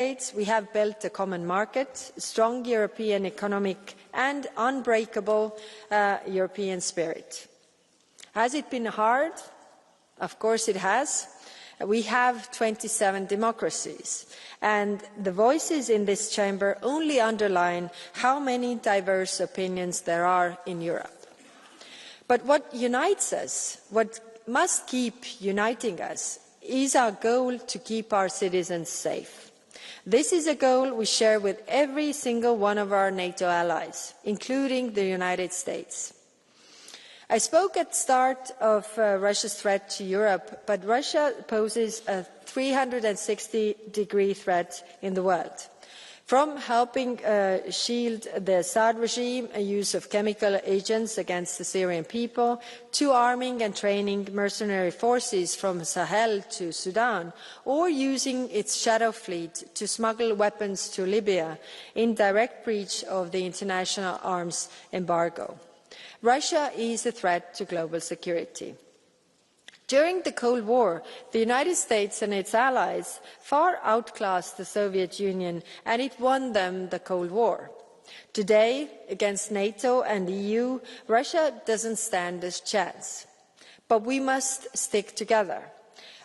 States, we have built a common market, strong European economic and unbreakable European spirit. Has it been hard? Of course it has. We have 27 democracies, and the voices in this chamber only underline how many diverse opinions there are in Europe. But what unites us, what must keep uniting us, is our goal to keep our citizens safe. This is a goal we share with every single one of our NATO allies, including the United States. I spoke at the start of Russia's threat to Europe, but Russia poses a 360-degree threat in the world. From helping shield the Assad regime, a use of chemical agents against the Syrian people, to arming and training mercenary forces from Sahel to Sudan, or using its shadow fleet to smuggle weapons to Libya in direct breach of the international arms embargo. Russia is a threat to global security. During the Cold War, the United States and its allies far outclassed the Soviet Union, and it won them the Cold War. Today, against NATO and the EU, Russia doesn't stand a chance. But we must stick together.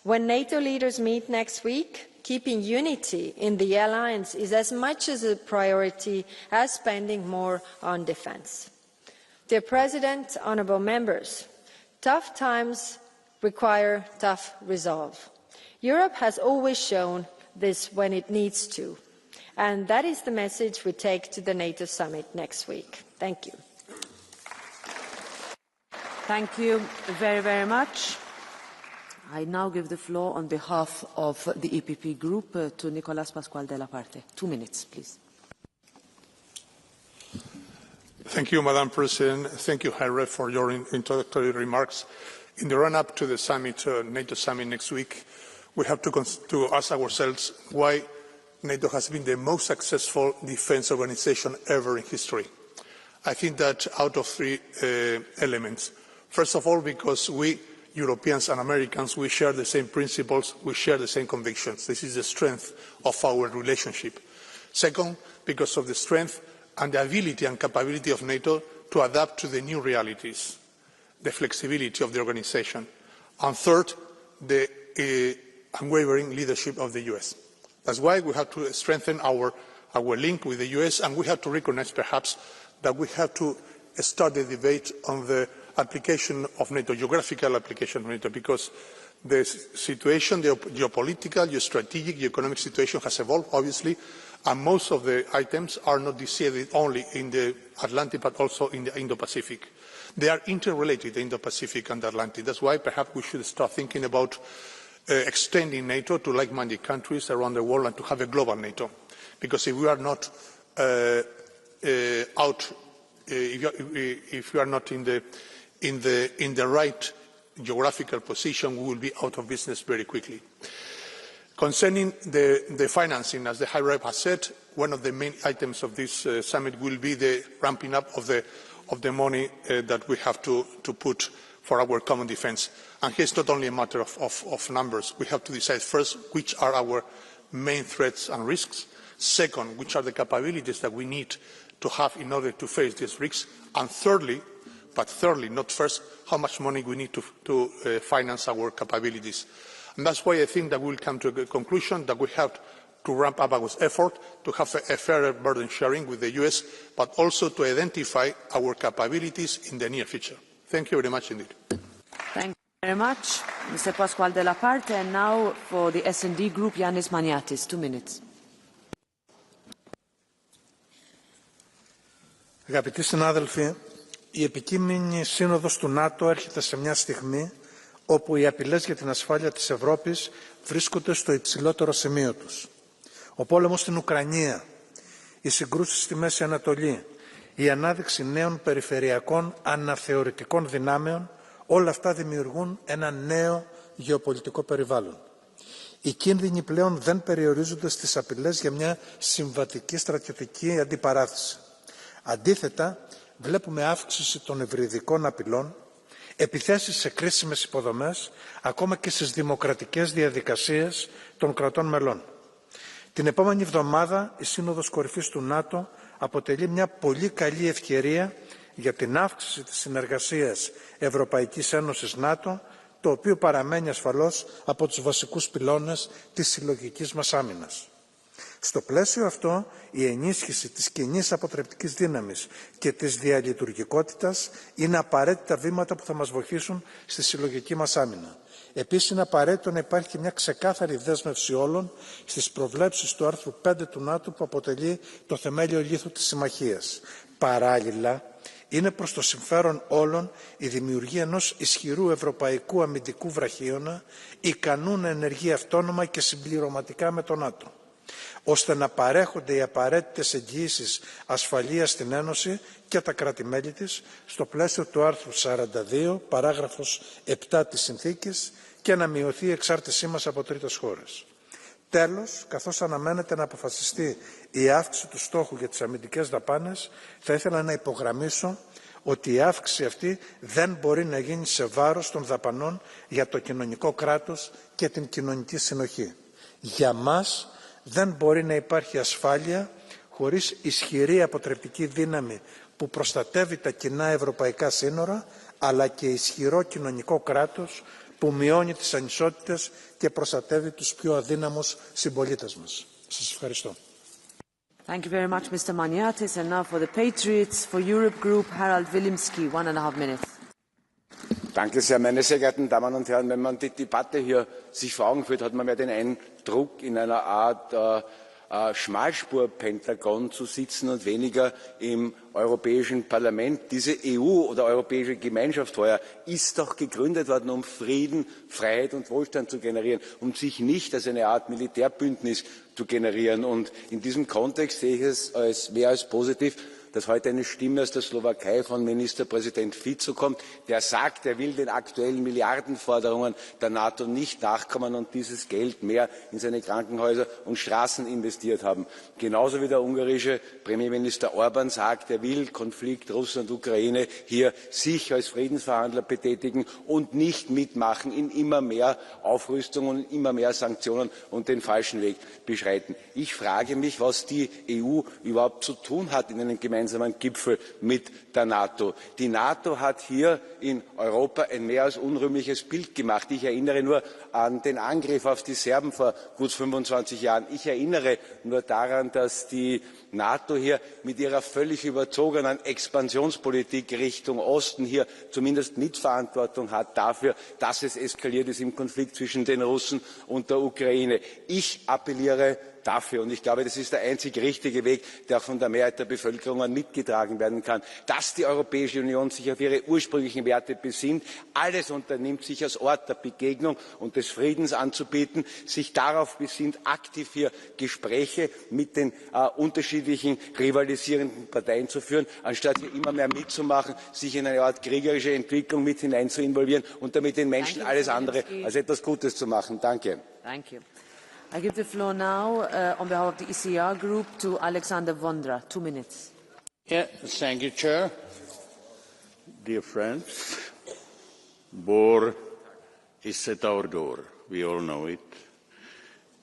When NATO leaders meet next week, keeping unity in the alliance is as much as a priority as spending more on defence. Dear President, honourable members, tough times require tough resolve. Europe has always shown this when it needs to, and that is the message we take to the NATO Summit next week. Thank you. Thank you very, very much. I now give the floor on behalf of the EPP Group to Nicolas Pasquale Della Parte. 2 minutes, please. Thank you, Madam President. Thank you, High Rep, for your introductory remarks. In the run-up to the summit, NATO Summit next week, we have to ask ourselves why NATO has been the most successful defence organization ever in history. I think that out of three elements. First of all, because we, Europeans and Americans, we share the same principles, we share the same convictions. This is the strength of our relationship. Second, because of the strength and the ability and capability of NATO to adapt to the new realities, the flexibility of the organisation. And third, the unwavering leadership of the US. That's why we have to strengthen our link with the US, and we have to recognise perhaps that we have to start the debate on the application of NATO, geographical application of NATO, because the situation, the geopolitical, geostrategic, economic situation has evolved, obviously, and most of the items are not decided only in the Atlantic but also in the Indo-Pacific. They are interrelated, the Indo-Pacific and the Atlantic. That's why perhaps we should start thinking about extending NATO to like-minded countries around the world and to have a global NATO. Because if we are not if we are not in the right geographical position, we will be out of business very quickly. Concerning the financing, as the High Rep has said, one of the main items of this summit will be the ramping up of the money that we have to put for our common defence. And here it's not only a matter of numbers. We have to decide first which are our main threats and risks. Second, which are the capabilities that we need to have in order to face these risks. And thirdly, but thirdly, not first, how much money we need to finance our capabilities. And that's why I think that we will come to a conclusion that we have to ramp up our effort, to have a fairer burden sharing with the US, but also to identify our capabilities in the near future. Thank you very much indeed. Thank you very much, Mr. Pasquale Della Parte. And now for the S&D Group, Yannis Maniatis, 2 minutes. Αγαπητοί συνάδελφοι, η επικείμενη σύνοδος του ΝΑΤΟ έρχεται σε μια στιγμή όπου οι απειλές για την ασφάλεια της Ευρώπης βρίσκονται στο υψηλότερο σημείο τους. Ο πόλεμος στην Ουκρανία, οι συγκρούσεις στη Μέση Ανατολή, η ανάδειξη νέων περιφερειακών αναθεωρητικών δυνάμεων, όλα αυτά δημιουργούν ένα νέο γεωπολιτικό περιβάλλον. Οι κίνδυνοι πλέον δεν περιορίζονται στις απειλές για μια συμβατική στρατιωτική αντιπαράθεση. Αντίθετα, βλέπουμε αύξηση των υβριδικών απειλών, επιθέσεις σε κρίσιμες υποδομές, ακόμα και στις δημοκρατικές διαδικασίες των κρατών μελών. Την επόμενη εβδομάδα η Σύνοδος Κορυφής του ΝΑΤΟ αποτελεί μια πολύ καλή ευκαιρία για την αύξηση της συνεργασίας Ευρωπαϊκής Ένωσης ΝΑΤΟ, το οποίο παραμένει ασφαλώς από τους βασικούς πυλώνες της συλλογικής μας άμυνας. Στο πλαίσιο αυτό, η ενίσχυση της κοινής αποτρεπτικής δύναμης και της διαλειτουργικότητας είναι απαραίτητα βήματα που θα μας βοηθήσουν στη συλλογική μας άμυνα. Επίσης, είναι απαραίτητο να υπάρχει μια ξεκάθαρη δέσμευση όλων στις προβλέψεις του άρθρου 5 του ΝΑΤΟ, που αποτελεί το θεμέλιο λίθου της συμμαχίας. Παράλληλα, είναι προς το συμφέρον όλων η δημιουργία ενός ισχυρού ευρωπαϊκού αμυντικού βραχίωνα, ικανού να ενεργεί αυτόνομα και συμπληρωματικά με το ΝΑΤΟ, ώστε να παρέχονται οι απαραίτητες εγγυήσεις ασφαλείας στην Ένωση και τα κράτη-μέλη της, στο πλαίσιο του άρθρου 42, παράγραφος 7 της Συνθήκης, και να μειωθεί η εξάρτησή μας από τρίτες χώρες. Τέλος, καθώς αναμένεται να αποφασιστεί η αύξηση του στόχου για τις αμυντικές δαπάνες, θα ήθελα να υπογραμμίσω ότι η αύξηση αυτή δεν μπορεί να γίνει σε βάρος των δαπανών για το κοινωνικό κράτος και την κοινωνική συνοχή. Για μας δεν μπορεί να υπάρχει ασφάλεια χωρίς ισχυρή αποτρεπτική δύναμη που προστατεύει τα κοινά ευρωπαϊκά σύνορα, αλλά και ισχυρό κοινωνικό κράτος που μειώνει τις ανισότητες και προστατεύει τους πιο αδύναμους συμπολίτες μας. Σας ευχαριστώ. Thank you very much, Mr. Maniatis. And now for the Patriots for Europe Group, Harald Wilimski, 1,5 minutes. Danke sehr, meine sehr geehrten Damen und Herren. Wenn man die Debatte hier sich vor Augen führt, hat man mehr den Eindruck, in einer Art Schmalspur-Pentagon zu sitzen und weniger im Europäischen Parlament. Diese EU oder Europäische Gemeinschaft heuer ist doch gegründet worden, um Frieden, Freiheit und Wohlstand zu generieren, um sich nicht als eine Art Militärbündnis zu generieren. Und in diesem Kontext sehe ich es als mehr als positiv, dass heute eine Stimme aus der Slowakei von Ministerpräsident Fico kommt, der sagt, er will den aktuellen Milliardenforderungen der NATO nicht nachkommen und dieses Geld mehr in seine Krankenhäuser und Straßen investiert haben. Genauso wie der ungarische Premierminister Orban sagt, er will Konflikt Russland-Ukraine hier sich als Friedensverhandler betätigen und nicht mitmachen in immer mehr Aufrüstung und immer mehr Sanktionen und den falschen Weg beschreiten. Ich frage mich, was die EU überhaupt zu tun hat in einem gemeinsamen Gipfel mit der NATO. Die NATO hat hier in Europa ein mehr als unrühmliches Bild gemacht. Ich erinnere nur an den Angriff auf die Serben vor gut 25 Jahren. Ich erinnere nur daran, dass die NATO hier mit ihrer völlig überzogenen Expansionspolitik Richtung Osten hier zumindest Mitverantwortung hat dafür, dass es eskaliert ist im Konflikt zwischen den Russen und der Ukraine. Ich appelliere dafür, und ich glaube, das ist der einzig richtige Weg, der auch von der Mehrheit der Bevölkerung mitgetragen werden kann, dass die Europäische Union sich auf ihre ursprünglichen Werte besinnt, alles unternimmt, sich als Ort der Begegnung und des Friedens anzubieten, sich darauf besinnt, aktiv hier Gespräche mit den unterschiedlichen rivalisierenden Parteien zu führen, anstatt hier immer mehr mitzumachen, sich in eine Art kriegerische Entwicklung mit hinein zu involvieren und damit den Menschen alles andere als etwas Gutes zu machen. Danke. Thank you. I give the floor now on behalf of the ECR Group to Alexander Vondra. 2 minutes. Yeah, thank you, Chair. Dear friends, war is at our door. We all know it.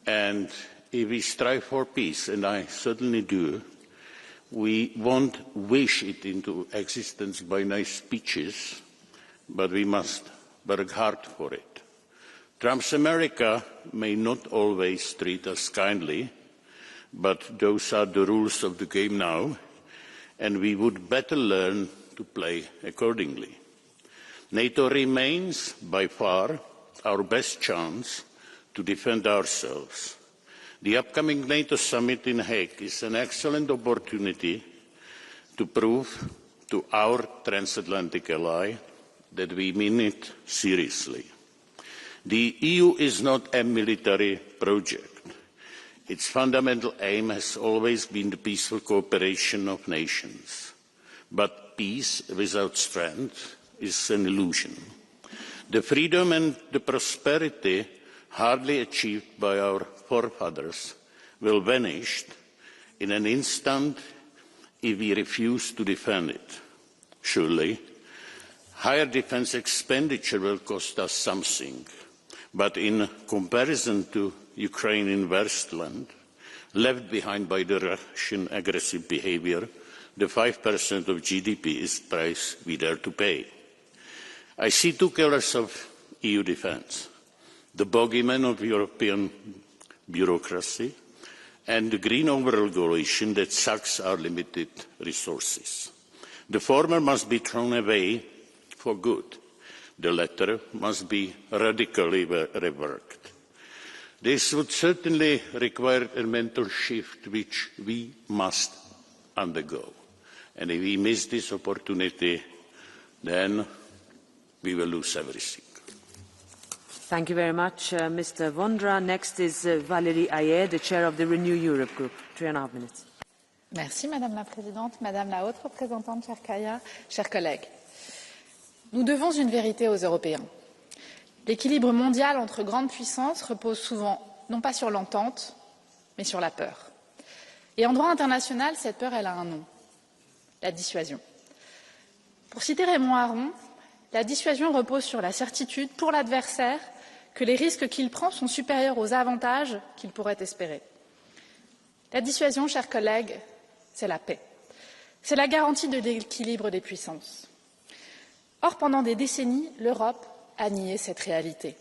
And if we strive for peace, and I certainly do, we won't wish it into existence by nice speeches, but we must work hard for it. Trump's America may not always treat us kindly, but those are the rules of the game now, and we would better learn to play accordingly. NATO remains by far our best chance to defend ourselves. The upcoming NATO Summit in Hague is an excellent opportunity to prove to our transatlantic ally that we mean it seriously. The EU is not a military project. Its fundamental aim has always been the peaceful cooperation of nations. But peace without strength is an illusion. The freedom and the prosperity hardly achieved by our forefathers will vanish in an instant if we refuse to defend it. Surely, higher defence expenditure will cost us something. But in comparison to Ukrainian wasteland, left behind by the Russian aggressive behavior, the 5% of GDP is the price we dare to pay. I see two killers of EU defence, the bogeyman of European bureaucracy and the green overall coalition that sucks our limited resources. The former must be thrown away for good. The latter must be radically reworked. This would certainly require a mental shift which we must undergo. And if we miss this opportunity, then we will lose everything. Thank you very much, Mr. Vondra. Next is Valérie Haye, the chair of the Renew Europe Group. 3.5 minutes. Merci, Madame la Présidente, Madame la Haute Représentante, chère Kaya, chers collègues. Nous devons une vérité aux Européens. L'équilibre mondial entre grandes puissances repose souvent, non pas sur l'entente, mais sur la peur. Et en droit international, cette peur, elle a un nom, la dissuasion. Pour citer Raymond Aron, la dissuasion repose sur la certitude pour l'adversaire que les risques qu'il prend sont supérieurs aux avantages qu'il pourrait espérer. La dissuasion, chers collègues, c'est la paix. C'est la garantie de l'équilibre des puissances. Or, pendant des décennies, l'Europe a nié cette réalité.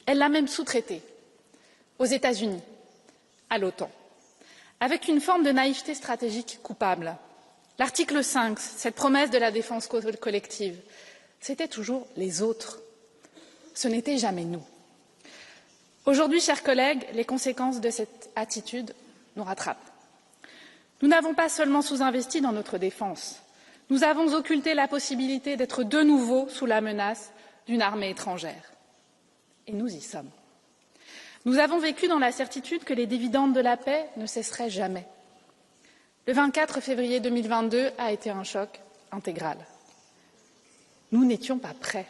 Elle l'a même sous-traitée aux États-Unis, à l'OTAN, avec une forme de naïveté stratégique coupable. L'article 5, cette promesse de la défense collective, c'était toujours les autres. Ce n'était jamais nous. Aujourd'hui, chers collègues, les conséquences de cette attitude nous rattrapent. Nous n'avons pas seulement sous-investi dans notre défense, nous avons occulté la possibilité d'être de nouveau sous la menace d'une armée étrangère. Et nous y sommes. Nous avons vécu dans la certitude que les dividendes de la paix ne cesseraient jamais. Le 24 février 2022 a été un choc intégral. Nous n'étions pas prêts.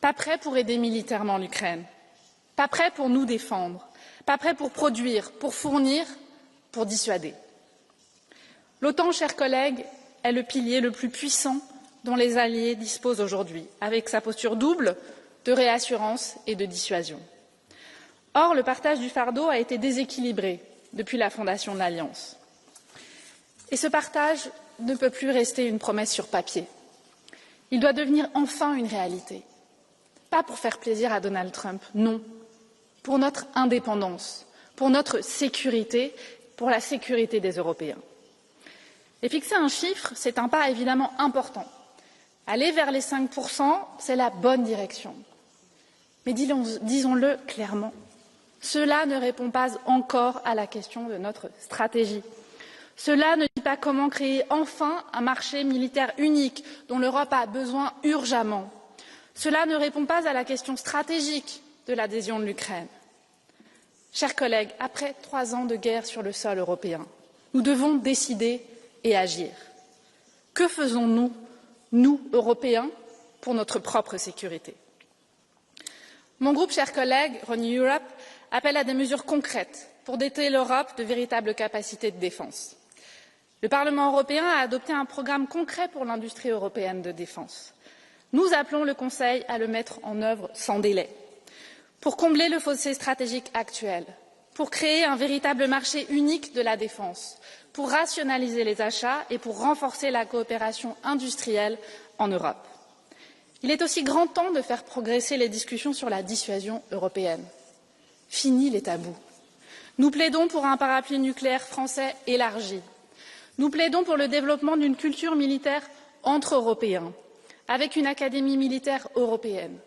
Pas prêts pour aider militairement l'Ukraine. Pas prêts pour nous défendre. Pas prêts pour produire, pour fournir, pour dissuader. L'OTAN, chers collègues, est le pilier le plus puissant dont les alliés disposent aujourd'hui, avec sa posture double de réassurance et de dissuasion. Or, le partage du fardeau a été déséquilibré depuis la fondation de l'Alliance. Et ce partage ne peut plus rester une promesse sur papier. Il doit devenir enfin une réalité. Pas pour faire plaisir à Donald Trump, non. Pour notre indépendance, pour notre sécurité, pour la sécurité des Européens. Et fixer un chiffre, c'est un pas évidemment important. Aller vers les 5%, c'est la bonne direction. Mais disons-le clairement, cela ne répond pas encore à la question de notre stratégie. Cela ne dit pas comment créer enfin un marché militaire unique dont l'Europe a besoin urgemment. Cela ne répond pas à la question stratégique de l'adhésion de l'Ukraine. Chers collègues, après 3 ans de guerre sur le sol européen, nous devons décider et agir. Que faisons-nous, nous, Européens, pour notre propre sécurité? Mon groupe, chers collègues, Renew Europe, appelle à des mesures concrètes pour doter l'Europe de véritables capacités de défense. Le Parlement européen a adopté un programme concret pour l'industrie européenne de défense. Nous appelons le Conseil à le mettre en œuvre sans délai, pour combler le fossé stratégique actuel, pour créer un véritable marché unique de la défense, pour rationaliser les achats et pour renforcer la coopération industrielle en Europe. Il est aussi grand temps de faire progresser les discussions sur la dissuasion européenne. Fini les tabous. Nous plaidons pour un parapluie nucléaire français élargi. Nous plaidons pour le développement d'une culture militaire entre Européens, avec une académie militaire européenne.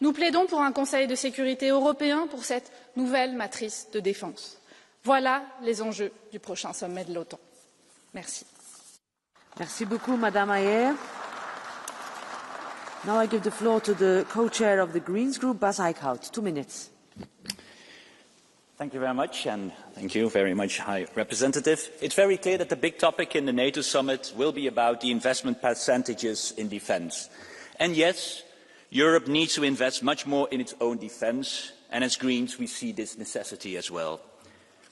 Nous plaidons pour un Conseil de sécurité européen pour cette nouvelle matrice de défense. Voilà les enjeux du prochain sommet de l'OTAN. Merci. Merci beaucoup, Madame Haye. Now I give the floor to the co-chair of the Greens Group, Bas Eickhout. 2 minutes. Thank you very much, and thank you very much, High Representative. It's very clear that the big topic in the NATO Summit will be about the investment percentages in defence. And yes, Europe needs to invest much more in its own defence, and as Greens we see this necessity as well.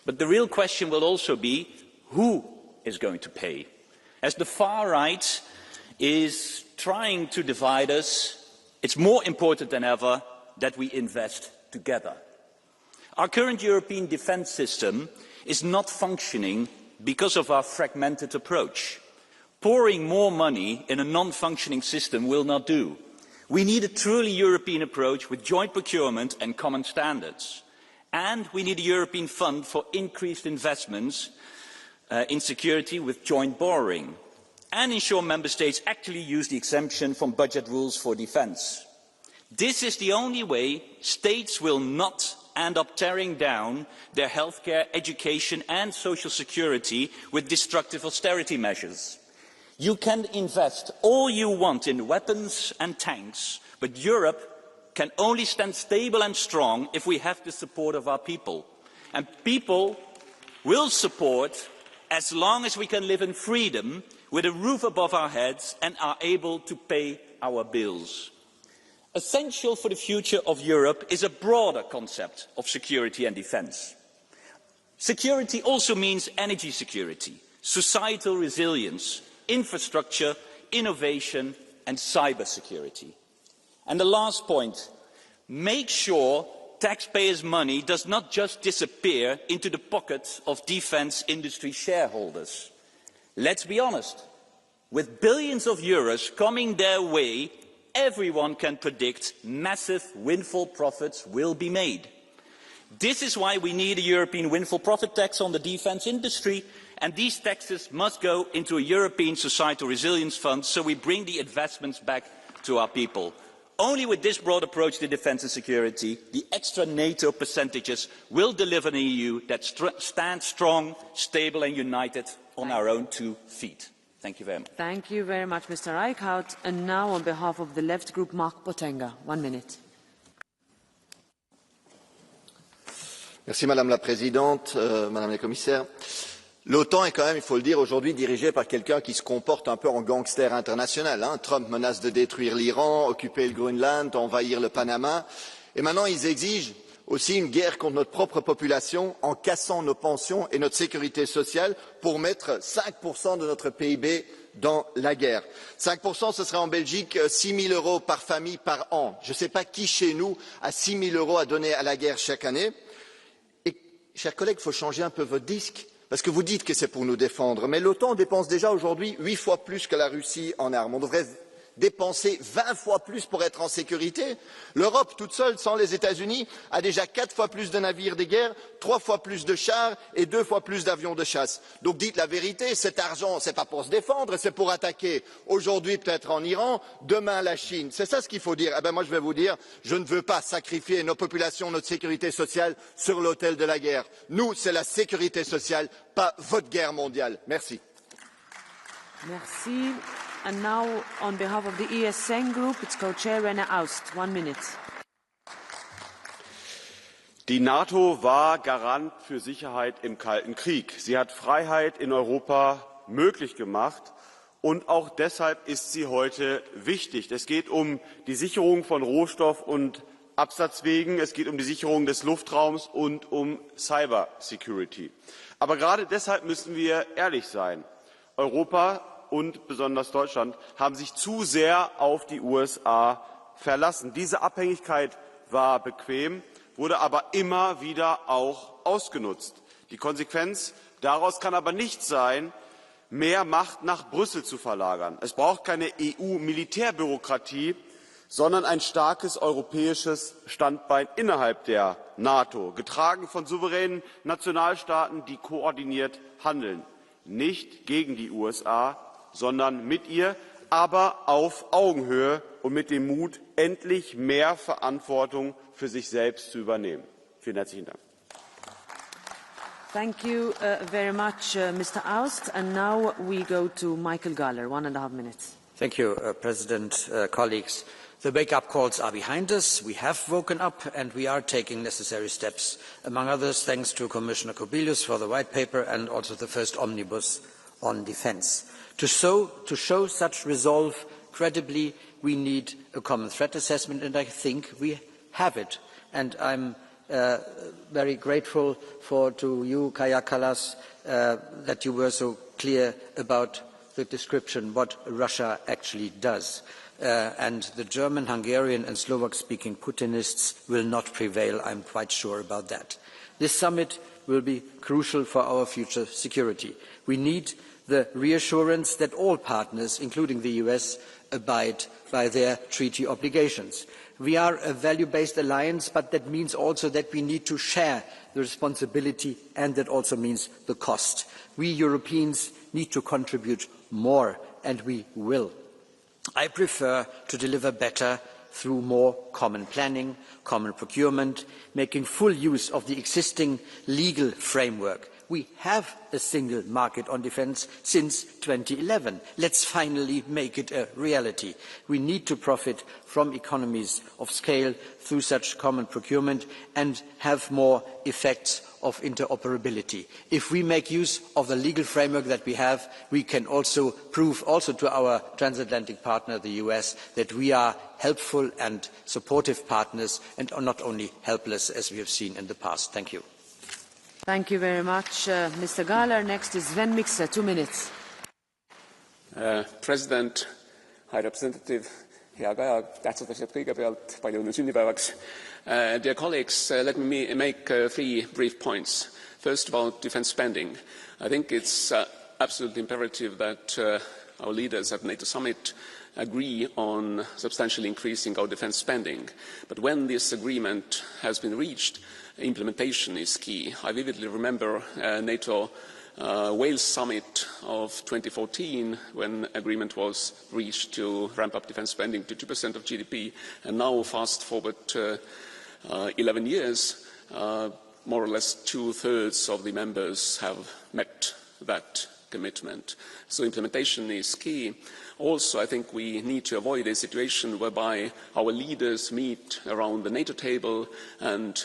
But the real question will also be who is going to pay? As the far right is trying to divide us, it's more important than ever that we invest together. Our current European defence system is not functioning because of our fragmented approach. Pouring more money in a non-functioning system will not do. We need a truly European approach with joint procurement and common standards. And we need a European fund for increased investments in security with joint borrowing. And ensure member states actually use the exemption from budget rules for defence. This is the only way states will not end up tearing down their healthcare, education and social security with destructive austerity measures. You can invest all you want in weapons and tanks, but Europe can only stand stable and strong if we have the support of our people. And people will support as long as we can live in freedom, with a roof above our heads and are able to pay our bills. Essential for the future of Europe is a broader concept of security and defence. Security also means energy security, societal resilience, infrastructure, innovation and cyber security. And the last point, make sure taxpayers' money does not just disappear into the pockets of defence industry shareholders. Let's be honest, with billions of euros coming their way, everyone can predict massive windfall profits will be made. This is why we need a European windfall profit tax on the defence industry, and these taxes must go into a European societal resilience fund so we bring the investments back to our people. Only with this broad approach to defence and security, the extra NATO percentages will deliver an EU that stands strong, stable and united on our own 2 feet. Thank you very much. Thank you very much, Mr. Eickhout. And now, on behalf of the Left Group, Marc Potenga. 1 minute. Merci Madame la Présidente, Madame la Commissaire. L'OTAN est quand même, il faut le dire, aujourd'hui dirigée par quelqu'un qui se comporte un peu en gangster international. Trump menace de détruire l'Iran, occuper le Groenland, envahir le Panama. Et maintenant, ils exigent aussi une guerre contre notre propre population en cassant nos pensions et notre sécurité sociale pour mettre 5% de notre PIB dans la guerre. 5%, ce serait en Belgique 6 000 euros par famille par an. Je ne sais pas qui chez nous a 6 000 euros à donner à la guerre chaque année. Et, chers collègues, il faut changer un peu votre disque. Parce que vous dites que c'est pour nous défendre, mais l'OTAN dépense déjà aujourd'hui 8 fois plus que la Russie en armes. On devrait dépenser 20 fois plus pour être en sécurité. L'Europe toute seule, sans les États-Unis, a déjà 4 fois plus de navires de guerre, 3 fois plus de chars et 2 fois plus d'avions de chasse. Donc dites la vérité, cet argent, ce n'est pas pour se défendre, c'est pour attaquer. Aujourd'hui peut-être en Iran, demain la Chine. C'est ça ce qu'il faut dire. Eh bien moi je vais vous dire, je ne veux pas sacrifier nos populations, notre sécurité sociale sur l'autel de la guerre. Nous, c'est la sécurité sociale, pas votre guerre mondiale. Merci. Merci. And now, on behalf of the ESN Group, its co-chair Rene Aust. 1 minute. Die NATO war Garant für Sicherheit im Kalten Krieg. Sie hat Freiheit in Europa möglich gemacht. Und auch deshalb ist sie heute wichtig. Es geht um die Sicherung von Rohstoff- und Absatzwegen. Es geht um die Sicherung des Luftraums und um Cybersecurity. Aber gerade deshalb müssen wir ehrlich sein. Europa und besonders Deutschland haben sich zu sehr auf die USA verlassen. Diese Abhängigkeit war bequem, wurde aber immer wieder auch ausgenutzt. Die Konsequenz daraus kann aber nicht sein, mehr Macht nach Brüssel zu verlagern. Es braucht keine EU-Militärbürokratie, sondern ein starkes europäisches Standbein innerhalb der NATO, getragen von souveränen Nationalstaaten, die koordiniert handeln. Nicht gegen die USA, sondern mit ihr, aber auf Augenhöhe und mit dem Mut, endlich mehr Verantwortung für sich selbst zu übernehmen. Vielen herzlichen Dank. Thank you very much, Mr. Aust. And now we go to Michael Gahler, 1.5 minutes. Thank you, President, colleagues. The wake-up calls are behind us. We have woken up and we are taking necessary steps, among others thanks to Commissioner Kubilius for the white paper and also the first omnibus on defence. To show such resolve credibly, we need a common threat assessment, and I think we have it. And I'm very grateful to you, Kaja Kallas, that you were so clear about the description what Russia actually does. And the German, Hungarian and Slovak-speaking Putinists will not prevail, I'm quite sure about that. This summit will be crucial for our future security. We need the reassurance that all partners, including the US, abide by their treaty obligations. We are a value-based alliance, but that means also that we need to share the responsibility, and that also means the cost. We Europeans need to contribute more, and we will. I prefer to deliver better through more common planning, common procurement, making full use of the existing legal framework. We have a single market on defence since 2011. Let's finally make it a reality. We need to profit from economies of scale through such common procurement and have more effects of interoperability. If we make use of the legal framework that we have, we can also prove to our transatlantic partner, the US, that we are helpful and supportive partners and are not only helpless as we have seen in the past. Thank you. Thank you very much, Mr. Gahler. Next is Sven Mikser, 2 minutes. President, High Representative, hea Kaja, tähtsad asjad kõigepealt, palju õnne sünnipäevaks. Dear colleagues, let me make 3 brief points. First, about defence spending. I think it's absolutely imperative that our leaders at NATO Summit agree on substantially increasing our defence spending. But when this agreement has been reached, implementation is key. I vividly remember NATO Wales Summit of 2014 when agreement was reached to ramp up defence spending to 2% of GDP, and now fast forward 11 years, more or less 2/3 of the members have met that commitment. So implementation is key. Also, I think we need to avoid a situation whereby our leaders meet around the NATO table and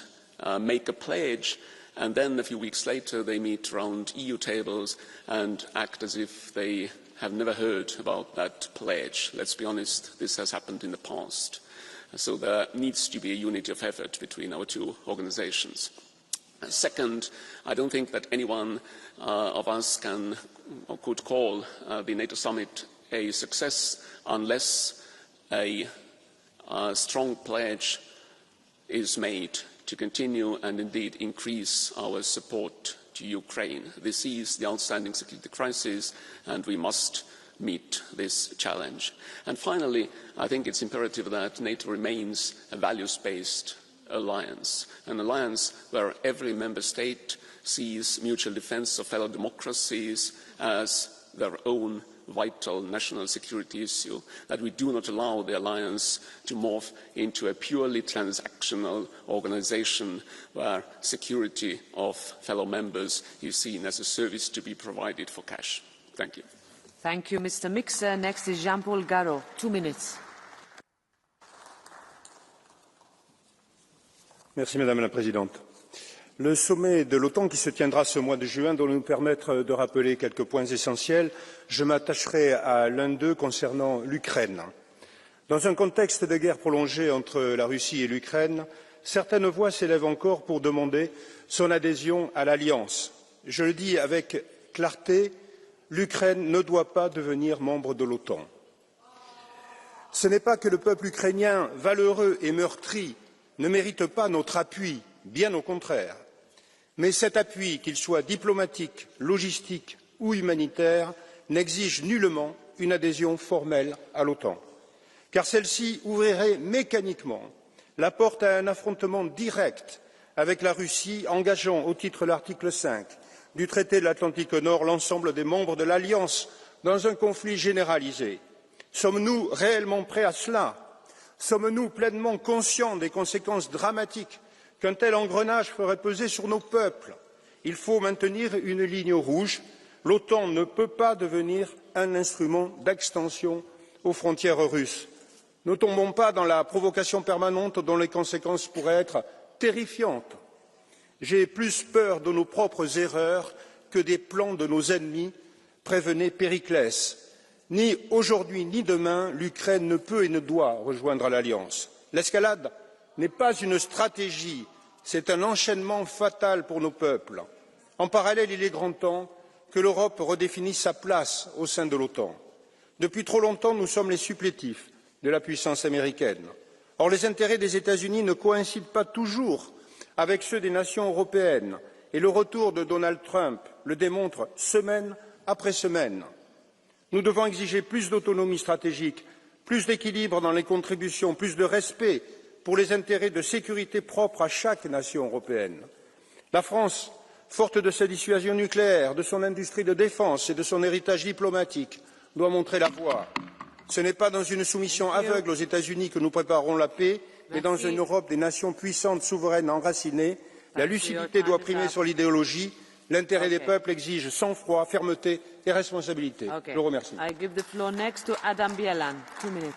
make a pledge, and then a few weeks later they meet around EU tables and act as if they have never heard about that pledge. Let's be honest, this has happened in the past. So there needs to be a unity of effort between our two organizations. Second, I don't think that anyone of us can or could call the NATO summit a success unless a strong pledge is made to continue and indeed increase our support to Ukraine. This is the outstanding security crisis, and we must meet this challenge. And finally, I think it's imperative that NATO remains a values-based alliance, an alliance where every member state sees mutual defence of fellow democracies as their own vital national security issue, that we do not allow the alliance to morph into a purely transactional organisation where security of fellow members is seen as a service to be provided for cash. Thank you. Thank you, Mr. Mixer. Next is Jean-Paul Garot, 2 minutes. Merci, Madame la Présidente. Le sommet de l'OTAN qui se tiendra ce mois de juin doit nous permettre de rappeler quelques points essentiels. Je m'attacherai à l'un d'eux concernant l'Ukraine. Dans un contexte de guerre prolongée entre la Russie et l'Ukraine, certaines voix s'élèvent encore pour demander son adhésion à l'Alliance. Je le dis avec clarté, l'Ukraine ne doit pas devenir membre de l'OTAN. Ce n'est pas que le peuple ukrainien, valeureux et meurtri, ne mérite pas notre appui, bien au contraire. Mais cet appui, qu'il soit diplomatique, logistique ou humanitaire, n'exige nullement une adhésion formelle à l'OTAN, car celle-ci ouvrirait mécaniquement la porte à un affrontement direct avec la Russie, engageant au titre de l'article 5 du traité de l'Atlantique Nord l'ensemble des membres de l'Alliance dans un conflit généralisé. Sommes-nous réellement prêts à cela? Sommes-nous pleinement conscients des conséquences dramatiques qu'un tel engrenage ferait peser sur nos peuples? Il faut maintenir une ligne rouge. L'OTAN ne peut pas devenir un instrument d'extension aux frontières russes. Ne tombons pas dans la provocation permanente dont les conséquences pourraient être terrifiantes. J'ai plus peur de nos propres erreurs que des plans de nos ennemis, prévenait Périclès. Ni aujourd'hui ni demain, l'Ukraine ne peut et ne doit rejoindre l'Alliance. L'escalade n'est pas une stratégie, c'est un enchaînement fatal pour nos peuples. En parallèle, il est grand temps que l'Europe redéfinisse sa place au sein de l'OTAN. Depuis trop longtemps, nous sommes les supplétifs de la puissance américaine. Or, les intérêts des États-Unis ne coïncident pas toujours avec ceux des nations européennes, et le retour de Donald Trump le démontrent semaine après semaine. Nous devons exiger plus d'autonomie stratégique, plus d'équilibre dans les contributions, plus de respect pour les intérêts de sécurité propres à chaque nation européenne. La France, forte de sa dissuasion nucléaire, de son industrie de défense et de son héritage diplomatique, doit montrer la voie. Ce n'est pas dans une soumission aveugle aux États-Unis que nous préparerons la paix, mais dans une Europe des nations puissantes, souveraines, enracinées. La lucidité doit primer sur l'idéologie. L'intérêt des peuples exige sang-froid, fermeté et responsabilité. Je vous remercie. I give the floor next to Adam Bielan. 2 minutes.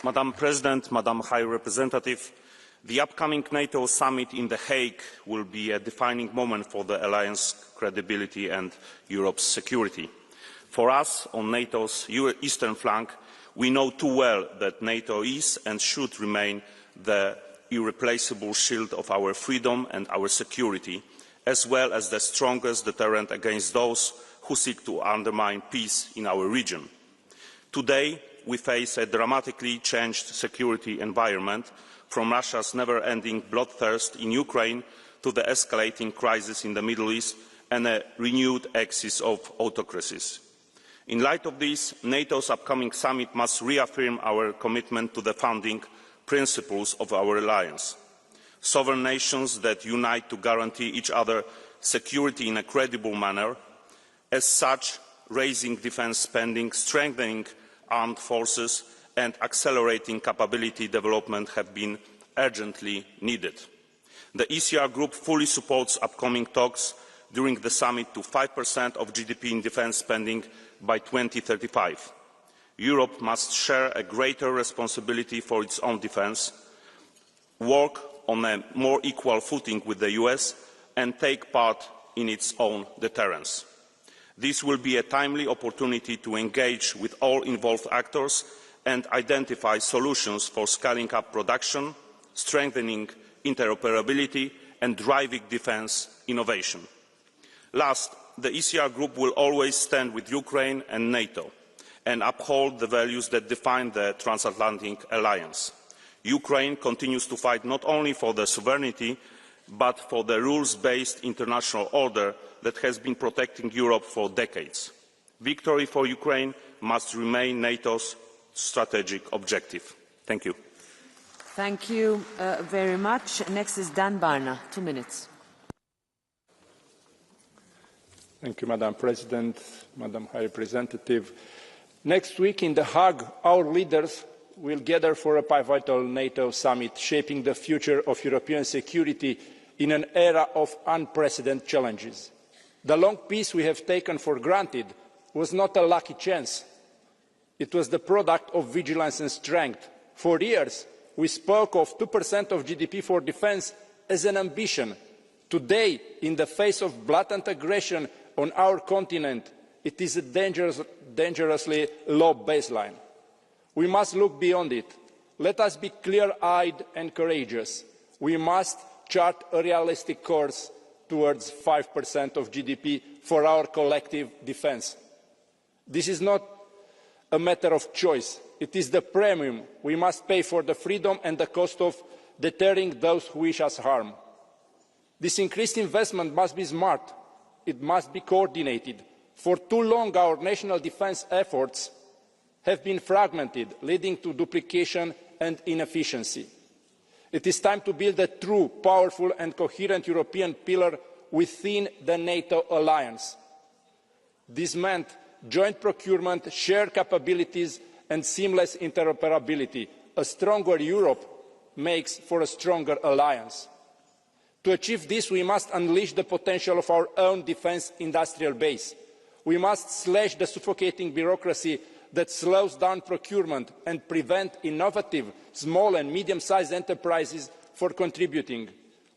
Madam President, Madam High Representative, the upcoming NATO summit in The Hague will be a defining moment for the alliance's credibility and Europe's security. For us, on NATO's eastern flank, we know too well that NATO is and should remain the irreplaceable shield of our freedom and our security, as well as the strongest deterrent against those who seek to undermine peace in our region. Today, we face a dramatically changed security environment, from Russia's never-ending bloodthirst in Ukraine to the escalating crisis in the Middle East and a renewed axis of autocracies. In light of this, NATO's upcoming summit must reaffirm our commitment to the founding principles of our alliance. Sovereign nations that unite to guarantee each other security in a credible manner. As such, raising defence spending, strengthening armed forces and accelerating capability development have been urgently needed. The ECR Group fully supports upcoming talks during the summit to 5% of GDP in defence spending by 2035. Europe must share a greater responsibility for its own defence, work on a more equal footing with the US and take part in its own deterrence. This will be a timely opportunity to engage with all involved actors and identify solutions for scaling up production, strengthening interoperability and driving defence innovation. Last, the ECR Group will always stand with Ukraine and NATO and uphold the values that define the transatlantic alliance. Ukraine continues to fight not only for the sovereignty, but for the rules-based international order that has been protecting Europe for decades. Victory for Ukraine must remain NATO's strategic objective. Thank you. Thank you very much. Next is Dan Barna. 2 minutes. Thank you, Madam President, Madam High Representative. Next week in The Hague, our leaders will gather for a pivotal NATO summit shaping the future of European security in an era of unprecedented challenges. The long peace we have taken for granted was not a lucky chance. It was the product of vigilance and strength. For years, we spoke of 2% of GDP for defence as an ambition. Today, in the face of blatant aggression on our continent, it is a dangerously low baseline. We must look beyond it. Let us be clear-eyed and courageous. We must chart a realistic course towards 5% of GDP for our collective defence. This is not a matter of choice. It is the premium we must pay for the freedom and the cost of deterring those who wish us harm. This increased investment must be smart. It must be coordinated. For too long, our national defence efforts have been fragmented, leading to duplication and inefficiency. It is time to build a true, powerful and coherent European pillar within the NATO alliance. This meant joint procurement, shared capabilities and seamless interoperability. A stronger Europe makes for a stronger alliance. To achieve this, we must unleash the potential of our own defence industrial base. We must slash the suffocating bureaucracy that slows down procurement and prevent innovative small and medium-sized enterprises from contributing.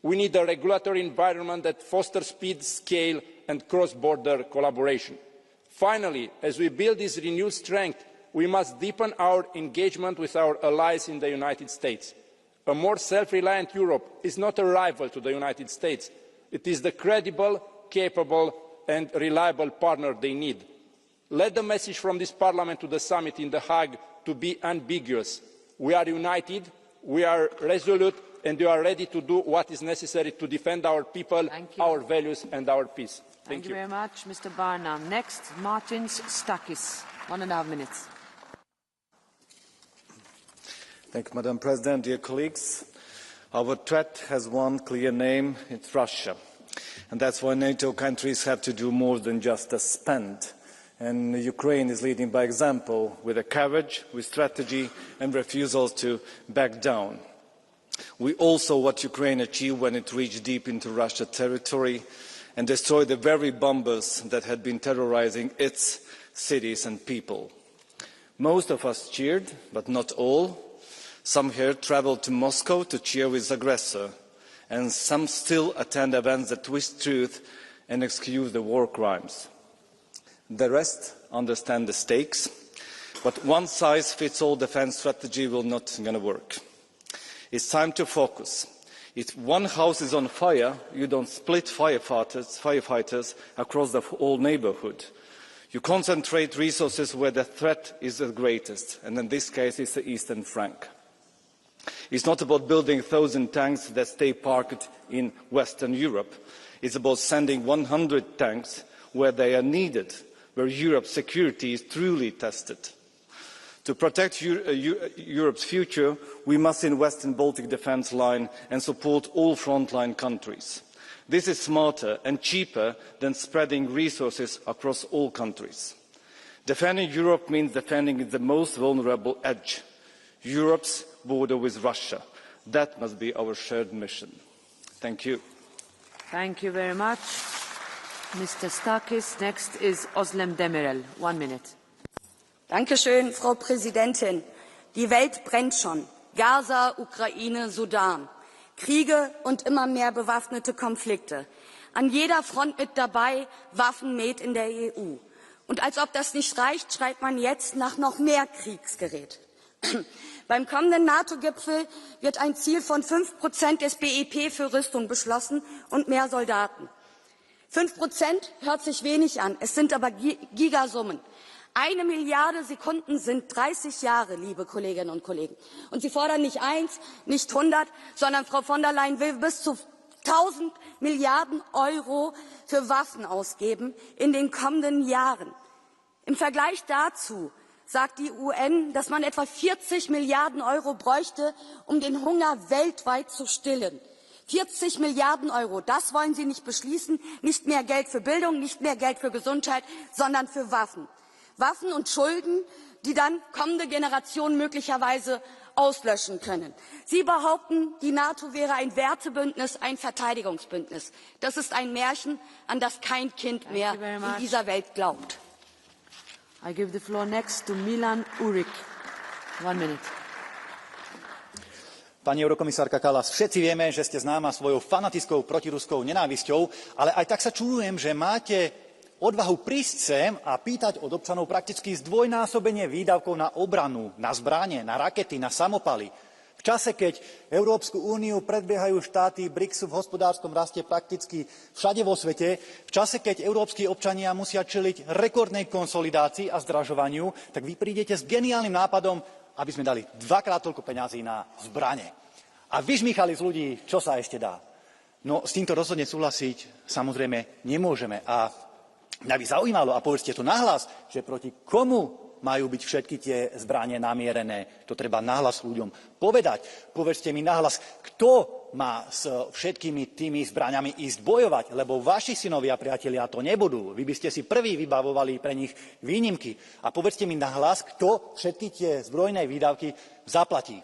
We need a regulatory environment that fosters speed, scale and cross-border collaboration. Finally, as we build this renewed strength, we must deepen our engagement with our allies in the United States. A more self-reliant Europe is not a rival to the United States. It is the credible, capable and reliable partner they need. Let the message from this Parliament to the summit in The Hague to be ambiguous. We are united, we are resolute and you are ready to do what is necessary to defend our people, our values and our peace. Thank you very much, Mr. Barna. Next, Martins Stakis. 1.5 minutes. Thank you, Madam President. Dear colleagues, our threat has one clear name, it's Russia. And that's why NATO countries have to do more than just spend. And Ukraine is leading by example with a courage, with strategy and refusal to back down. We all saw what Ukraine achieved when it reached deep into Russian territory and destroyed the very bombers that had been terrorizing its cities and people. Most of us cheered, but not all. Some here traveled to Moscow to cheer with the aggressor, and some still attend events that twist truth and excuse the war crimes. The rest understand the stakes, but one-size-fits-all defense strategy will not gonna work. It's time to focus. If one house is on fire, you don't split firefighters across the whole neighborhood. You concentrate resources where the threat is the greatest, and in this case it's the eastern flank. It's not about building 1,000 tanks that stay parked in Western Europe. It's about sending 100 tanks where they are needed, where Europe's security is truly tested. To protect Europe's future, we must invest in Baltic defence line and support all frontline countries. This is smarter and cheaper than spreading resources across all countries. Defending Europe means defending the most vulnerable edge, Europe's border with Russia. That must be our shared mission. Thank you. Thank you very much, Mr. Stakis. Next is Özlem Demirel. 1 minute. Dankeschön, Frau Präsidentin. Die Welt brennt schon. Gaza, Ukraine, Sudan. Kriege und immer mehr bewaffnete Konflikte. An jeder Front mit dabei, Waffen made in der EU. Und als ob das nicht reicht, schreit man jetzt nach noch mehr Kriegsgerät. Beim kommenden NATO-Gipfel wird ein Ziel von 5% des BIP für Rüstung beschlossen und mehr Soldaten. 5% hört sich wenig an, es sind aber Gigasummen. 1 Milliarde Sekunden sind 30 Jahre, liebe Kolleginnen und Kollegen. Und Sie fordern nicht 1, nicht 100, sondern Frau von der Leyen will bis zu 1.000 Milliarden Euro für Waffen ausgeben in den kommenden Jahren. Im Vergleich dazu sagt die UN, dass man etwa 40 Milliarden Euro bräuchte, um den Hunger weltweit zu stillen. 40 Milliarden Euro, das wollen Sie nicht beschließen. Nicht mehr Geld für Bildung, nicht mehr Geld für Gesundheit, sondern für Waffen. Waffen und Schulden, die dann kommende Generationen möglicherweise auslöschen können. Sie behaupten, die NATO wäre ein Wertebündnis, ein Verteidigungsbündnis. Das ist ein Märchen, an das kein Kind mehr in dieser Welt glaubt. I give the floor next to Milan Urik. 1 minute. Pani eurokomisárka Kallas, všetci vieme, že ste známa svojou fanatickou protiruskou nenávisťou, ale aj tak sa čudujem, že máte odvahu prísť sem a pýtať od občanov prakticky zdvojnásobenie výdavkov na obranu, na zbrane, na rakety, na samopaly. V čase, keď Európsku úniu predbiehajú štáty BRICSu v hospodárskom raste prakticky všade vo svete, v čase, keď európski občania musia čeliť rekordnej konsolidácii a zdražovaniu, tak vy prídete s geniálnym nápadom, aby sme dali 2-krát toľko peňazí na zbrane. A vyžmýchali z ľudí, čo sa ešte dá. No, s týmto rozhodne súhlasiť samozrejme nemôžeme. A mňa by zaujímalo, a povedzte to nahlas, že proti komu majú byť všetky tie zbranie namierené. To treba nahlas ľuďom povedať. Povedzte mi nahlas, kto má s všetkými tými zbraňami ísť bojovať, lebo vaši synovia, priatelia, to nebudú. Vy by ste si prví vybavovali pre nich výnimky. A povedzte mi nahlas, kto všetky tie zbrojné výdavky zaplatí.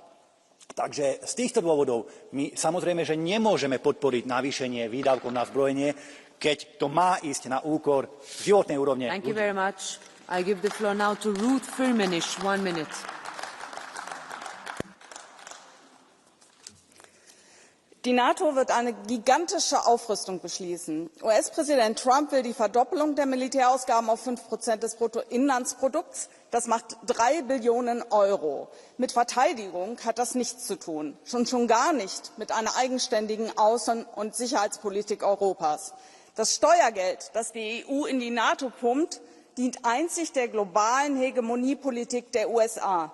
Takže z týchto dôvodov my samozrejme, že nemôžeme podporiť navýšenie výdavkov na zbrojenie, keď to má ísť na úkor životnej úrovne. Thank you very much. I give the floor now to Ruth Firmenich. 1 minute. Die NATO wird eine gigantische Aufrüstung beschließen. US-Präsident Trump will die Verdoppelung der Militärausgaben auf 5% des Bruttoinlandsprodukts. Das macht 3 Billionen Euro. Mit Verteidigung hat das nichts zu tun. Schon gar nicht mit einer eigenständigen Außen- und Sicherheitspolitik Europas. Das Steuergeld, das die EU in die NATO pumpt, dient einzig der globalen Hegemoniepolitik der USA.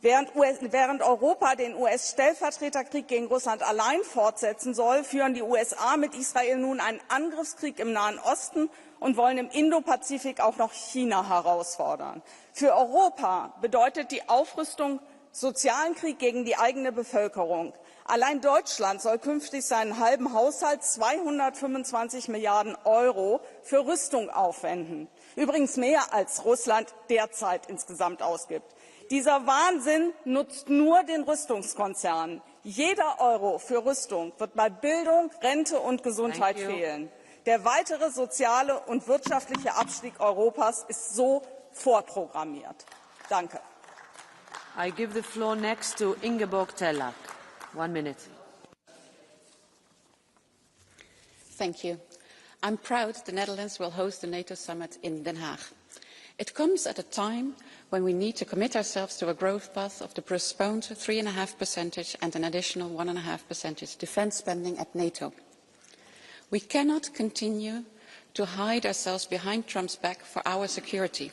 Während Europa den US-Stellvertreterkrieg gegen Russland allein fortsetzen soll, führen die USA mit Israel nun einen Angriffskrieg im Nahen Osten und wollen im Indopazifik auch noch China herausfordern. Für Europa bedeutet die Aufrüstung sozialen Krieg gegen die eigene Bevölkerung. Allein Deutschland soll künftig seinen halben Haushalt 225 Milliarden Euro für Rüstung aufwenden. Übrigens mehr als Russland derzeit insgesamt ausgibt. Dieser Wahnsinn nutzt nur den Rüstungskonzernen. Jeder Euro für Rüstung wird bei Bildung, Rente und Gesundheit fehlen. Der weitere soziale und wirtschaftliche Abstieg Europas ist so vorprogrammiert. Danke. I give the floor next to Ingeborg Tellak. 1 minute. Thank you. I'm proud the Netherlands will host the NATO Summit in Den Haag. It comes at a time when we need to commit ourselves to a growth path of the postponed 3.5% and an additional 1.5% defence spending at NATO. We cannot continue to hide ourselves behind Trump's back for our security.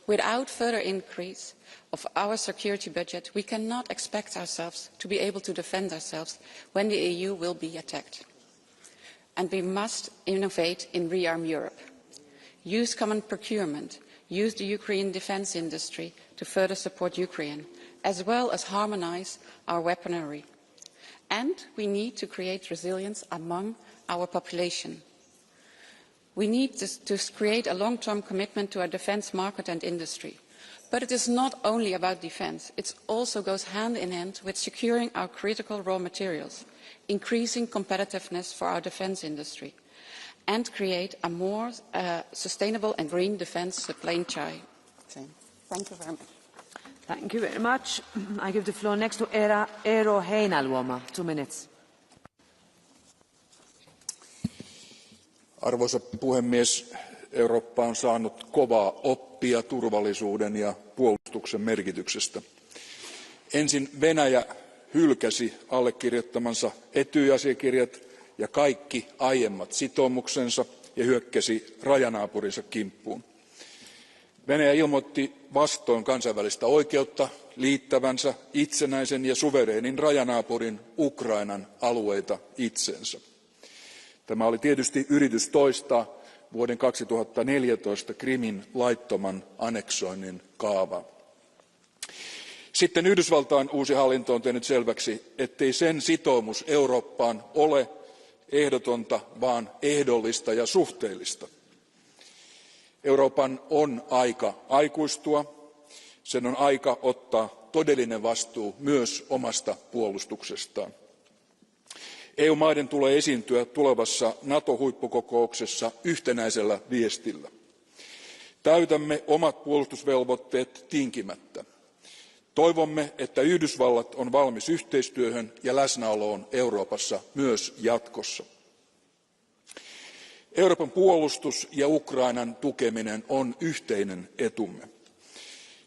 Without further increase of our security budget, we cannot expect ourselves to be able to defend ourselves when the EU will be attacked. And we must innovate in Rearm Europe. Use common procurement. Use the Ukrainian defence industry to further support Ukraine, as well as harmonise our weaponry. And we need to create resilience among our population. We need to create a long-term commitment to our defence market and industry. But it is not only about defence. It also goes hand in hand with securing our critical raw materials, increasing competitiveness for our defence industry, and create a more sustainable and green defence supply chain. Thank you very much. Thank you very much. I give the floor next to Eero Heinäluoma. 2 minutes. Arvoisa puhemies, Eurooppa on saanut kovaa oppia turvallisuuden ja puolustuksen merkityksestä. Ensin Venäjä hylkäsi allekirjoittamansa Etyj-asiakirjat ja kaikki aiemmat sitoumuksensa ja hyökkäsi rajanaapurinsa kimppuun. Venäjä ilmoitti vastoin kansainvälistä oikeutta liittävänsä itsenäisen ja suvereenin rajanaapurin Ukrainan alueita itseensä. Tämä oli tietysti yritys toistaa vuoden 2014 Krimin laittoman anneksoinnin kaavaa. Sitten Yhdysvaltain uusi hallinto on tehnyt selväksi, ettei sen sitoumus Eurooppaan ole ehdotonta, vaan ehdollista ja suhteellista. Euroopan on aika aikuistua, sen on aika ottaa todellinen vastuu myös omasta puolustuksestaan. EU-maiden tulee esiintyä tulevassa NATO-huippukokouksessa yhtenäisellä viestillä. Täytämme omat puolustusvelvoitteet tinkimättä. Toivomme, että Yhdysvallat on valmis yhteistyöhön ja läsnäoloon Euroopassa myös jatkossa. Euroopan puolustus ja Ukrainan tukeminen on yhteinen etumme.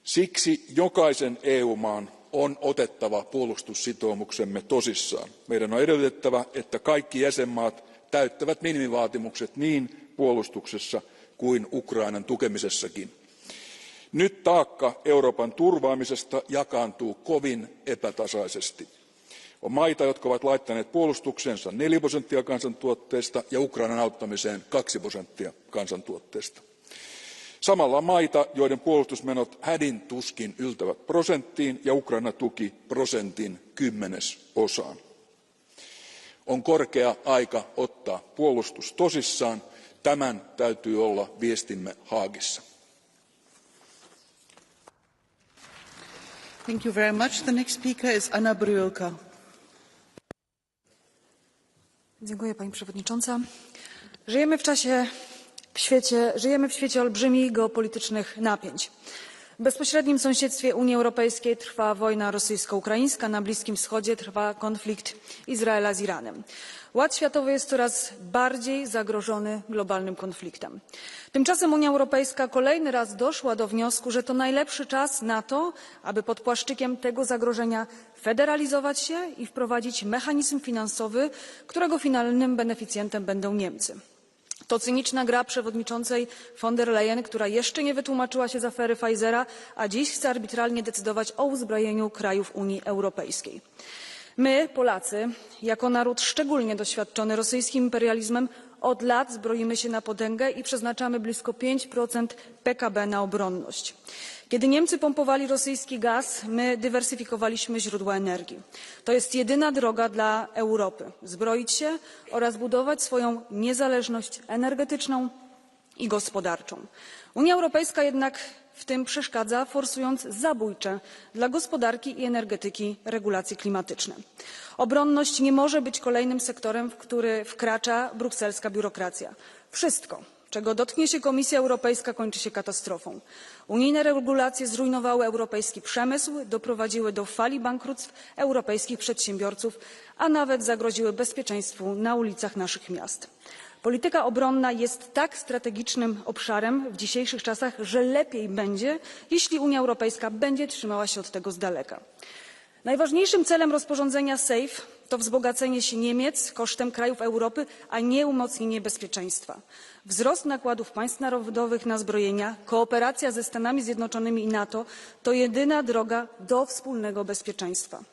Siksi jokaisen EU-maan on otettava puolustussitoumuksemme tosissaan. Meidän on edellytettävä, että kaikki jäsenmaat täyttävät minimivaatimukset niin puolustuksessa kuin Ukrainan tukemisessakin. Nyt taakka Euroopan turvaamisesta jakaantuu kovin epätasaisesti. On maita, jotka ovat laittaneet puolustukseensa 4% kansantuotteesta ja Ukrainan auttamiseen 2% kansantuotteesta. Samalla on maita, joiden puolustusmenot hädin tuskin yltävät prosenttiin ja Ukraina tuki prosentin 10%. On korkea aika ottaa puolustus tosissaan. Tämän täytyy olla viestimme Haagissa. Thank you very much. The next speaker is Anna Bryłka. Dziękuję, Pani Przewodnicząca. Żyjemy w świecie olbrzymich geopolitycznych napięć. W bezpośrednim sąsiedztwie Unii Europejskiej trwa wojna rosyjsko-ukraińska, na Bliskim Wschodzie trwa konflikt Izraela z Iranem. Ład światowy jest coraz bardziej zagrożony globalnym konfliktem. Tymczasem Unia Europejska kolejny raz doszła do wniosku, że to najlepszy czas na to, aby pod płaszczykiem tego zagrożenia federalizować się i wprowadzić mechanizm finansowy, którego finalnym beneficjentem będą Niemcy. To cyniczna gra przewodniczącej von der Leyen, która jeszcze nie wytłumaczyła się z afery Pfizera, a dziś chce arbitralnie decydować o uzbrojeniu krajów Unii Europejskiej. My, Polacy, jako naród szczególnie doświadczony rosyjskim imperializmem, od lat zbroimy się na potęgę i przeznaczamy blisko 5% PKB na obronność. Kiedy Niemcy pompowali rosyjski gaz, my dywersyfikowaliśmy źródła energii. To jest jedyna droga dla Europy – zbroić się oraz budować swoją niezależność energetyczną i gospodarczą. Unia Europejska jednak w tym przeszkadza, forsując zabójcze dla gospodarki i energetyki regulacje klimatyczne. Obronność nie może być kolejnym sektorem, w który wkracza brukselska biurokracja. Wszystko, czego dotknie się Komisja Europejska, kończy się katastrofą. Unijne regulacje zrujnowały europejski przemysł, doprowadziły do fali bankructw europejskich przedsiębiorców, a nawet zagroziły bezpieczeństwu na ulicach naszych miast. Polityka obronna jest tak strategicznym obszarem w dzisiejszych czasach, że lepiej będzie, jeśli Unia Europejska będzie trzymała się od tego z daleka. Najważniejszym celem rozporządzenia SAFE to wzbogacenie się Niemiec kosztem krajów Europy, a nie umocnienie bezpieczeństwa. Wzrost nakładów państw narodowych na zbrojenia, kooperacja ze Stanami Zjednoczonymi i NATO to jedyna droga do wspólnego bezpieczeństwa.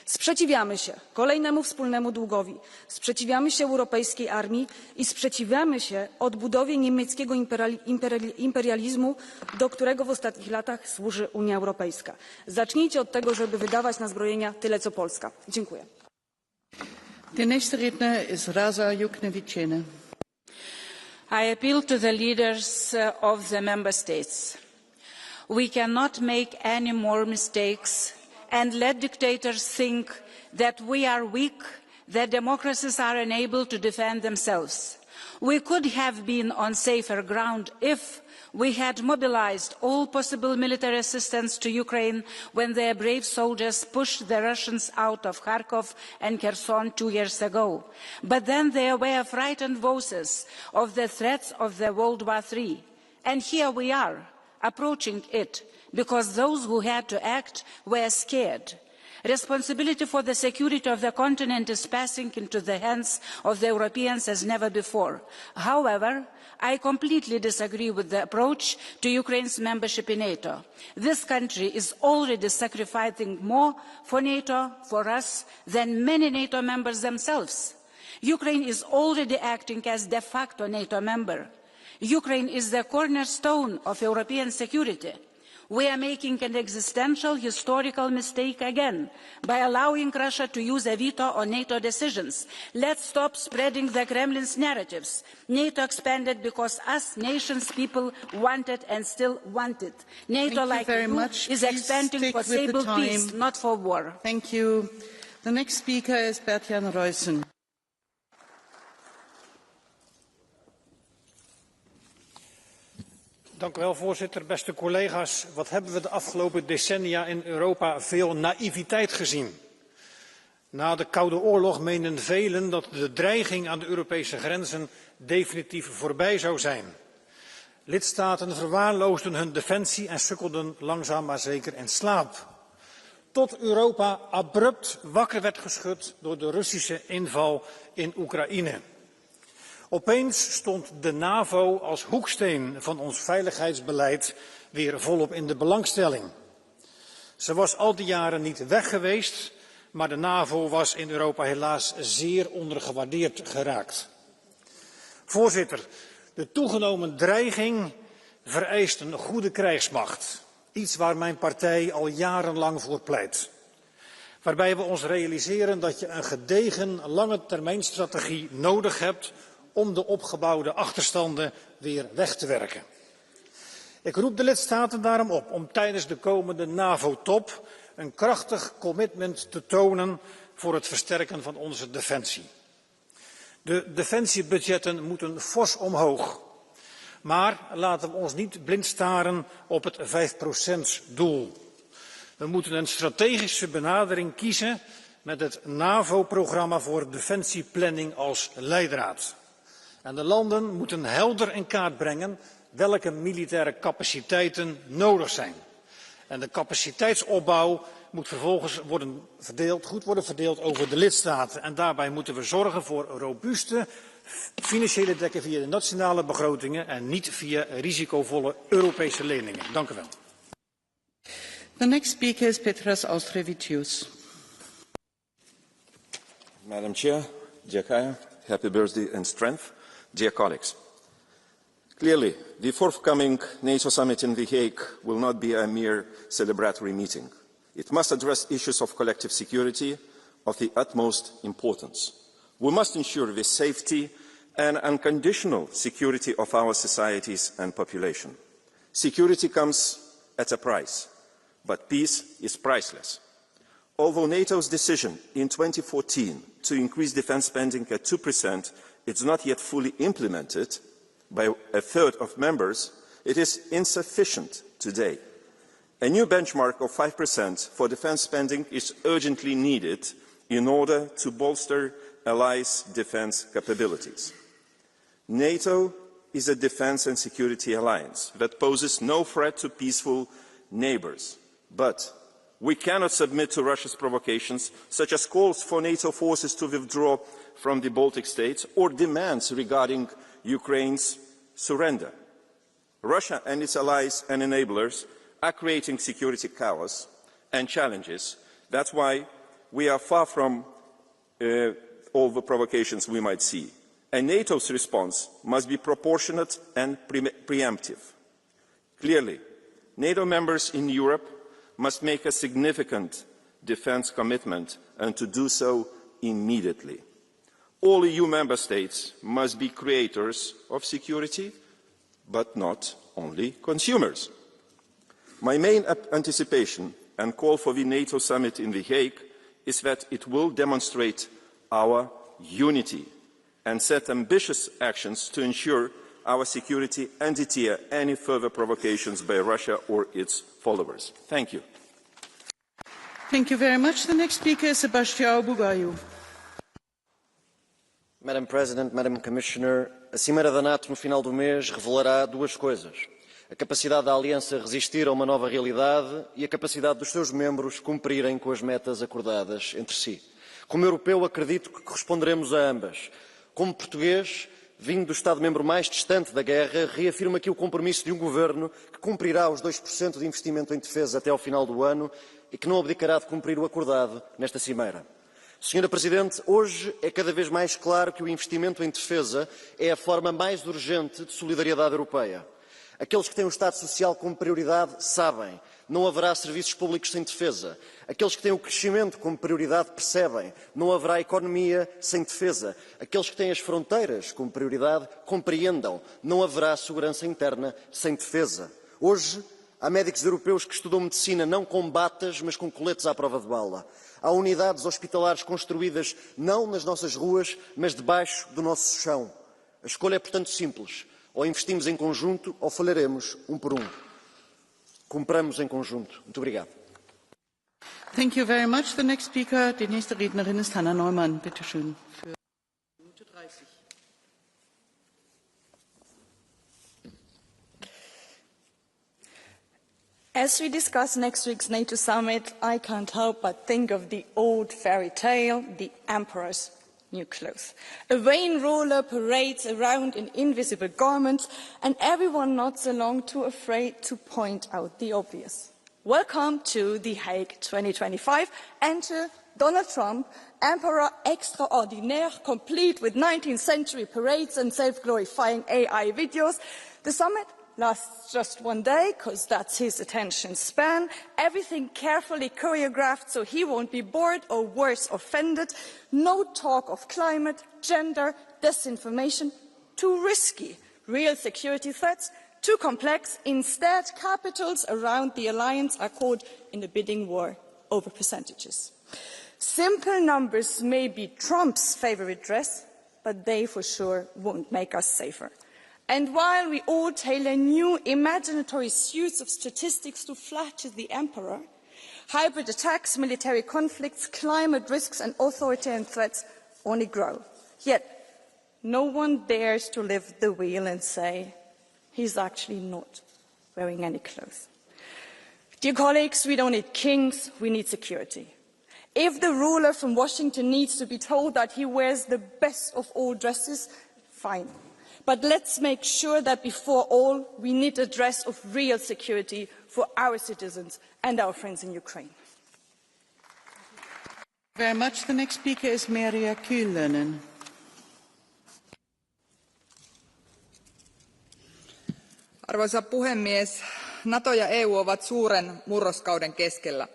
Sprzeciwiamy się kolejnemu wspólnemu długowi, sprzeciwiamy się europejskiej armii i sprzeciwiamy się odbudowie niemieckiego imperializmu, do którego w ostatnich latach służy Unia Europejska. Zacznijcie od tego, żeby wydawać na zbrojenia tyle, co Polska. Dziękuję. Der nächste Redner ist Rasa Juknevičienė. I appeal to the leaders of the member states. We cannot make any more mistakes and let dictators think that we are weak, that democracies are unable to defend themselves. We could have been on safer ground if we had mobilized all possible military assistance to Ukraine when their brave soldiers pushed the Russians out of Kharkov and Kherson 2 years ago. But then there were frightened voices of the threats of the World War III. And here we are, approaching it, because those who had to act were scared. Responsibility for the security of the continent is passing into the hands of the Europeans as never before. However, I completely disagree with the approach to Ukraine's membership in NATO. This country is already sacrificing more for NATO, for us, than many NATO members themselves. Ukraine is already acting as de facto NATO member. Ukraine is the cornerstone of European security. We are making an existential historical mistake again by allowing Russia to use a veto on NATO decisions. Let's stop spreading the Kremlin's narratives. NATO expanded because us, nations, people wanted and still want it. NATO, like you, is expanding for stable peace, not for war. Thank you. The next speaker is Bert-Jan Ruyssen. Dank u wel, voorzitter. Beste collega's, wat hebben we de afgelopen decennia in Europa veel naïviteit gezien. Na de Koude Oorlog meenden velen dat de dreiging aan de Europese grenzen definitief voorbij zou zijn. Lidstaten verwaarloosden hun defensie en sukkelden langzaam maar zeker in slaap. Tot Europa abrupt wakker werd geschud door de Russische inval in Oekraïne. Opeens stond de NAVO als hoeksteen van ons veiligheidsbeleid weer volop in de belangstelling. Ze was al die jaren niet weg geweest, maar de NAVO was in Europa helaas zeer ondergewaardeerd geraakt. Voorzitter, de toegenomen dreiging vereist een goede krijgsmacht. Iets waar mijn partij al jarenlang voor pleit. Waarbij we ons realiseren dat je een gedegen langetermijnstrategie nodig hebt om de opgebouwde achterstanden weer weg te werken. Ik roep de lidstaten daarom op om tijdens de komende NAVO-top een krachtig commitment te tonen voor het versterken van onze defensie. De defensiebudgetten moeten fors omhoog. Maar laten we ons niet blind staren op het 5%-doel. We moeten een strategische benadering kiezen met het NAVO-programma voor defensieplanning als leidraad. En de landen moeten helder in kaart brengen welke militaire capaciteiten nodig zijn. En de capaciteitsopbouw moet vervolgens goed worden verdeeld over de lidstaten. En daarbij moeten we zorgen voor robuuste, financiële dekken via de nationale begrotingen en niet via risicovolle Europese leningen. Dank u wel. The next speaker is Petras Austrevicius. Madam Chair, dear Kaya, happy birthday and strength. Dear colleagues, clearly, the forthcoming NATO summit in The Hague will not be a mere celebratory meeting. It must address issues of collective security of the utmost importance. We must ensure the safety and unconditional security of our societies and population. Security comes at a price, but peace is priceless. Although NATO's decision in 2014 to increase defence spending at 2% is not yet fully implemented by a third of members, it is insufficient today. A new benchmark of 5% for defence spending is urgently needed in order to bolster allies' defence capabilities. NATO is a defence and security alliance that poses no threat to peaceful neighbours. But we cannot submit to Russia's provocations, such as calls for NATO forces to withdraw from the Baltic states or demands regarding Ukraine's surrender. Russia and its allies and enablers are creating security chaos and challenges. That's why we are far from all the provocations we might see. And NATO's response must be proportionate and preemptive. Clearly, NATO members in Europe must make a significant defence commitment and to do so immediately. All EU member states must be creators of security, but not only consumers. My main anticipation and call for the NATO summit in The Hague is that it will demonstrate our unity and set ambitious actions to ensure our security and deter any further provocations by Russia or its followers. Thank you. Thank you very much. The next speaker is Sebastião Bugalho. Madam President, Madam Commissioner, a Cimeira da NATO no final do mês revelará duas coisas. A capacidade da Aliança resistir a uma nova realidade e a capacidade dos seus membros cumprirem com as metas acordadas entre si. Como europeu, acredito que corresponderemos a ambas. Como português, vindo do Estado-membro mais distante da guerra, reafirmo aqui o compromisso de um governo que cumprirá os 2% de investimento em defesa até ao final do ano e que não abdicará de cumprir o acordado nesta Cimeira. Senhora Presidente, hoje é cada vez mais claro que o investimento em defesa é a forma mais urgente de solidariedade europeia. Aqueles que têm o Estado Social como prioridade sabem, não haverá serviços públicos sem defesa. Aqueles que têm o crescimento como prioridade percebem, não haverá economia sem defesa. Aqueles que têm as fronteiras como prioridade compreendam, não haverá segurança interna sem defesa. Hoje, há médicos europeus que estudam medicina não com batas, mas com coletes à prova de bala. Há unidades hospitalares construídas não nas nossas ruas, mas debaixo do nosso chão. A escolha é, portanto, simples. Ou investimos em conjunto ou falharemos um por um. Cumpramos em conjunto. Muito obrigado. Thank you very much. The next speaker, die nächste Rednerin ist Hanna Neumann. Bitte schön. Für Minute 30. As we discuss next week's NATO summit, I can't help but think of the old fairy tale, The Emperor's New Clothes. A vain ruler parades around in invisible garments, and everyone nods along too afraid to point out the obvious. Welcome to The Hague 2025. Enter Donald Trump, Emperor extraordinaire, complete with 19th century parades and self-glorifying AI videos. The summit lasts just one day, because that's his attention span. Everything carefully choreographed so he won't be bored or worse, offended. No talk of climate, gender, disinformation. Too risky. Real security threats. Too complex. Instead, capitals around the alliance are caught in a bidding war over percentages. Simple numbers may be Trump's favorite dress, but they for sure won't make us safer. And while we all tailor new imaginatory suits of statistics to flatter the emperor, hybrid attacks, military conflicts, climate risks and authoritarian threats only grow. Yet, no one dares to lift the wheel and say, he's actually not wearing any clothes. Dear colleagues, we don't need kings, we need security. If the ruler from Washington needs to be told that he wears the best of all dresses, Fine. But let's make sure that before all, we need a dress of real security for our citizens and our friends in Ukraine. Very much. The next speaker is Merja Kyllönen. Arvoisa puhemies, NATO ja EU ovat suuren murroskauden keskellä.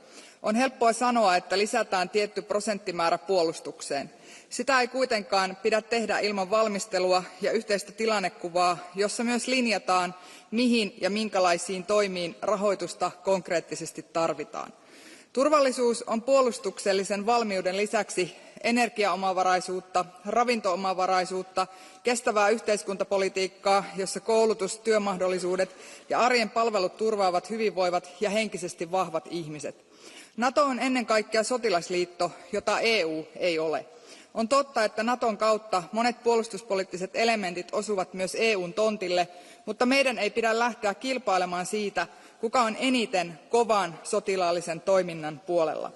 On helppoa sanoa, että lisätään tietty prosenttimäärä puolustukseen. Sitä ei kuitenkaan pidä tehdä ilman valmistelua ja yhteistä tilannekuvaa, jossa myös linjataan, mihin ja minkälaisiin toimiin rahoitusta konkreettisesti tarvitaan. Turvallisuus on puolustuksellisen valmiuden lisäksi energiaomavaraisuutta, ravintoomavaraisuutta, kestävää yhteiskuntapolitiikkaa, jossa koulutus, työmahdollisuudet ja arjen palvelut turvaavat hyvinvoivat ja henkisesti vahvat ihmiset. NATO on ennen kaikkea sotilasliitto, jota EU ei ole. On totta, että Naton kautta monet puolustuspoliittiset elementit osuvat myös EUn tontille, mutta meidän ei pidä lähteä kilpailemaan siitä, kuka on eniten kovan sotilaallisen toiminnan puolella.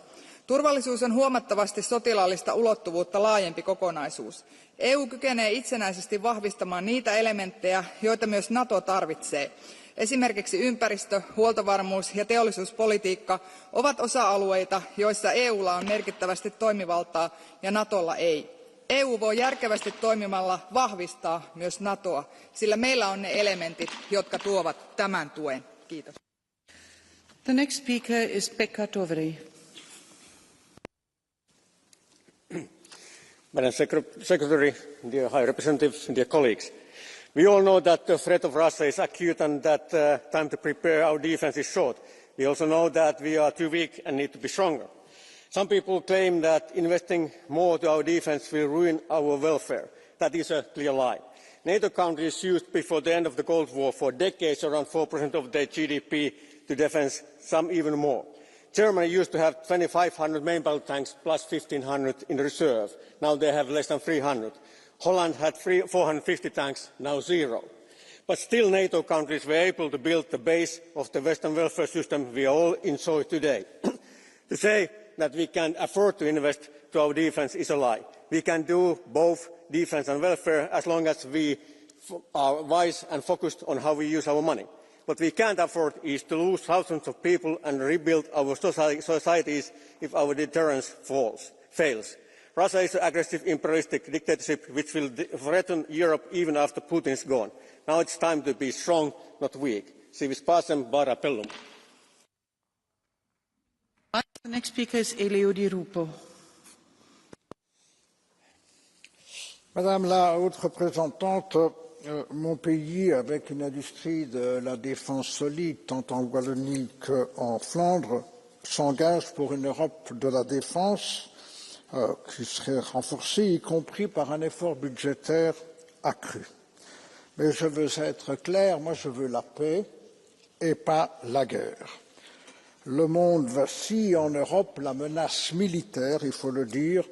Turvallisuus on huomattavasti sotilaallista ulottuvuutta laajempi kokonaisuus. EU kykenee itsenäisesti vahvistamaan niitä elementtejä, joita myös NATO tarvitsee. Esimerkiksi ympäristö, huoltovarmuus ja teollisuuspolitiikka ovat osa-alueita, joissa EUlla on merkittävästi toimivaltaa ja NATOlla ei. EU voi järkevästi toimimalla vahvistaa myös NATOa, sillä meillä on ne elementit, jotka tuovat tämän tuen. Kiitos. The next speaker is Pekka Toveri. Madam Secretary, dear High Representative, dear colleagues, we all know that the threat of Russia is acute and that time to prepare our defence is short. We also know that we are too weak and need to be stronger. Some people claim that investing more to our defence will ruin our welfare. That is a clear lie. NATO countries used before the end of the Cold War for decades around 4% of their GDP to defence, some even more. Germany used to have 2,500 main battle tanks plus 1,500 in reserve. Now they have less than 300. Holland had 450 tanks, now zero. But still NATO countries were able to build the base of the Western welfare system we all enjoy today. To say that we can afford to invest to our defence is a lie. We can do both defence and welfare as long as we are wise and focused on how we use our money. What we can't afford is to lose thousands of people and rebuild our societies if our deterrence fails. Russia is an aggressive imperialistic dictatorship which will threaten Europe even after Putin is gone. Now it's time to be strong, not weak. Si vis pacem, bara appellum. The next speaker is Elio Di Rupo. Madame la haute représentante, mon pays, avec une industrie de la défense solide, tant en Wallonie qu'en Flandre, s'engage pour une Europe de la défense qui serait renforcée, y compris par un effort budgétaire accru. Mais je veux être clair, moi je veux la paix et pas la guerre. Le monde vacille en Europe, la menace militaire, il faut le dire,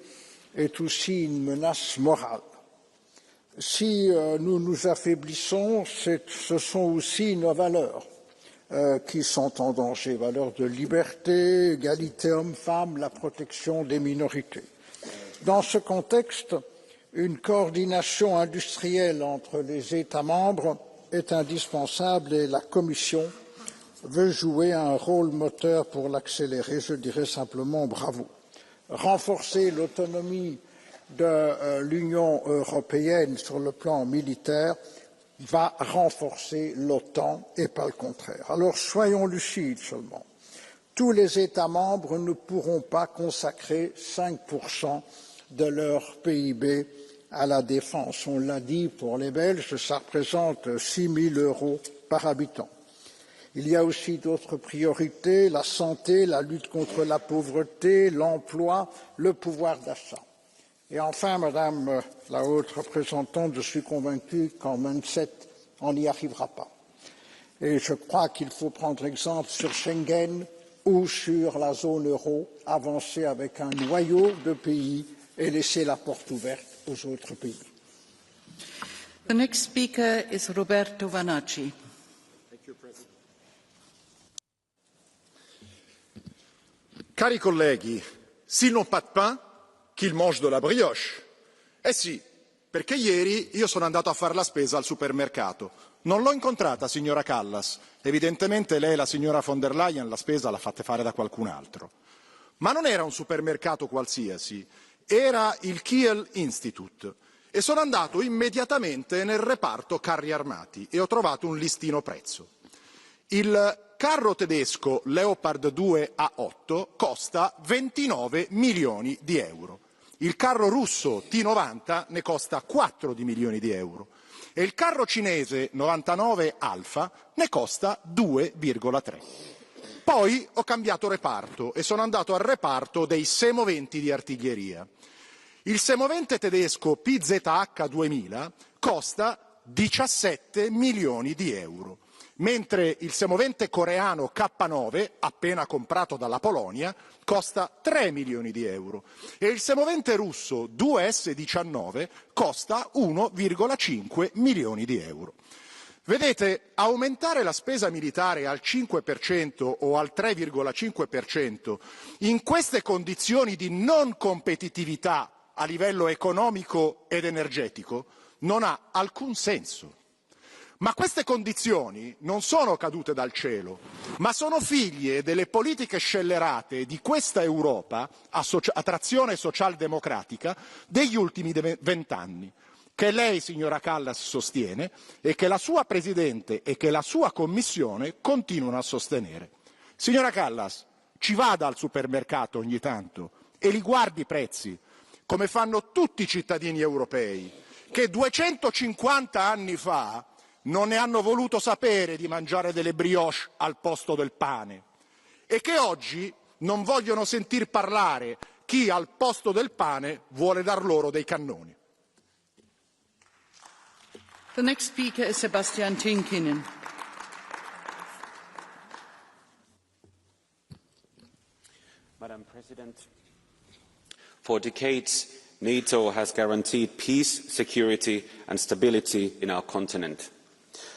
est aussi une menace morale. Si nous nous affaiblissons, ce sont aussi nos valeurs qui sont en danger, valeurs de liberté, égalité homme-femme, la protection des minorités. Dans ce contexte, une coordination industrielle entre les États membres est indispensable et la Commission veut jouer un rôle moteur pour l'accélérer. Je dirais simplement bravo. Renforcer l'autonomie de l'Union européenne sur le plan militaire va renforcer l'OTAN et pas le contraire. Alors soyons lucides seulement. Tous les États membres ne pourront pas consacrer 5% de leur PIB à la défense. On l'a dit pour les Belges, ça représente 6 000 € par habitant. Il y a aussi d'autres priorités, la santé, la lutte contre la pauvreté, l'emploi, le pouvoir d'achat. Et enfin, Madame la haute représentante, je suis convaincu qu'en 27, on n'y arrivera pas. Et je crois qu'il faut prendre exemple sur Schengen ou sur la zone euro, avancer avec un noyau de pays et laisser la porte ouverte aux autres pays. The next speaker is Roberto Vanacci. Cari colleghi, s'ils n'ont pas de pain, qu'ils mangent de la brioche. Eh si, Perché ieri io sono andato a fare la spesa al supermercato. Non l'ho incontrata, signora Kallas. Evidentemente lei, la signora von der Leyen, la spesa l'ha fatta fare da qualcun altro. Ma non era un supermercato qualsiasi, era il Kiel Institute. E sono andato immediatamente nel reparto carri armati e ho trovato un listino prezzo. Il carro tedesco Leopard 2 A8 costa 29 milioni di euro. Il carro russo T90 ne costa 4 di milioni di euro e il carro cinese 99 Alpha ne costa 2,3. Poi ho cambiato reparto e sono andato al reparto dei semoventi di artiglieria. Il semovente tedesco PZH 2000 costa 17 milioni di euro, mentre il semovente coreano K9, appena comprato dalla Polonia, costa 3 milioni di euro e il semovente russo 2S19 costa 1,5 milioni di euro. Vedete, aumentare la spesa militare al 5% o al 3,5% in queste condizioni di non competitività a livello economico ed energetico non ha alcun senso. Ma queste condizioni non sono cadute dal cielo, ma sono figlie delle politiche scellerate di questa Europa a trazione socialdemocratica degli ultimi 20 anni, che lei, signora Kallas, sostiene e che la sua Presidente e che la sua Commissione continuano a sostenere. Signora Kallas, ci vada al supermercato ogni tanto e li guardi i prezzi, come fanno tutti i cittadini europei, che 250 anni fa non ne hanno voluto sapere di mangiare delle brioche al posto del pane e che oggi non vogliono sentir parlare chi al posto del pane vuole dar loro dei cannoni. The next speaker is Sebastian Tinkinen. Madam President, for decades, NATO has guaranteed peace, security and stability in our continent.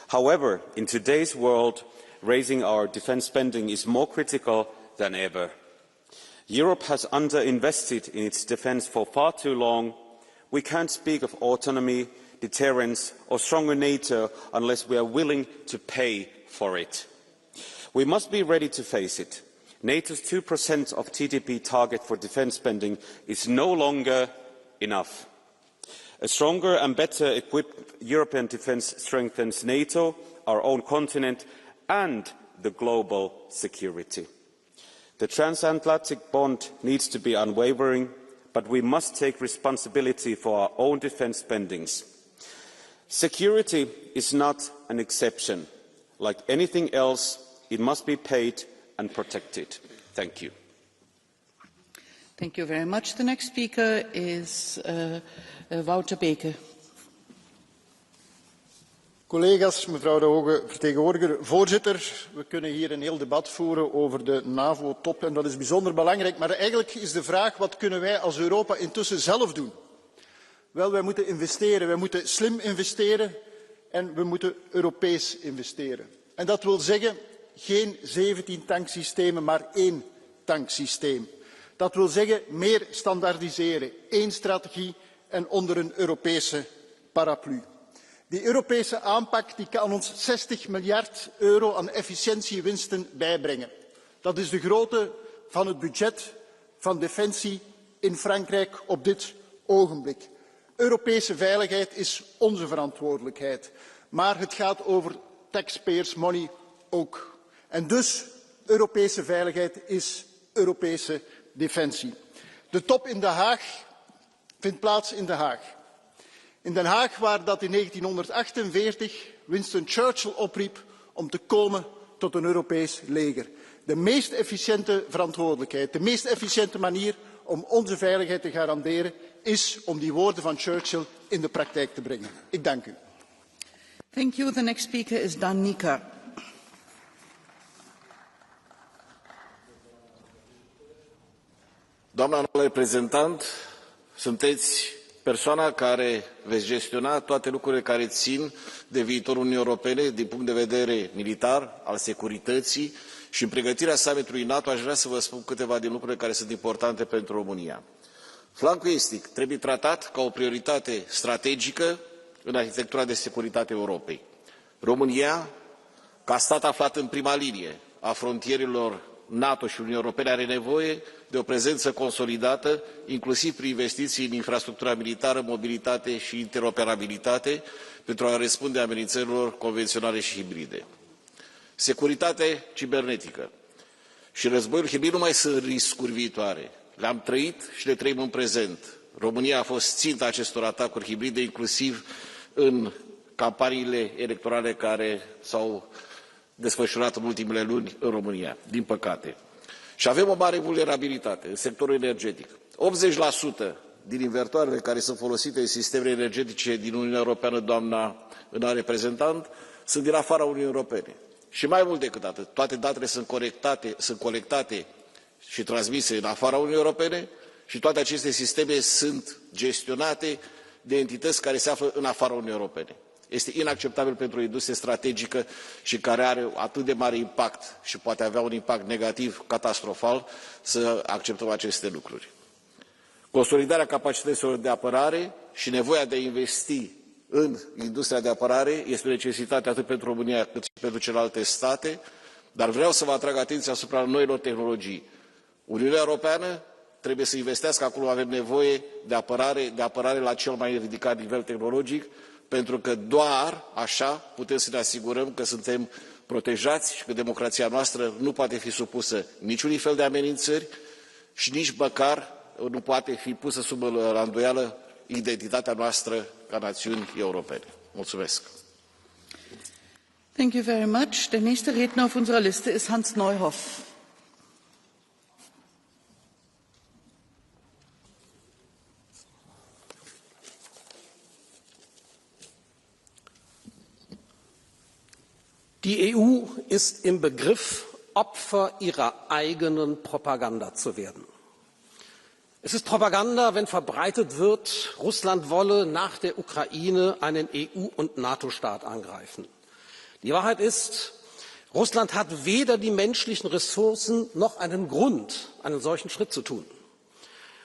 However, in today's world, raising our defence spending is more critical than ever. Europe has underinvested in its defence for far too long. We can't speak of autonomy, deterrence or stronger NATO unless we are willing to pay for it. We must be ready to face it. NATO's 2% of GDP target for defence spending is no longer enough. A stronger and better equipped European defence strengthens NATO, our own continent and the global security. The transatlantic bond needs to be unwavering, but we must take responsibility for our own defence spendings. Security is not an exception. Like anything else, it must be paid and protected. Thank you. Thank you very much. The next speaker is Wouter Beke. Collega's, mevrouw de hoge vertegenwoordiger, voorzitter, we kunnen hier een heel debat voeren over de NAVO-top en dat is bijzonder belangrijk. Maar eigenlijk is de vraag, wat kunnen wij als Europa intussen zelf doen? Wel, wij moeten investeren. Wij moeten slim investeren en we moeten Europees investeren. En dat wil zeggen, geen 17 tanksystemen, maar 1 tanksysteem. Dat wil zeggen, meer standaardiseren, 1 strategie en onder een Europese paraplu. Die Europese aanpak die kan ons 60 miljard euro aan efficiëntiewinsten bijbrengen. Dat is de grootte van het budget van defensie in Frankrijk op dit ogenblik. Europese veiligheid is onze verantwoordelijkheid, maar het gaat over taxpayers' money ook. En dus, Europese veiligheid is Europese defensie. De top in Den Haag vindt plaats in Den Haag. In Den Haag waar dat in 1948 Winston Churchill opriep om te komen tot een Europees leger. De meest efficiënte verantwoordelijkheid, de meest efficiënte manier om onze veiligheid te garanderen is om die woorden van Churchill in de praktijk te brengen. Ik dank u. Thank you. The next speaker is Dan Nika. Doamna înalt reprezentant, sunteți persoana care veți gestiona toate lucrurile care țin de viitorul Uniunii Europene din punct de vedere militar, al securității și în pregătirea summitului NATO aș vrea să vă spun câteva din lucrurile care sunt importante pentru România. Flancul estic trebuie tratat ca o prioritate strategică în arhitectura de securitate a Europei. România, ca stat aflat în prima linie a frontierelor NATO și Uniunii Europene, are nevoie de o prezență consolidată, inclusiv prin investiții în infrastructura militară, mobilitate și interoperabilitate, pentru a răspunde amenințărilor convenționale și hibride. Securitate cibernetică și războiul hibrid nu mai sunt riscuri viitoare. Le-am trăit și le trăim în prezent. România a fost ținta acestor atacuri hibride, inclusiv în campaniile electorale care s-au desfășurat în ultimele luni în România, din păcate. Și avem o mare vulnerabilitate în sectorul energetic. 80% din invertoarele care sunt folosite în sistemele energetice din Uniunea Europeană, doamna înalt reprezentant, sunt din afara Uniunii Europene. Și mai mult decât atât, toate datele sunt colectate și transmise în afara Uniunii Europene și toate aceste sisteme sunt gestionate de entități care se află în afara Uniunii Europene. Este inacceptabil pentru o industrie strategică și care are atât de mare impact și poate avea un impact negativ, catastrofal, să acceptăm aceste lucruri. Consolidarea capacităților de apărare și nevoia de a investi în industria de apărare este o necesitate atât pentru România cât și pentru celelalte state, dar vreau să vă atrag atenția asupra noilor tehnologii. Uniunea Europeană trebuie să investească acolo, avem nevoie de apărare la cel mai ridicat nivel tehnologic, pentru că doar așa putem să ne asigurăm că suntem protejați și că democrația noastră nu poate fi supusă niciunui fel de amenințări și nici măcar nu poate fi pusă sub la îndoială identitatea noastră ca națiuni europene. Mulțumesc! Thank you very much. Der nächste Redner auf unserer Liste ist Hans Neuhoff. Die EU ist im Begriff, Opfer ihrer eigenen Propaganda zu werden. Es ist Propaganda, wenn verbreitet wird, Russland wolle nach der Ukraine einen EU- und NATO-Staat angreifen. Die Wahrheit ist, Russland hat weder die menschlichen Ressourcen noch einen Grund, einen solchen Schritt zu tun.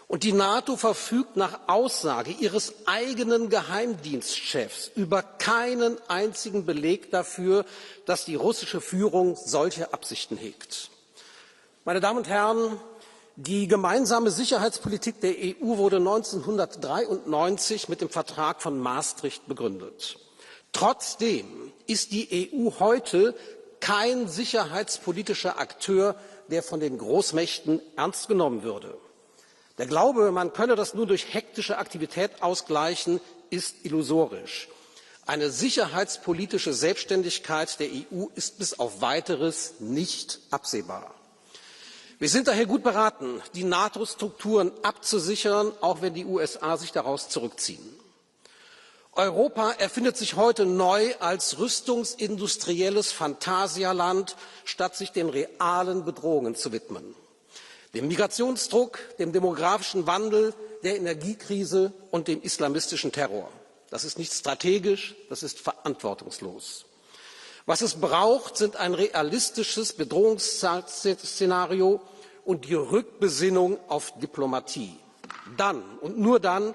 Und die NATO verfügt nach Aussage ihres eigenen Geheimdienstchefs über keinen einzigen Beleg dafür, dass die russische Führung solche Absichten hegt. Meine Damen und Herren, die gemeinsame Sicherheitspolitik der EU wurde 1993 mit dem Vertrag von Maastricht begründet. Trotzdem ist die EU heute kein sicherheitspolitischer Akteur, der von den Großmächten ernst genommen würde. Der Glaube, man könne das nur durch hektische Aktivität ausgleichen, ist illusorisch. Eine sicherheitspolitische Selbstständigkeit der EU ist bis auf Weiteres nicht absehbar. Wir sind daher gut beraten, die NATO-Strukturen abzusichern, auch wenn die USA sich daraus zurückziehen. Europa erfindet sich heute neu als rüstungsindustrielles Phantasialand, statt sich den realen Bedrohungen zu widmen. Dem Migrationsdruck, dem demografischen Wandel, der Energiekrise und dem islamistischen Terror. Das ist nicht strategisch, das ist verantwortungslos. Was es braucht, sind ein realistisches Bedrohungsszenario und die Rückbesinnung auf Diplomatie. Dann und nur dann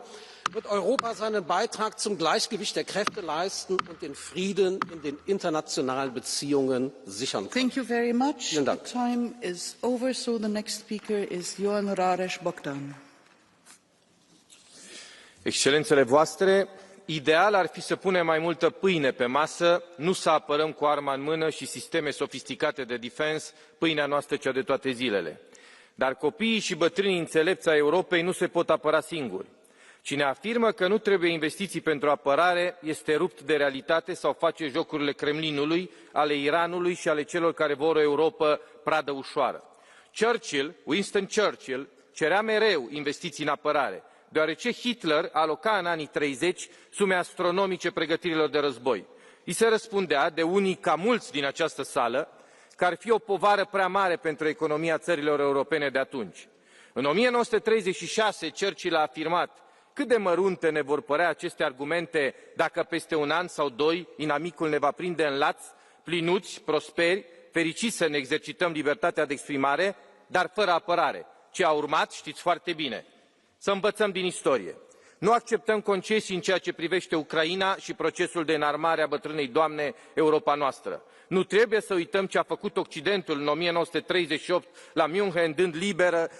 wird Europa seinen Beitrag zum Gleichgewicht der Kräfte leisten und den Frieden in den internationalen Beziehungen sichern können. Thank you very much. Vielen Dank. The time is over, so the next speaker is Johan Rares Bogdan. Excelențele voastre, ideal ar fi să punem mai multă pâine pe masă, nu să apărăm cu arma în mână și sisteme sofisticate de defense pâinea noastră cea de toate zilele. Dar copiii și bătrânii înțelepți ai Europei nu se pot apăra singuri. Cine afirmă că nu trebuie investiții pentru apărare este rupt de realitate sau face jocurile Kremlinului, ale Iranului și ale celor care vor o Europă pradă ușoară. Winston Churchill, cerea mereu investiții în apărare, deoarece Hitler aloca în anii 30 sume astronomice pregătirilor de război. I se răspundea de unii ca mulți din această sală că ar fi o povară prea mare pentru economia țărilor europene de atunci. În 1936, Churchill a afirmat: cât de mărunte ne vor părea aceste argumente dacă peste un an sau doi inamicul ne va prinde în laț, plinuți, prosperi, fericiți să ne exercităm libertatea de exprimare, dar fără apărare. Ce a urmat știți foarte bine. Să învățăm din istorie. Nu acceptăm concesii în ceea ce privește Ucraina și procesul de înarmare a bătrânei doamne Europa noastră. Nu trebuie să uităm ce a făcut Occidentul în 1938 la München,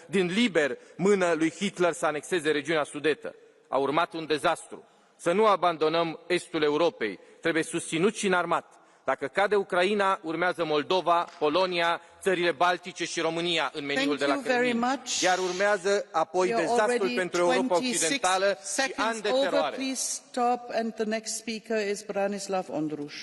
dând liber mână lui Hitler să anexeze regiunea Sudetă. A urmat un dezastru. Să nu abandonăm estul Europei. Trebuie susținut și înarmat. Dacă cade Ucraina, urmează Moldova, Polonia, țările Baltice și România în meniul de la Kremlin. Iar urmează apoi dezastrul pentru Europa Occidentală și ani de teroare. Please stop, and the next speaker is Branislav Ondruš.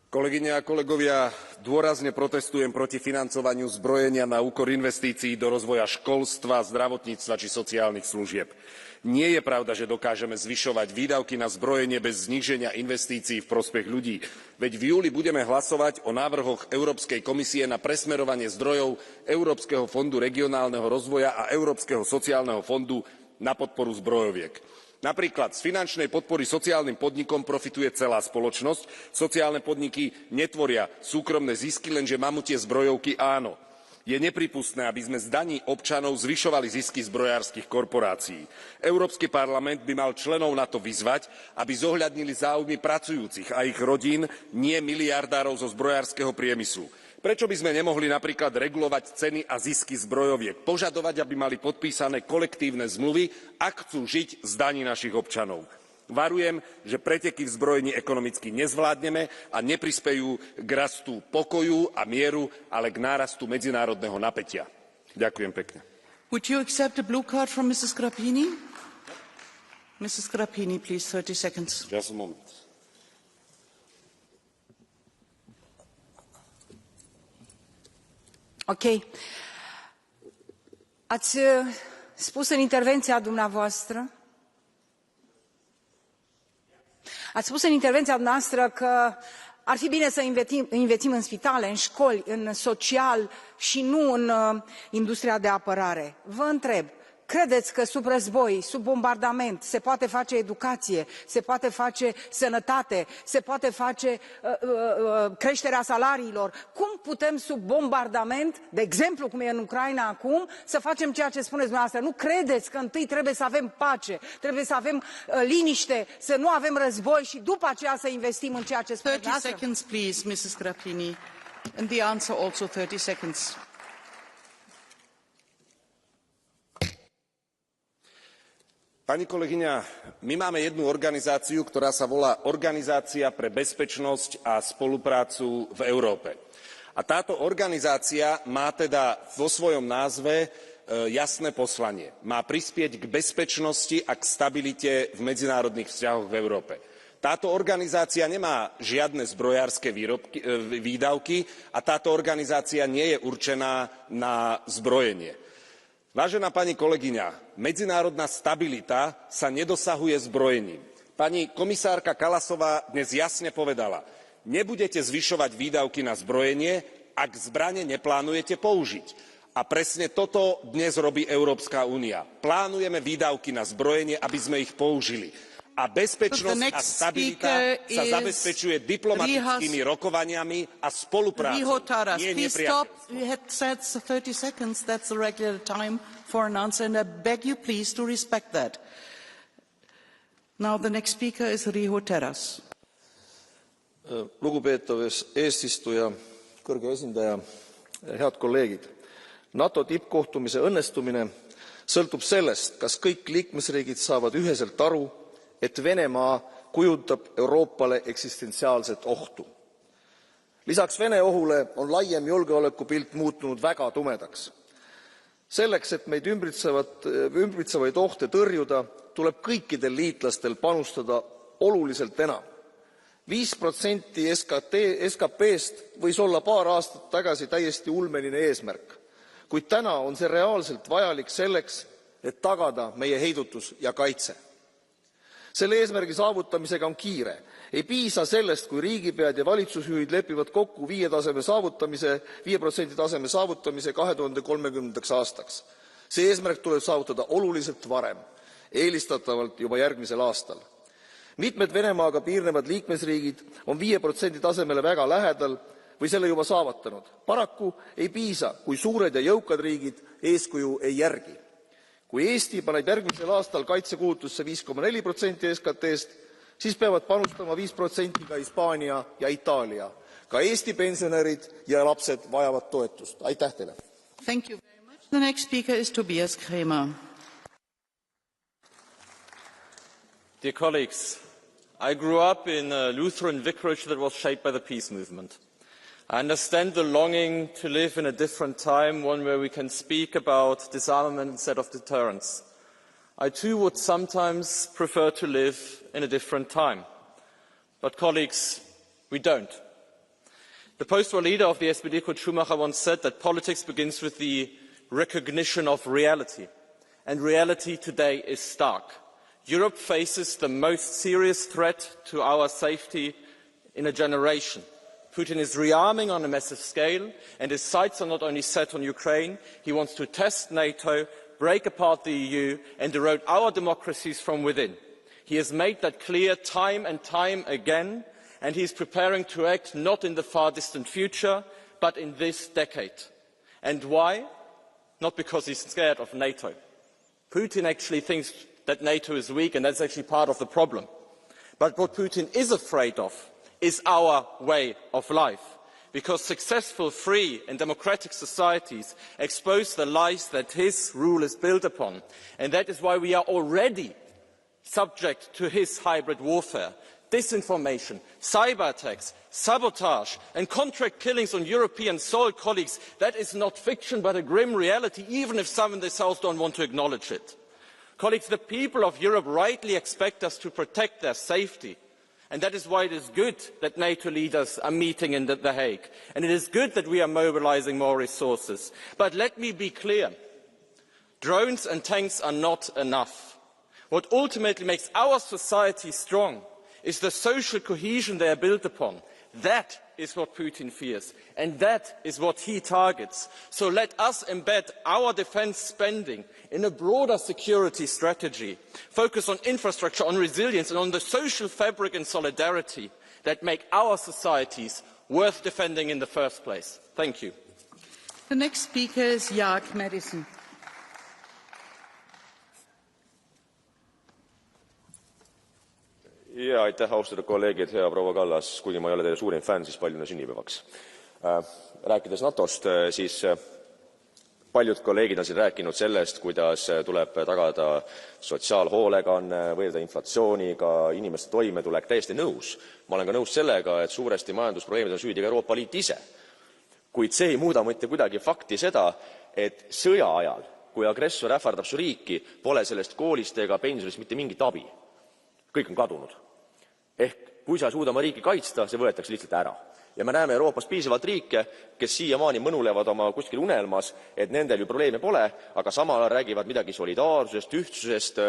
Kolegyne a kolegovia, dôrazne protestujem proti financovaniu zbrojenia na úkor investícií do rozvoja školstva, zdravotníctva či sociálnych služieb. Nie je pravda, že dokážeme zvyšovať výdavky na zbrojenie bez zníženia investícií v prospech ľudí. Veď v júli budeme hlasovať o návrhoch Európskej komisie na presmerovanie zdrojov Európskeho fondu regionálneho rozvoja a Európskeho sociálneho fondu na podporu zbrojoviek. Napríklad z finančnej podpory sociálnym podnikom profituje celá spoločnosť. Sociálne podniky netvoria súkromné zisky, lenže mamutie zbrojovky áno. Je neprípustné, aby sme z daní občanov zvyšovali zisky zbrojárskych korporácií. Európsky parlament by mal členov NATO vyzvať, aby zohľadnili záujmy pracujúcich a ich rodín, nie miliardárov zo zbrojárskeho priemyslu. Prečo by sme nemohli napríklad regulovať ceny a zisky zbrojoviek, požadovať, aby mali podpísané kolektívne zmluvy, ak chcú žiť z daní našich občanov? Varujem, že preteky v zbrojení ekonomicky nezvládneme a neprispejú k rastu pokoju a mieru, ale k nárastu medzinárodného napätia. Ďakujem pekne. Would you accept a blue card from Mrs. Grappini? Mrs. Grappini, please, 30 seconds. Just a moment. Ok. Ați spus în intervenția dumneavoastră că ar fi bine să investim în spitale, în școli, în social și nu în industria de apărare. Vă întreb, credeți că sub război, sub bombardament, se poate face educație, se poate face sănătate, se poate face creșterea salariilor? Cum putem sub bombardament, de exemplu cum e în Ucraina acum, să facem ceea ce spuneți dumneavoastră? Nu credeți că întâi trebuie să avem pace, trebuie să avem liniște, să nu avem război și după aceea să investim în ceea ce spuneți dumneavoastră? 30 seconds, please, Mrs. Grappini. And the answer also 30 seconds. Pani kolegyňa, my máme jednu organizáciu, ktorá sa volá Organizácia pre bezpečnosť a spoluprácu v Európe. A táto organizácia má teda vo svojom názve jasné poslanie. Má prispieť k bezpečnosti a k stabilite v medzinárodných vzťahoch v Európe. Táto organizácia nemá žiadne zbrojárske výdavky a táto organizácia nie je určená na zbrojenie. Vážená pani kolegyňa, medzinárodná stabilita sa nedosahuje zbrojením. Pani komisárka Kallasová dnes jasne povedala, nebudete zvyšovať výdavky na zbrojenie, ak zbrane neplánujete použiť. A presne toto dnes robí Európska únia. Plánujeme výdavky na zbrojenie, aby sme ich použili. A bezpečnosť a stabilita sa zabezpečuje diplomatickými rokovaniami a spoluprácou, nie nepriateľstvom. You had said 30 seconds, that's the regular time for an answer, and I beg you please to respect that. Now the next speaker is Riho Terras. Lugupeetav eesistuja, kõrge esindaja, head kolleegid. NATO tippkohtumise õnnestumine sõltub sellest, kas kõik liikmesriigid saavad üheselt aru, et Venemaa kujutab Euroopale eksistentsiaalset ohtu. Lisaks Vene ohule on laiem julgeolekupilt muutunud väga tumedaks. Selleks, et meid ümbritsevaid ohte tõrjuda, tuleb kõikidel liitlastel panustada oluliselt enam. 5% SKP-st võis olla paar aastat tagasi täiesti ulmeline eesmärk, kuid täna on see reaalselt vajalik selleks, et tagada meie heidutus ja kaitse. Selle eesmärgi saavutamisega on kiire. Ei piisa sellest, kui riigipead ja valitsusjuhid lepivad kokku 5% taseme saavutamise 2030. aastaks. See eesmärk tuleb saavutada oluliselt varem, eelistatavalt juba järgmisel aastal. Mitmed Venemaaga piirnevad liikmesriigid on 5% tasemele väga lähedal või selle juba saavutanud. Paraku ei piisa, kui suured ja jõukad riigid eeskuju ei järgi. Kui Eesti paneb järgmisel aastal kaitsekulutusse 5,4% SKT-st, siis peavad panustama 5% ka Hispaania ja Itaalia. Ka Eesti pensionärid ja lapsed vajavad toetust. Aitäh teile! Thank you very much. The next speaker is Tobias Kremer. Dear colleagues, I grew up in a Lutheran vicarage that was shaped by the peace movement. I understand the longing to live in a different time, one where we can speak about disarmament instead of deterrence. I too would sometimes prefer to live in a different time. But colleagues, we don't. The post-war leader of the SPD, Kurt Schumacher, once said that politics begins with the recognition of reality. And reality today is stark. Europe faces the most serious threat to our safety in a generation. Putin is rearming on a massive scale, and his sights are not only set on Ukraine, he wants to test NATO, break apart the EU, and erode our democracies from within. He has made that clear time and time again, and he is preparing to act not in the far distant future, but in this decade. And why? Not because he's scared of NATO. Putin actually thinks that NATO is weak, and that's actually part of the problem. But what Putin is afraid of is our way of life, because successful, free and democratic societies expose the lies that his rule is built upon. And that is why we are already subject to his hybrid warfare. Disinformation, cyber attacks, sabotage and contract killings on European soil, colleagues, that is not fiction but a grim reality, even if some in this House don't want to acknowledge it. Colleagues, the people of Europe rightly expect us to protect their safety. And that is why it is good that NATO leaders are meeting in The Hague. And it is good that we are mobilizing more resources. But let me be clear. Drones and tanks are not enough. What ultimately makes our society strong is the social cohesion they are built upon. That is what Putin fears, and that is what he targets. So let us embed our defence spending in a broader security strategy, focus on infrastructure, on resilience, and on the social fabric and solidarity that make our societies worth defending in the first place. Thank you. The next speaker is Jaak Madison. Ja aitäh, austatud kolleegid, hea proua Kallas, kuigi ma ei ole teie suurim fänn, siis palju sünnipäevaks. Rääkides NATOst, siis paljud kolleegid on siin rääkinud sellest, kuidas tuleb tagada sotsiaalhoolekanne, võidelda inflatsiooniga, inimeste toimetulek, täiesti nõus. Ma olen ka nõus sellega, et suuresti majandusprobleemid on süüdi ka Euroopa Liit ise. Kuid see ei muuda mitte kuidagi fakti seda, et sõja ajal, kui agressor ähvardab su riiki, pole sellest koolist ega pensionist mitte mingit abi. Kõik on kadunud. Ehk kui sa ei suuda oma riiki kaitsta, see võetakse lihtsalt ära. Ja me näeme Euroopas piisavalt riike, kes siiamaani mõnulevad oma kuskil unelmas, et nendel ju probleeme pole, aga samal ajal räägivad midagi solidaarsusest, ühtsusest,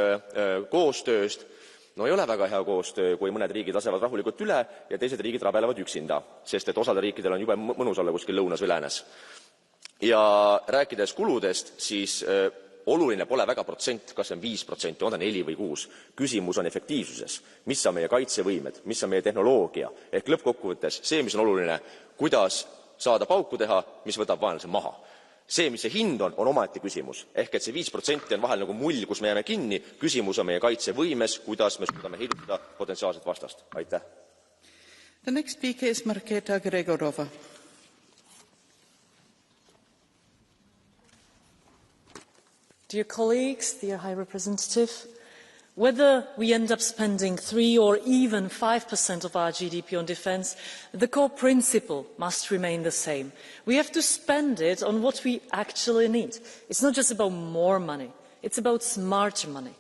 koostööst. No ei ole väga hea koostöö, kui mõned riigid lasevad rahulikult üle ja teised riigid rabelevad üksinda, sest et osade riikidel on jube mõnus olla kuskil lõunas või läänes. Ja rääkides kuludest, siis oluline pole väga protsent, kas see on 5%, on ta 4 või 6. Küsimus on efektiivsuses. Mis on meie kaitsevõimed, mis on meie tehnoloogia, ehk lõppkokkuvõttes see, mis on oluline, kuidas saada pauku teha, mis võtab vaenlase maha. See, mis see hind on omaette küsimus. Ehk et see 5% on vahel nagu mull, kus me jääme kinni. Küsimus on meie kaitsevõimes, kuidas me suudame heidutada potentsiaalset vastast. Aitäh. The next speaker is Marketa Gregorova. Dear colleagues, dear High Representative, whether we end up spending 3 or even 5% of our GDP on defence, the core principle must remain the same. We have to spend it on what we actually need. It's not just about more money, it's about smarter money.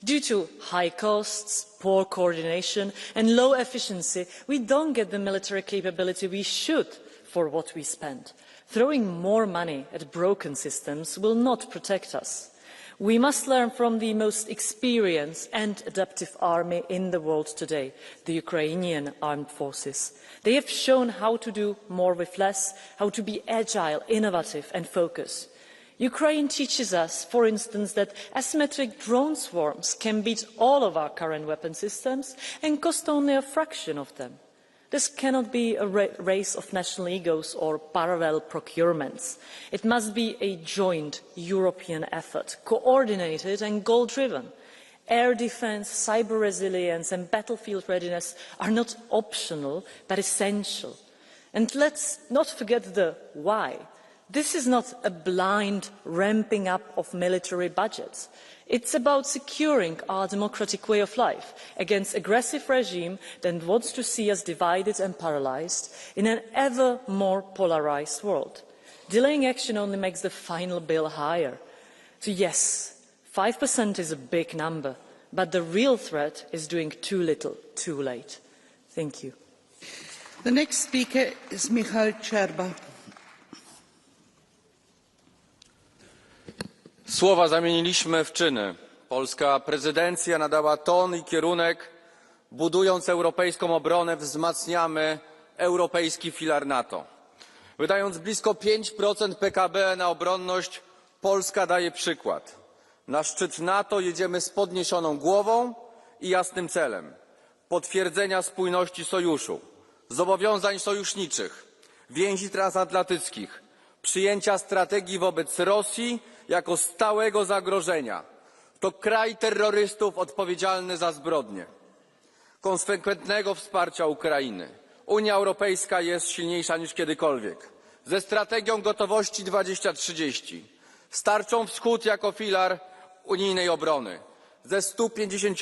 Due to high costs, poor coordination and low efficiency, we don't get the military capability we should for what we spend. Throwing more money at broken systems will not protect us. We must learn from the most experienced and adaptive army in the world today, the Ukrainian armed forces. They have shown how to do more with less, how to be agile, innovative and focused. Ukraine teaches us, for instance, that asymmetric drone swarms can beat all of our current weapon systems and cost only a fraction of them. This cannot be a race of national egos or parallel procurements. It must be a joint European effort, coordinated and goal-driven. Air defence, cyber resilience and battlefield readiness are not optional, but essential. And let's not forget the why. This is not a blind ramping up of military budgets. It's about securing our democratic way of life against an aggressive regime that wants to see us divided and paralysed in an ever more polarised world. Delaying action only makes the final bill higher. So yes, 5% is a big number, but the real threat is doing too little, too late. Thank you. The next speaker is Michal Czerba. Słowa zamieniliśmy w czyny. Polska prezydencja nadała ton i kierunek. Budując europejską obronę, wzmacniamy europejski filar NATO. Wydając blisko 5% PKB na obronność, Polska daje przykład. Na szczyt NATO jedziemy z podniesioną głową i jasnym celem potwierdzenia spójności sojuszu, zobowiązań sojuszniczych, więzi transatlantyckich, przyjęcia strategii wobec Rosji jako stałego zagrożenia. To kraj terrorystów odpowiedzialny za zbrodnie. Konsekwentnego wsparcia Ukrainy. Unia Europejska jest silniejsza niż kiedykolwiek. Ze strategią gotowości 2030, z tarczą Wschód jako filar unijnej obrony, ze 150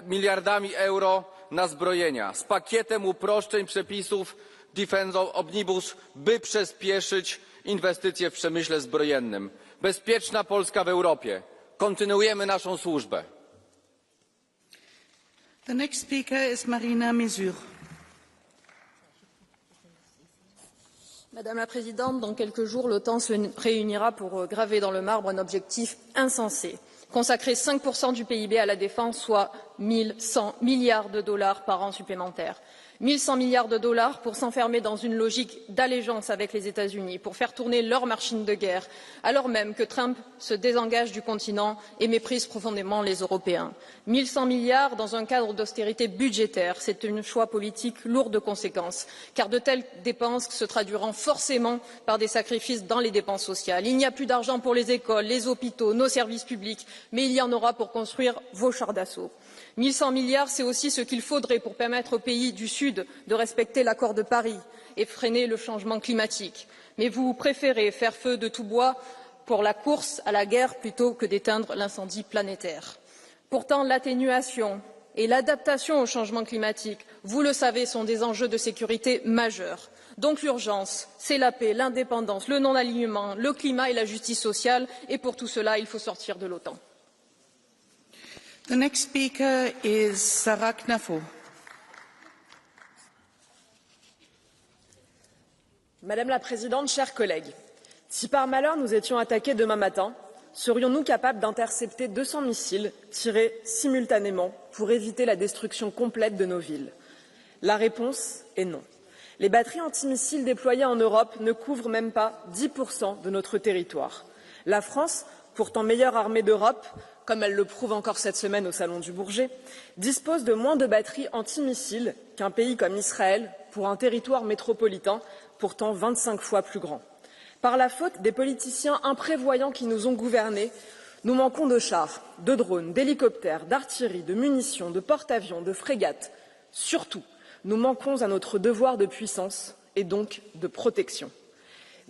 miliardami euro na zbrojenia, z pakietem uproszczeń przepisów Defense Omnibus, by przyspieszyć inwestycje w przemyśle zbrojennym. Bezpieczna Polska w Europie. Kontynuujemy naszą służbę. The next speaker is Marina Mizur. Madame la Présidente, dans quelques jours, l'OTAN se réunira pour graver dans le marbre un objectif insensé. Consacrer 5% du PIB à la défense, soit 1 100 milliards de dollars par an supplémentaires. 1 100 milliards de dollars pour s'enfermer dans une logique d'allégeance avec les États-Unis, pour faire tourner leur machine de guerre, alors même que Trump se désengage du continent et méprise profondément les Européens. 1 100 milliards dans un cadre d'austérité budgétaire, c'est un choix politique lourd de conséquences, car de telles dépenses se traduiront forcément par des sacrifices dans les dépenses sociales. Il n'y a plus d'argent pour les écoles, les hôpitaux, nos services publics, mais il y en aura pour construire vos chars d'assaut. 1 100 milliards, c'est aussi ce qu'il faudrait pour permettre aux pays du Sud de respecter l'accord de Paris et freiner le changement climatique. Mais vous préférez faire feu de tout bois pour la course à la guerre plutôt que d'éteindre l'incendie planétaire. Pourtant, l'atténuation et l'adaptation au changement climatique, vous le savez, sont des enjeux de sécurité majeurs. Donc l'urgence, c'est la paix, l'indépendance, le non-alignement, le climat et la justice sociale. Et pour tout cela, il faut sortir de l'OTAN. The next speaker is Sarah Knafo. Madame la Présidente, chers collègues, si par malheur nous étions attaqués demain matin, serions-nous capables d'intercepter 200 missiles tirés simultanément pour éviter la destruction complète de nos villes? La réponse est non. Les batteries antimissiles déployées en Europe ne couvrent même pas 10% de notre territoire. La France, pourtant meilleure armée d'Europe, comme elle le prouve encore cette semaine au Salon du Bourget, dispose de moins de batteries antimissiles qu'un pays comme Israël pour un territoire métropolitain pourtant 25 fois plus grand. Par la faute des politiciens imprévoyants qui nous ont gouvernés, nous manquons de chars, de drones, d'hélicoptères, d'artillerie, de munitions, de porte-avions, de frégates. Surtout, nous manquons à notre devoir de puissance et donc de protection.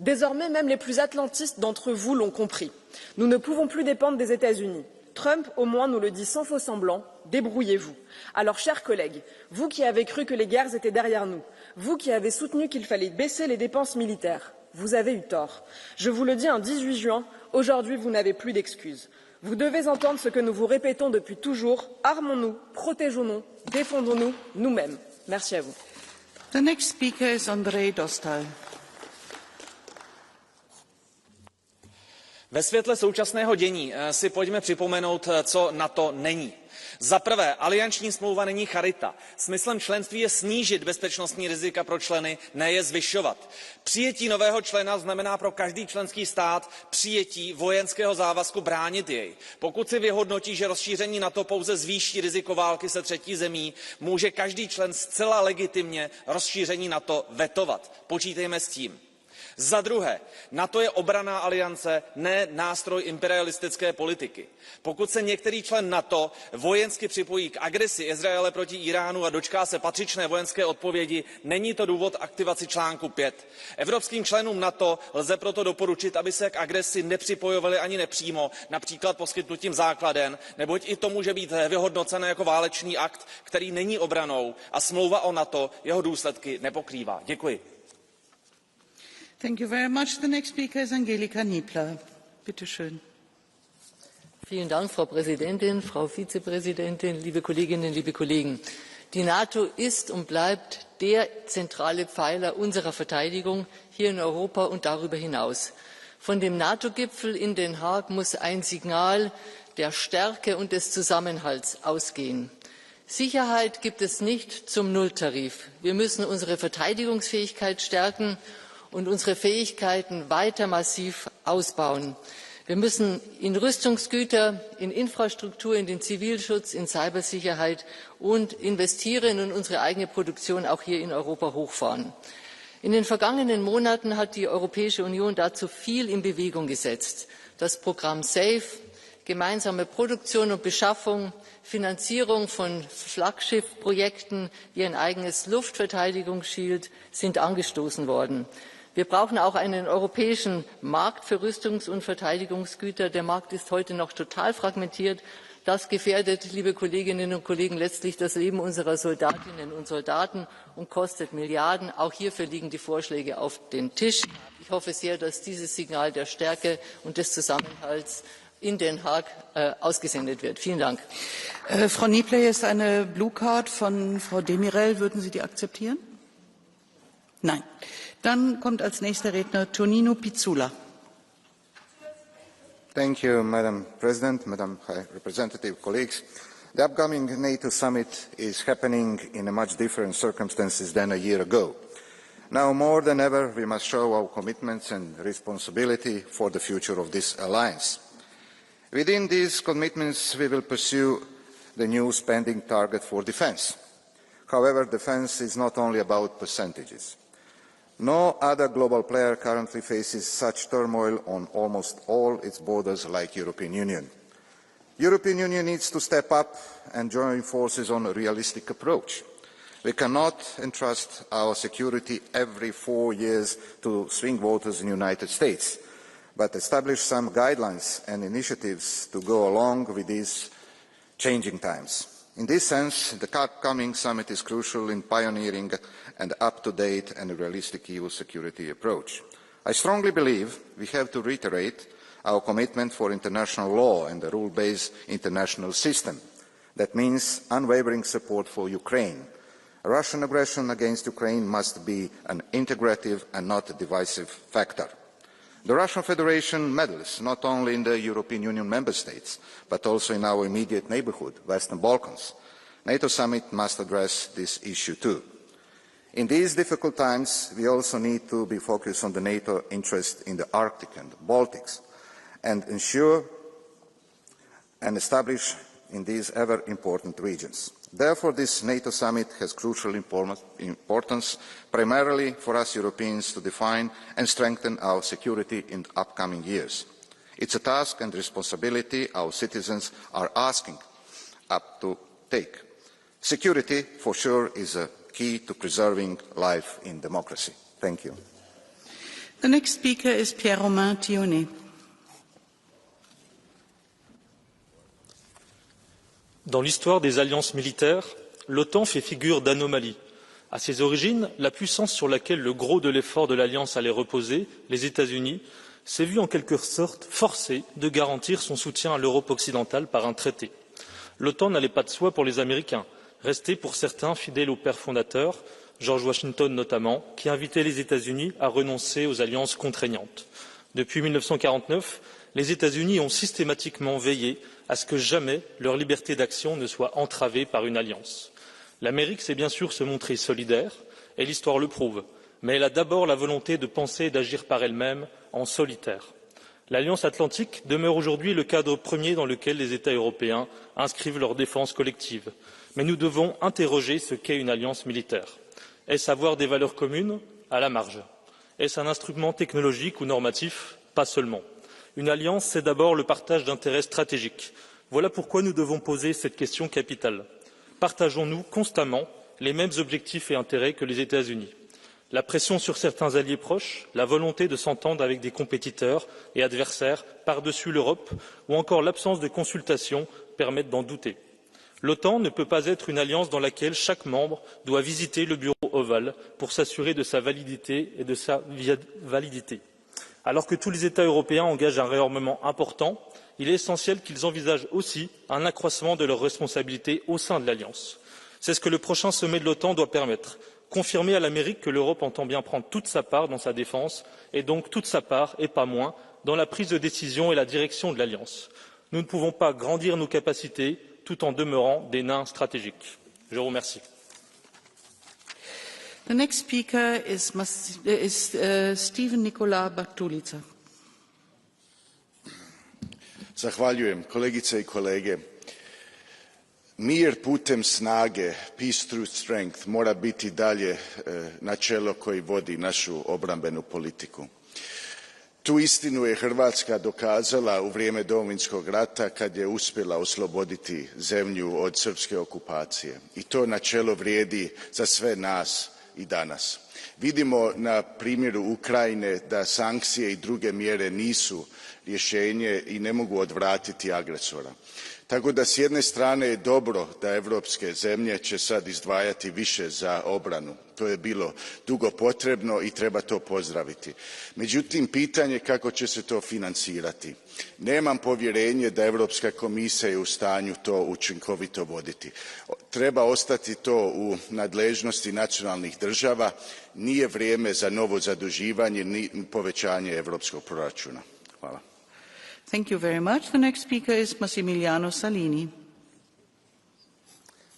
Désormais, même les plus atlantistes d'entre vous l'ont compris. Nous ne pouvons plus dépendre des États-Unis. Trump, au moins, nous le dit sans faux semblant, débrouillez-vous. Alors, chers collègues, vous qui avez cru que les guerres étaient derrière nous, vous qui avez soutenu qu'il fallait baisser les dépenses militaires, vous avez eu tort. Je vous le dis un 18 juin, aujourd'hui, vous n'avez plus d'excuses. Vous devez entendre ce que nous vous répétons depuis toujours, armons-nous, protégeons-nous, défendons-nous nous-mêmes. Merci à vous. The next speaker is Andrzej Dostal. Ve světle současného dění si pojďme připomenout, co NATO není. Za prvé, alianční smlouva není charita. Smyslem členství je snížit bezpečnostní rizika pro členy, ne je zvyšovat. Přijetí nového člena znamená pro každý členský stát přijetí vojenského závazku bránit jej. Pokud si vyhodnotí, že rozšíření NATO pouze zvýší riziko války se třetí zemí, může každý člen zcela legitimně rozšíření NATO vetovat. Počítejme s tím. Za druhé, NATO je obranná aliance, ne nástroj imperialistické politiky. Pokud se některý člen NATO vojensky připojí k agresi Izraele proti Íránu a dočká se patřičné vojenské odpovědi, není to důvod aktivaci článku 5. Evropským členům NATO lze proto doporučit, aby se k agresi nepřipojovali ani nepřímo, například poskytnutím základen, neboť i to může být vyhodnoceno jako válečný akt, který není obranou a smlouva o NATO jeho důsledky nepokrývá. Děkuji. Thank you very much. The next speaker is Angelika Niebler. Bitte schön. Vielen Dank, Frau Präsidentin, Frau Vizepräsidentin, liebe Kolleginnen, liebe Kollegen. Die NATO ist und bleibt der zentrale Pfeiler unserer Verteidigung hier in Europa und darüber hinaus. Von dem NATO-Gipfel in Den Haag muss ein Signal der Stärke und des Zusammenhalts ausgehen. Sicherheit gibt es nicht zum Nulltarif. Wir müssen unsere Verteidigungsfähigkeit stärken und unsere Fähigkeiten weiter massiv ausbauen. Wir müssen in Rüstungsgüter, in Infrastruktur, in den Zivilschutz, in Cybersicherheit und investieren und unsere eigene Produktion auch hier in Europa hochfahren. In den vergangenen Monaten hat die Europäische Union dazu viel in Bewegung gesetzt. Das Programm SAFE, gemeinsame Produktion und Beschaffung, Finanzierung von Flaggschiffprojekten wie ein eigenes Luftverteidigungsschild sind angestoßen worden. Wir brauchen auch einen europäischen Markt für Rüstungs- und Verteidigungsgüter. Der Markt ist heute noch total fragmentiert. Das gefährdet, liebe Kolleginnen und Kollegen, letztlich das Leben unserer Soldatinnen und Soldaten und kostet Milliarden. Auch hierfür liegen die Vorschläge auf dem Tisch. Ich hoffe sehr, dass dieses Signal der Stärke und des Zusammenhalts in Den Haag ausgesendet wird. Vielen Dank. Frau Niebler, hier ist eine Blue Card von Frau Demirel. Würden Sie die akzeptieren? Nein. Dann kommt als nächster Redner Tonino Pizzula. Thank you, Madam President, Madam High Representative, colleagues. The upcoming NATO Summit is happening in a much different circumstances than a year ago. Now more than ever, we must show our commitments and responsibility for the future of this alliance. Within these commitments, we will pursue the new spending target for defence. However, defence is not only about percentages. No other global player currently faces such turmoil on almost all its borders like the European Union. The European Union needs to step up and join forces on a realistic approach. We cannot entrust our security every 4 years to swing voters in the United States, but establish some guidelines and initiatives to go along with these changing times. In this sense, the upcoming summit is crucial in pioneering an up-to-date and realistic EU security approach. I strongly believe we have to reiterate our commitment for international law and a rule-based international system. That means unwavering support for Ukraine. Russian aggression against Ukraine must be an integrative and not a divisive factor. The Russian Federation meddles not only in the European Union member states, but also in our immediate neighbourhood, Western Balkans. NATO Summit must address this issue too. In these difficult times, we also need to be focused on the NATO interest in the Arctic and the Baltics, and ensure and establish in these ever-important regions. Therefore, this NATO summit has crucial importance, primarily for us Europeans to define and strengthen our security in the upcoming years. It's a task and responsibility our citizens are asking us to take. Security, for sure, is a key to preserving life in democracy. Thank you. The next speaker is Pierre-Romain Thionnet. Dans l'histoire des alliances militaires, l'OTAN fait figure d'anomalie. À ses origines, la puissance sur laquelle le gros de l'effort de l'Alliance allait reposer, les États-Unis, s'est vue en quelque sorte forcée de garantir son soutien à l'Europe occidentale par un traité. L'OTAN n'allait pas de soi pour les Américains, restés pour certains fidèles au père fondateur, George Washington notamment, qui invitait les États-Unis à renoncer aux alliances contraignantes. Depuis 1949, les États-Unis ont systématiquement veillé à ce que jamais leur liberté d'action ne soit entravée par une alliance. L'Amérique sait bien sûr se montrer solidaire, et l'histoire le prouve, mais elle a d'abord la volonté de penser et d'agir par elle-même en solitaire. L'Alliance atlantique demeure aujourd'hui le cadre premier dans lequel les États européens inscrivent leur défense collective. Mais nous devons interroger ce qu'est une alliance militaire. Est-ce avoir des valeurs communes? À la marge. Est-ce un instrument technologique ou normatif? Pas seulement. Une alliance, c'est d'abord le partage d'intérêts stratégiques. Voilà pourquoi nous devons poser cette question capitale. Partageons-nous constamment les mêmes objectifs et intérêts que les États-Unis? La pression sur certains alliés proches, la volonté de s'entendre avec des compétiteurs et adversaires par-dessus l'Europe, ou encore l'absence de consultation permettent d'en douter. L'OTAN ne peut pas être une alliance dans laquelle chaque membre doit visiter le bureau ovale pour s'assurer de sa validité et de sa validité. Alors que tous les États européens engagent un réarmement important, il est essentiel qu'ils envisagent aussi un accroissement de leurs responsabilités au sein de l'Alliance. C'est ce que le prochain sommet de l'OTAN doit permettre. Confirmer à l'Amérique que l'Europe entend bien prendre toute sa part dans sa défense et donc toute sa part, et pas moins, dans la prise de décision et la direction de l'Alliance. Nous ne pouvons pas grandir nos capacités tout en demeurant des nains stratégiques. Je vous remercie. The next speaker is Stephen Nikola Bartulica. Zahvaljujem, kolegice i kolege. Mir putem snage, peace through strength, mora biti dalje načelo koji vodi našu obrambenu politiku. Tu istinu je Hrvatska dokazala u vrijeme Domovinskog rata kad je uspjela osloboditi zemlju od srpske okupacije. I to načelo vrijedi za sve nas i danas. Vidimo na primjeru Ukrajine da sankcije i druge mjere nisu rješenje i ne mogu odvratiti agresora. Tako da s jedne strane je dobro da europske zemlje će sad izdvajati više za obranu. To je bilo dugo potrebno i treba to pozdraviti. Međutim, pitanje kako će se to financirati. Nemam povjerenje da Europska komisija je u stanju to učinkovito voditi. Treba ostati to u nadležnosti nacionalnih država. Nije vrijeme za novo zaduživanje ni povećanje europskog proračuna. Hvala. Thank you very much. The next speaker is Massimiliano Salini.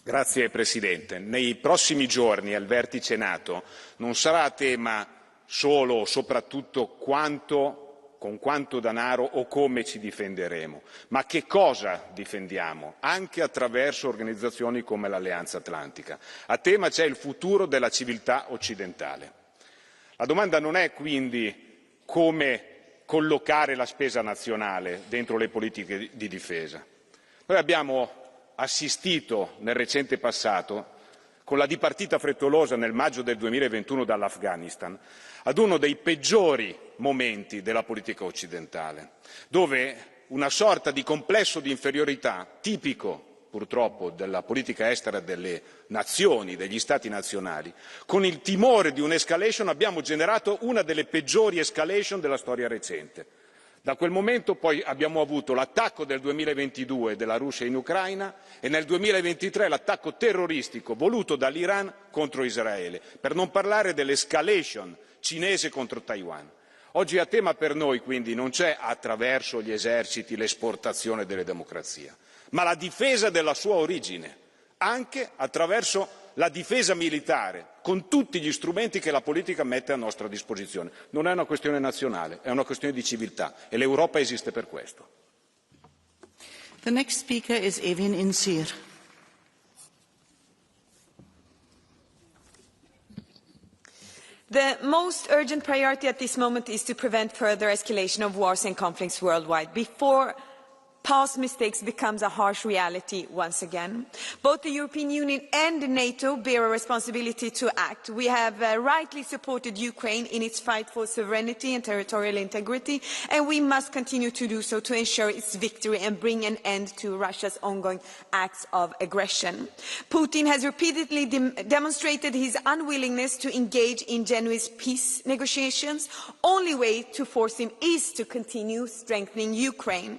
Grazie Presidente. Nei prossimi giorni al vertice NATO non sarà tema solo o soprattutto con quanto denaro o come ci difenderemo, ma che cosa difendiamo, anche attraverso organizzazioni come l'Alleanza Atlantica. A tema c'è il futuro della civiltà occidentale. La domanda non è quindi come collocare la spesa nazionale dentro le politiche di difesa. Noi abbiamo assistito nel recente passato, con la dipartita frettolosa nel maggio del 2021 dall'Afghanistan, ad uno dei peggiori momenti della politica occidentale, dove una sorta di complesso di inferiorità tipico purtroppo della politica estera delle nazioni, degli stati nazionali, con il timore di un'escalation abbiamo generato una delle peggiori escalation della storia recente. Da quel momento poi abbiamo avuto l'attacco del 2022 della Russia in Ucraina e nel 2023 l'attacco terroristico voluto dall'Iran contro Israele, per non parlare dell'escalation cinese contro Taiwan. Oggi a tema per noi quindi non c'è attraverso gli eserciti l'esportazione delle democrazie, ma la difesa della sua origine, anche attraverso la difesa militare, con tutti gli strumenti che la politica mette a nostra disposizione. Non è una questione nazionale, è una questione di civiltà e l'Europa esiste per questo. The next speaker is Evin Insir. The most urgent priority at this moment is to prevent further escalation of wars and conflicts worldwide before past mistakes becomes a harsh reality once again. Both the European Union and NATO bear a responsibility to act. We have rightly supported Ukraine in its fight for sovereignty and territorial integrity, and we must continue to do so to ensure its victory and bring an end to Russia's ongoing acts of aggression. Putin has repeatedly demonstrated his unwillingness to engage in genuine peace negotiations. Only way to force him is to continue strengthening Ukraine.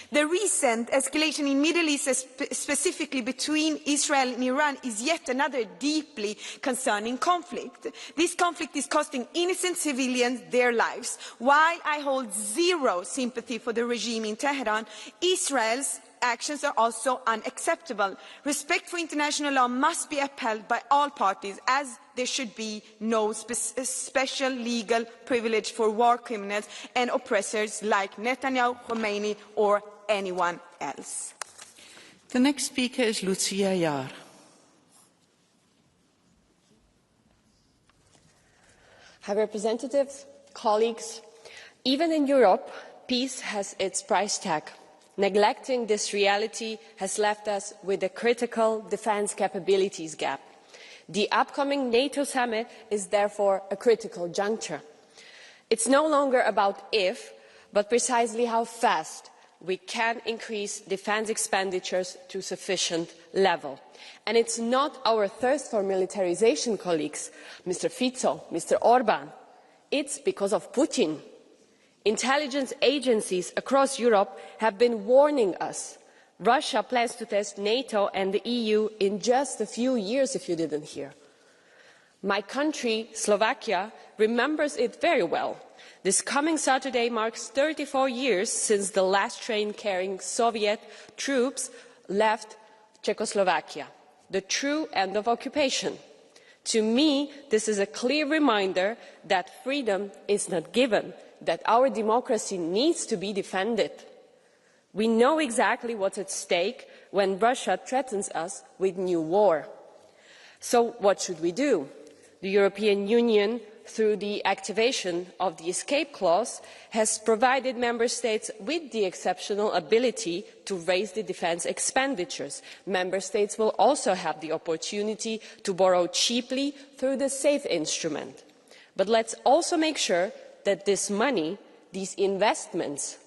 The recent escalation in the Middle East, specifically between Israel and Iran, is yet another deeply concerning conflict. This conflict is costing innocent civilians their lives. While I hold zero sympathy for the regime in Tehran, Israel's actions are also unacceptable. Respect for international law must be upheld by all parties, as there should be no special legal privilege for war criminals and oppressors like Netanyahu, Khomeini or anyone else. The next speaker is Lucia Jaar. High Representatives, colleagues, even in Europe, peace has its price tag. Neglecting this reality has left us with a critical defence capabilities gap. The upcoming NATO Summit is therefore a critical juncture. It's no longer about if, but precisely how fast we can increase defence expenditures to sufficient level. And it's not our thirst for militarization, colleagues, Mr. Fico, Mr. Orban. It's because of Putin. Intelligence agencies across Europe have been warning us. Russia plans to test NATO and the EU in just a few years, if you didn't hear. My country, Slovakia, remembers it very well. This coming Saturday marks 34 years since the last train carrying Soviet troops left Czechoslovakia, the true end of occupation. To me, this is a clear reminder that freedom is not given, that our democracy needs to be defended. We know exactly what's at stake when Russia threatens us with new war. So what should we do? The European Union, through the activation of the escape clause, has provided member states with the exceptional ability to raise the defence expenditures. Member states will also have the opportunity to borrow cheaply through the SAFE instrument. But let's also make sure that this money, these investments,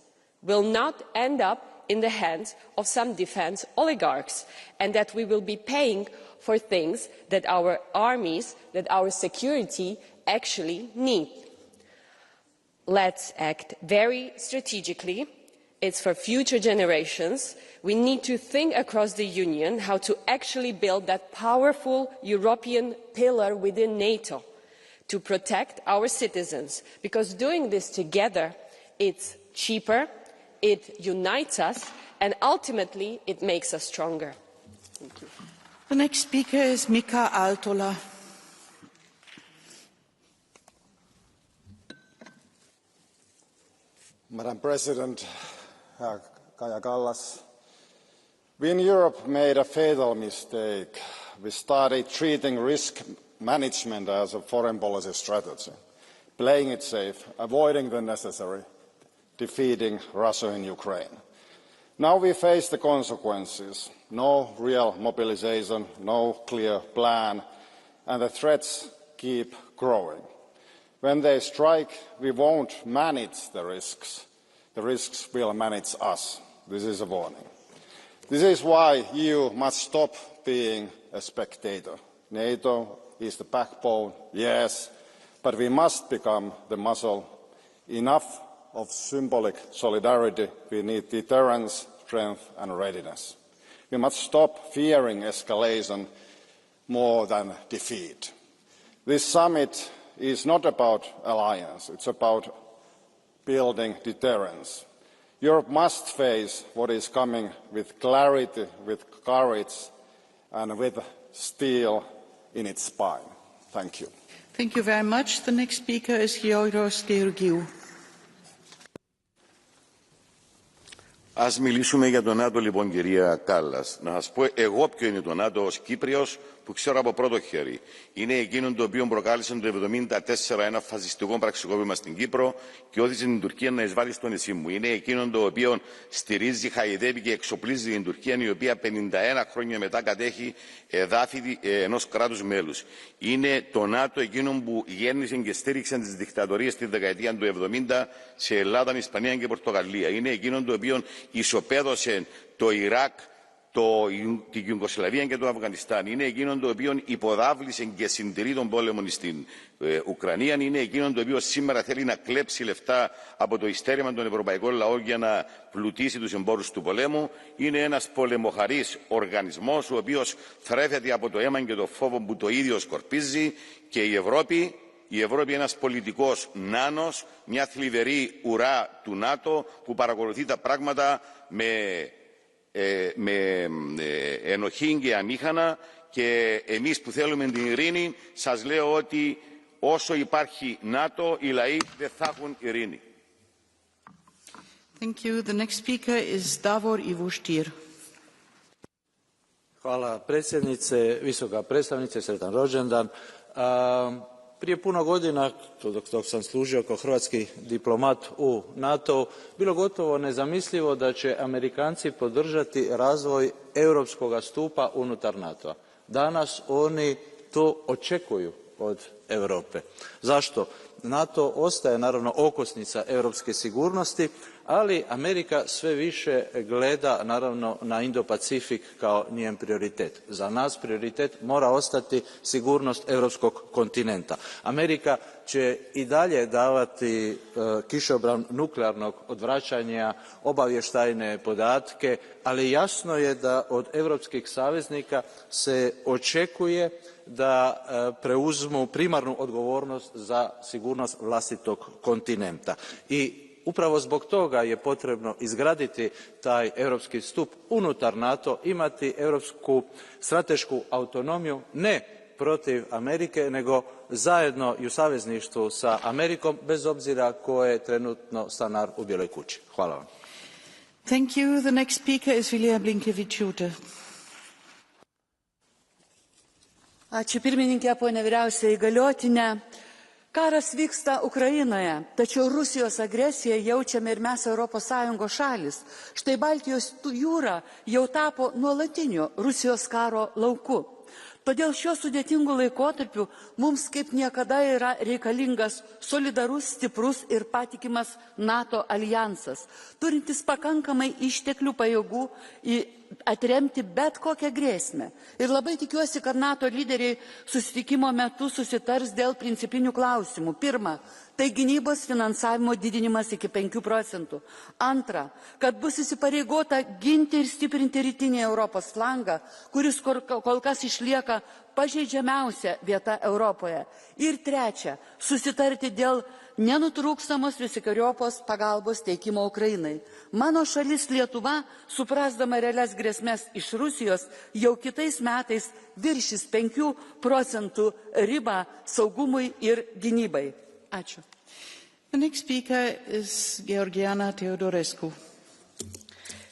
will not end up in the hands of some defence oligarchs, and that we will be paying for things that our armies, that our security actually need. Let's act very strategically. It's for future generations. We need to think across the Union how to actually build that powerful European pillar within NATO to protect our citizens, because doing this together, it's cheaper, it unites us, and ultimately it makes us stronger. Thank you. The next speaker is Mika Aaltola. Madam President, Kaja Kallas, we in Europe made a fatal mistake. We started treating risk management as a foreign policy strategy, playing it safe, avoiding the necessary, defeating Russia in Ukraine. Now we face the consequences. No real mobilization, no clear plan, and the threats keep growing. When they strike, we won't manage the risks. The risks will manage us. This is a warning. This is why the EU must stop being a spectator. NATO is the backbone, yes, but we must become the muscle. Enough of symbolic solidarity. We need deterrence, strength and readiness. We must stop fearing escalation more than defeat. This summit is not about alliance, it's about building deterrence. Europe must face what is coming with clarity, with courage and with steel in its spine. Thank you. Thank you very much. The next speaker is Georgios Georgiou. Ας μιλήσουμε για το ΝΑΤΟ λοιπόν, κυρία Κάλλας. Να σας πω εγώ ποιο είναι το ΝΑΤΟ ως Κύπριος που ξέρω από πρώτο χέρι. Είναι εκείνο το οποίο προκάλεσε το 1974 ένα φασιστικό πραξικόπημα στην Κύπρο και ώθησε την Τουρκία να εισβάλλει στο νησί μου. Είναι εκείνο το οποίο στηρίζει, χαϊδεύει και εξοπλίζει την Τουρκία, η οποία 51 χρόνια μετά κατέχει εδάφη ενός κράτους μέλους. Είναι το ΝΑΤΟ εκείνο που γέννησε και στήριξε τις δικτατορίες τη δεκαετία του 70 σε Ελλάδα, Ισπανία και Πορτογαλία. Είναι εκείνο το οποίο ισοπαίδωσε το Ιράκ, την Ιουγκοσλαβία και το Αφγανιστάν. Είναι εκείνο το οποίο υποδάβλησε και συντηρεί τον πόλεμο στην Ουκρανία. Είναι εκείνο το οποίο σήμερα θέλει να κλέψει λεφτά από το ειστέρημα των ευρωπαϊκών λαών για να πλουτίσει τους εμπόρους του πολέμου. Είναι ένας πολεμοχαρής οργανισμός ο οποίος θρέφεται από το αίμα και το φόβο που το ίδιο σκορπίζει. Και η Ευρώπη είναι ένας πολιτικός νάνος, μια θλιβερή ουρά του ΝΑΤΟ που παρακολουθεί τα πράγματα με με ενοχή και αμήχανα, και εμείς που θέλουμε την ειρήνη σας λέω ότι όσο υπάρχει ΝΑΤΟ οι λαοί δεν θα έχουν ειρήνη. Thank you. The next speaker is Davor Ivo Stier. Hvala predsjednice, visoka predstavnice, sretan rođendan. Prije puno godina, dok sam služio kao hrvatski diplomat u NATO-u, bilo gotovo nezamislivo da će Amerikanci podržati razvoj europskog stupa unutar NATO-a. Danas oni to očekuju od Europe. Zašto? NATO ostaje naravno okosnica europske sigurnosti, ali Amerika sve više gleda naravno na Indo-Pacifik kao njen prioritet. Za nas prioritet mora ostati sigurnost europskog kontinenta. Amerika će i dalje davati kišobran nuklearnog odvraćanja, obavještajne podatke, ali jasno je da od europskih saveznika se očekuje da preuzmu primarnu odgovornost za sigurnost vlastitog kontinenta. I upravo zbog toga je potrebno izgraditi taj europski stup unutar NATO, imati europsku stratešku autonomiju, ne protiv Amerike, nego zajedno i u savezništvu sa Amerikom, bez obzira ko je trenutno stanar u Bijeloj kući. Hvala vam. Thank you. The next speaker is Vilija Blinkevičiūtė. Ačiū pirmininkė, ponia vyriausioji įgaliotinė. Karas vyksta Ukrainoje, tačiau Rusijos agresiją jaučiame ir mes ES šalis. Štai Baltijos jūra jau tapo nuolatiniu Rusijos karo lauku. Todėl šiuo sudėtingu laikotarpiu mums kaip niekada yra reikalingas solidarus, stiprus ir patikimas NATO aljansas, turintis pakankamai išteklių pajėgų atremti bet kokią grėsmę. Ir labai tikiuosi, kad NATO lyderiai susitikimo metu susitars dėl principinių klausimų. Pirma, tai gynybos finansavimo didinimas iki 5%. Antra, kad bus įsipareigota ginti ir stiprinti rytinį Europos flangą, kuris kol kas išlieka pažeidžiamiausia vieta Europoje. Ir trečia, susitarti dėl nenutrūkstamos visokeriopos pagalbos teikimo Ukrainai. Mano šalis Lietuva, suprasdama realias grėsmes iš Rusijos, jau kitais metais viršys 5% ribą saugumui ir gynybai. Ačiū. The next speaker is Georgiana Teodorescu.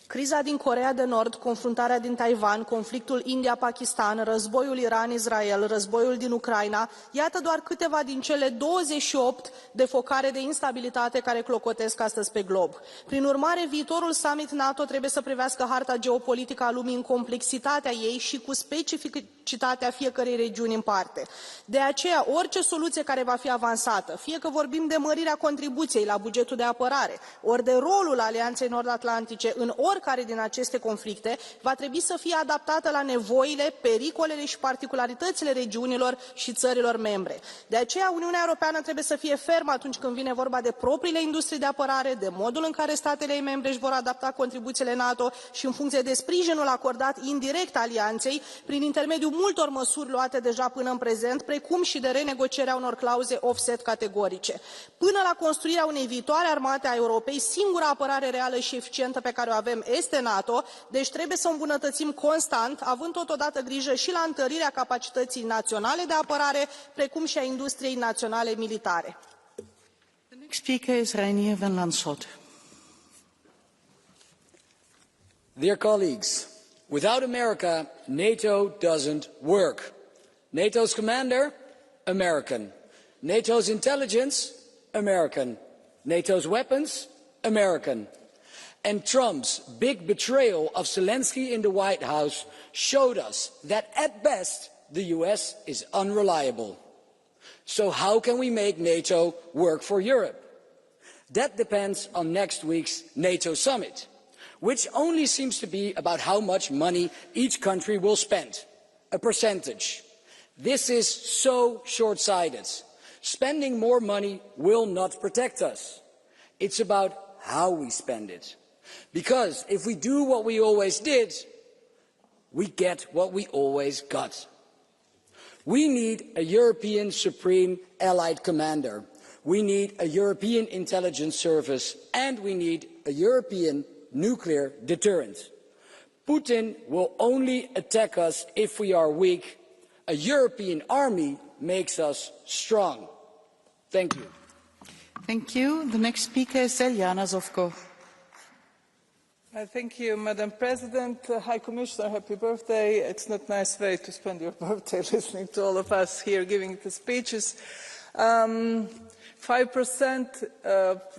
Criza din Coreea de Nord, confruntarea din Taiwan, conflictul India-Pakistan, războiul Iran-Israel, războiul din Ucraina, iată doar câteva din cele 28 de focare de instabilitate care clocotesc astăzi pe glob. Prin urmare, viitorul summit NATO trebuie să privească harta geopolitică a lumii în complexitatea ei și cu specificitatea fiecărei regiuni în parte. De aceea, orice soluție care va fi avansată, fie că vorbim de mărirea contribuției la bugetul de apărare, ori de rolul Alianței Nord-Atlantice în oricare din aceste conflicte, va trebui să fie adaptată la nevoile, pericolele și particularitățile regiunilor și țărilor membre. De aceea, Uniunea Europeană trebuie să fie fermă atunci când vine vorba de propriile industrii de apărare, de modul în care statele ei membre își vor adapta contribuțiile NATO și în funcție de sprijinul acordat indirect alianței, prin intermediul multor măsuri luate deja până în prezent, precum și de renegocierea unor clauze offset categorice. Până la construirea unei viitoare armate a Europei, singura apărare reală și eficientă pe care o avem este NATO, deci trebuie să o îmbunătățim constant, având totodată grijă și la întărirea capacității naționale de apărare, precum și a industriei naționale militare. The next speaker is Reinier van Lanschot. Dear colleagues, without America, NATO doesn't work. NATO's commander, American. NATO's intelligence, American. NATO's weapons, American. And Trump's big betrayal of Zelensky in the White House showed us that at best the US is unreliable. So how can we make NATO work for Europe? That depends on next week's NATO Summit, which only seems to be about how much money each country will spend, a percentage. This is so short-sighted. Spending more money will not protect us. It's about how we spend it. Because if we do what we always did, we get what we always got. We need a European Supreme Allied Commander. We need a European Intelligence Service, and we need a European nuclear deterrent. Putin will only attack us if we are weak. A European army makes us strong. Thank you. Thank you. The next speaker is Eliana Zovko. Thank you, Madam President. High Commissioner, happy birthday. It's not a nice way to spend your birthday listening to all of us here giving the speeches. 5%,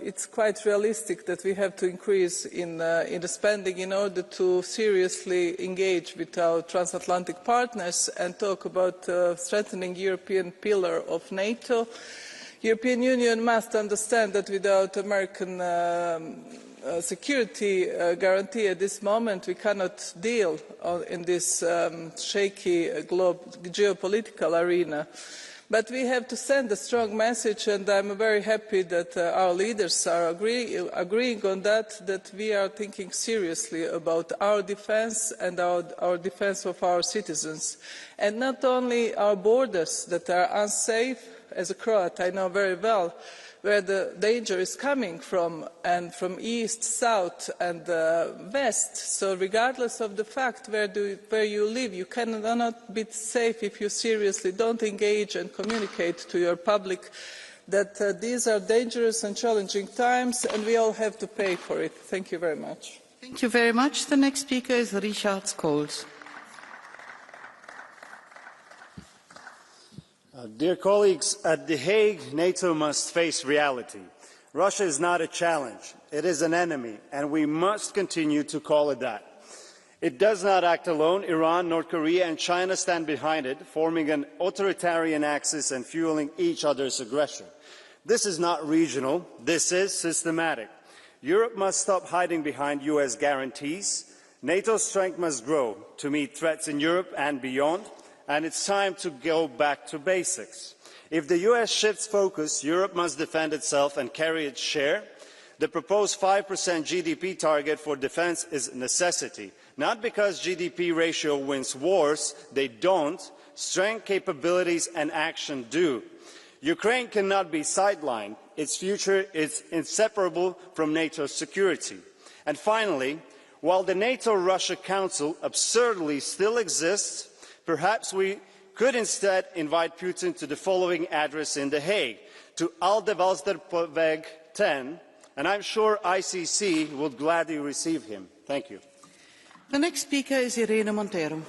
it's quite realistic that we have to increase in the spending in order to seriously engage with our transatlantic partners and talk about strengthening European pillar of NATO. European Union must understand that without American security guarantee at this moment, we cannot deal in this shaky geopolitical arena. But we have to send a strong message, and I'm very happy that our leaders are agreeing on that we are thinking seriously about our defence and our defence of our citizens. And not only our borders that are unsafe. As a Croat, I know very well where the danger is coming from, and from east, south and west. So regardless of the fact where you live, you cannot be safe if you seriously don't engage and communicate to your public that these are dangerous and challenging times, and we all have to pay for it. Thank you very much. Thank you very much. The next speaker is Richard Scholes. Dear colleagues, at The Hague, NATO must face reality. Russia is not a challenge. It is an enemy, and we must continue to call it that. It does not act alone. Iran, North Korea and China stand behind it, forming an authoritarian axis and fueling each other's aggression. This is not regional. This is systematic. Europe must stop hiding behind US guarantees. NATO's strength must grow to meet threats in Europe and beyond. And it's time to go back to basics. If the US shifts focus, Europe must defend itself and carry its share. The proposed 5% GDP target for defence is a necessity, not because GDP ratio wins wars. They don't. Strength, capabilities and action do. Ukraine cannot be sidelined. Its future is inseparable from NATO's security. And finally, while the NATO-Russia Council absurdly still exists, perhaps we could instead invite Putin to the following address in The Hague, to Aldevalsterweg 10, and I'm sure ICC would gladly receive him. Thank you. The next speaker is Irene Montero.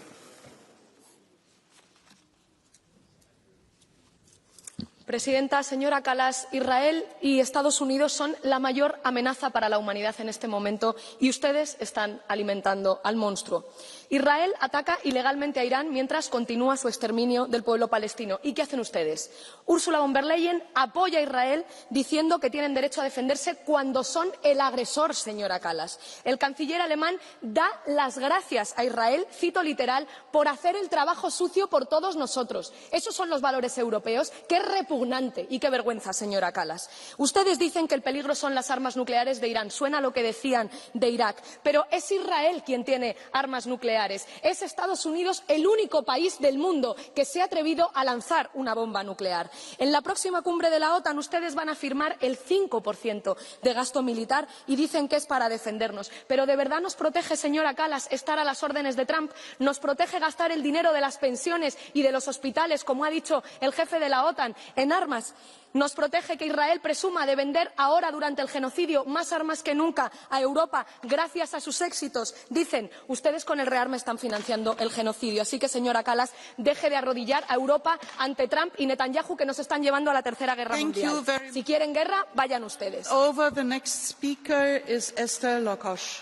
Presidenta, señora Kallas, Israel y Estados Unidos son la mayor amenaza para la humanidad en este momento y ustedes están alimentando al monstruo. Israel ataca ilegalmente a Irán mientras continúa su exterminio del pueblo palestino. ¿Y qué hacen ustedes? Ursula von der Leyen apoya a Israel diciendo que tienen derecho a defenderse cuando son el agresor, señora Kallas. El canciller alemán da las gracias a Israel, cito literal, por hacer el trabajo sucio por todos nosotros. Esos son los valores europeos. ¡Qué repugnante y qué vergüenza, señora Kallas! Ustedes dicen que el peligro son las armas nucleares de Irán. Suena lo que decían de Irak. Pero es Israel quien tiene armas nucleares. Es Estados Unidos el único país del mundo que se ha atrevido a lanzar una bomba nuclear. En la próxima cumbre de la OTAN ustedes van a firmar el 5% de gasto militar y dicen que es para defendernos. Pero ¿de verdad nos protege, señora Kallas, estar a las órdenes de Trump? ¿Nos protege gastar el dinero de las pensiones y de los hospitales, como ha dicho el jefe de la OTAN, en armas? ¿Nos protege que Israel presuma de vender ahora, durante el genocidio, más armas que nunca a Europa gracias a sus éxitos? Dicen, ustedes con el rearme están financiando el genocidio. Así que, señora Kallas, deje de arrodillar a Europa ante Trump y Netanyahu, que nos están llevando a la Tercera Guerra Mundial. Si quieren guerra, vayan ustedes. Over the next speaker is Esther Lokos.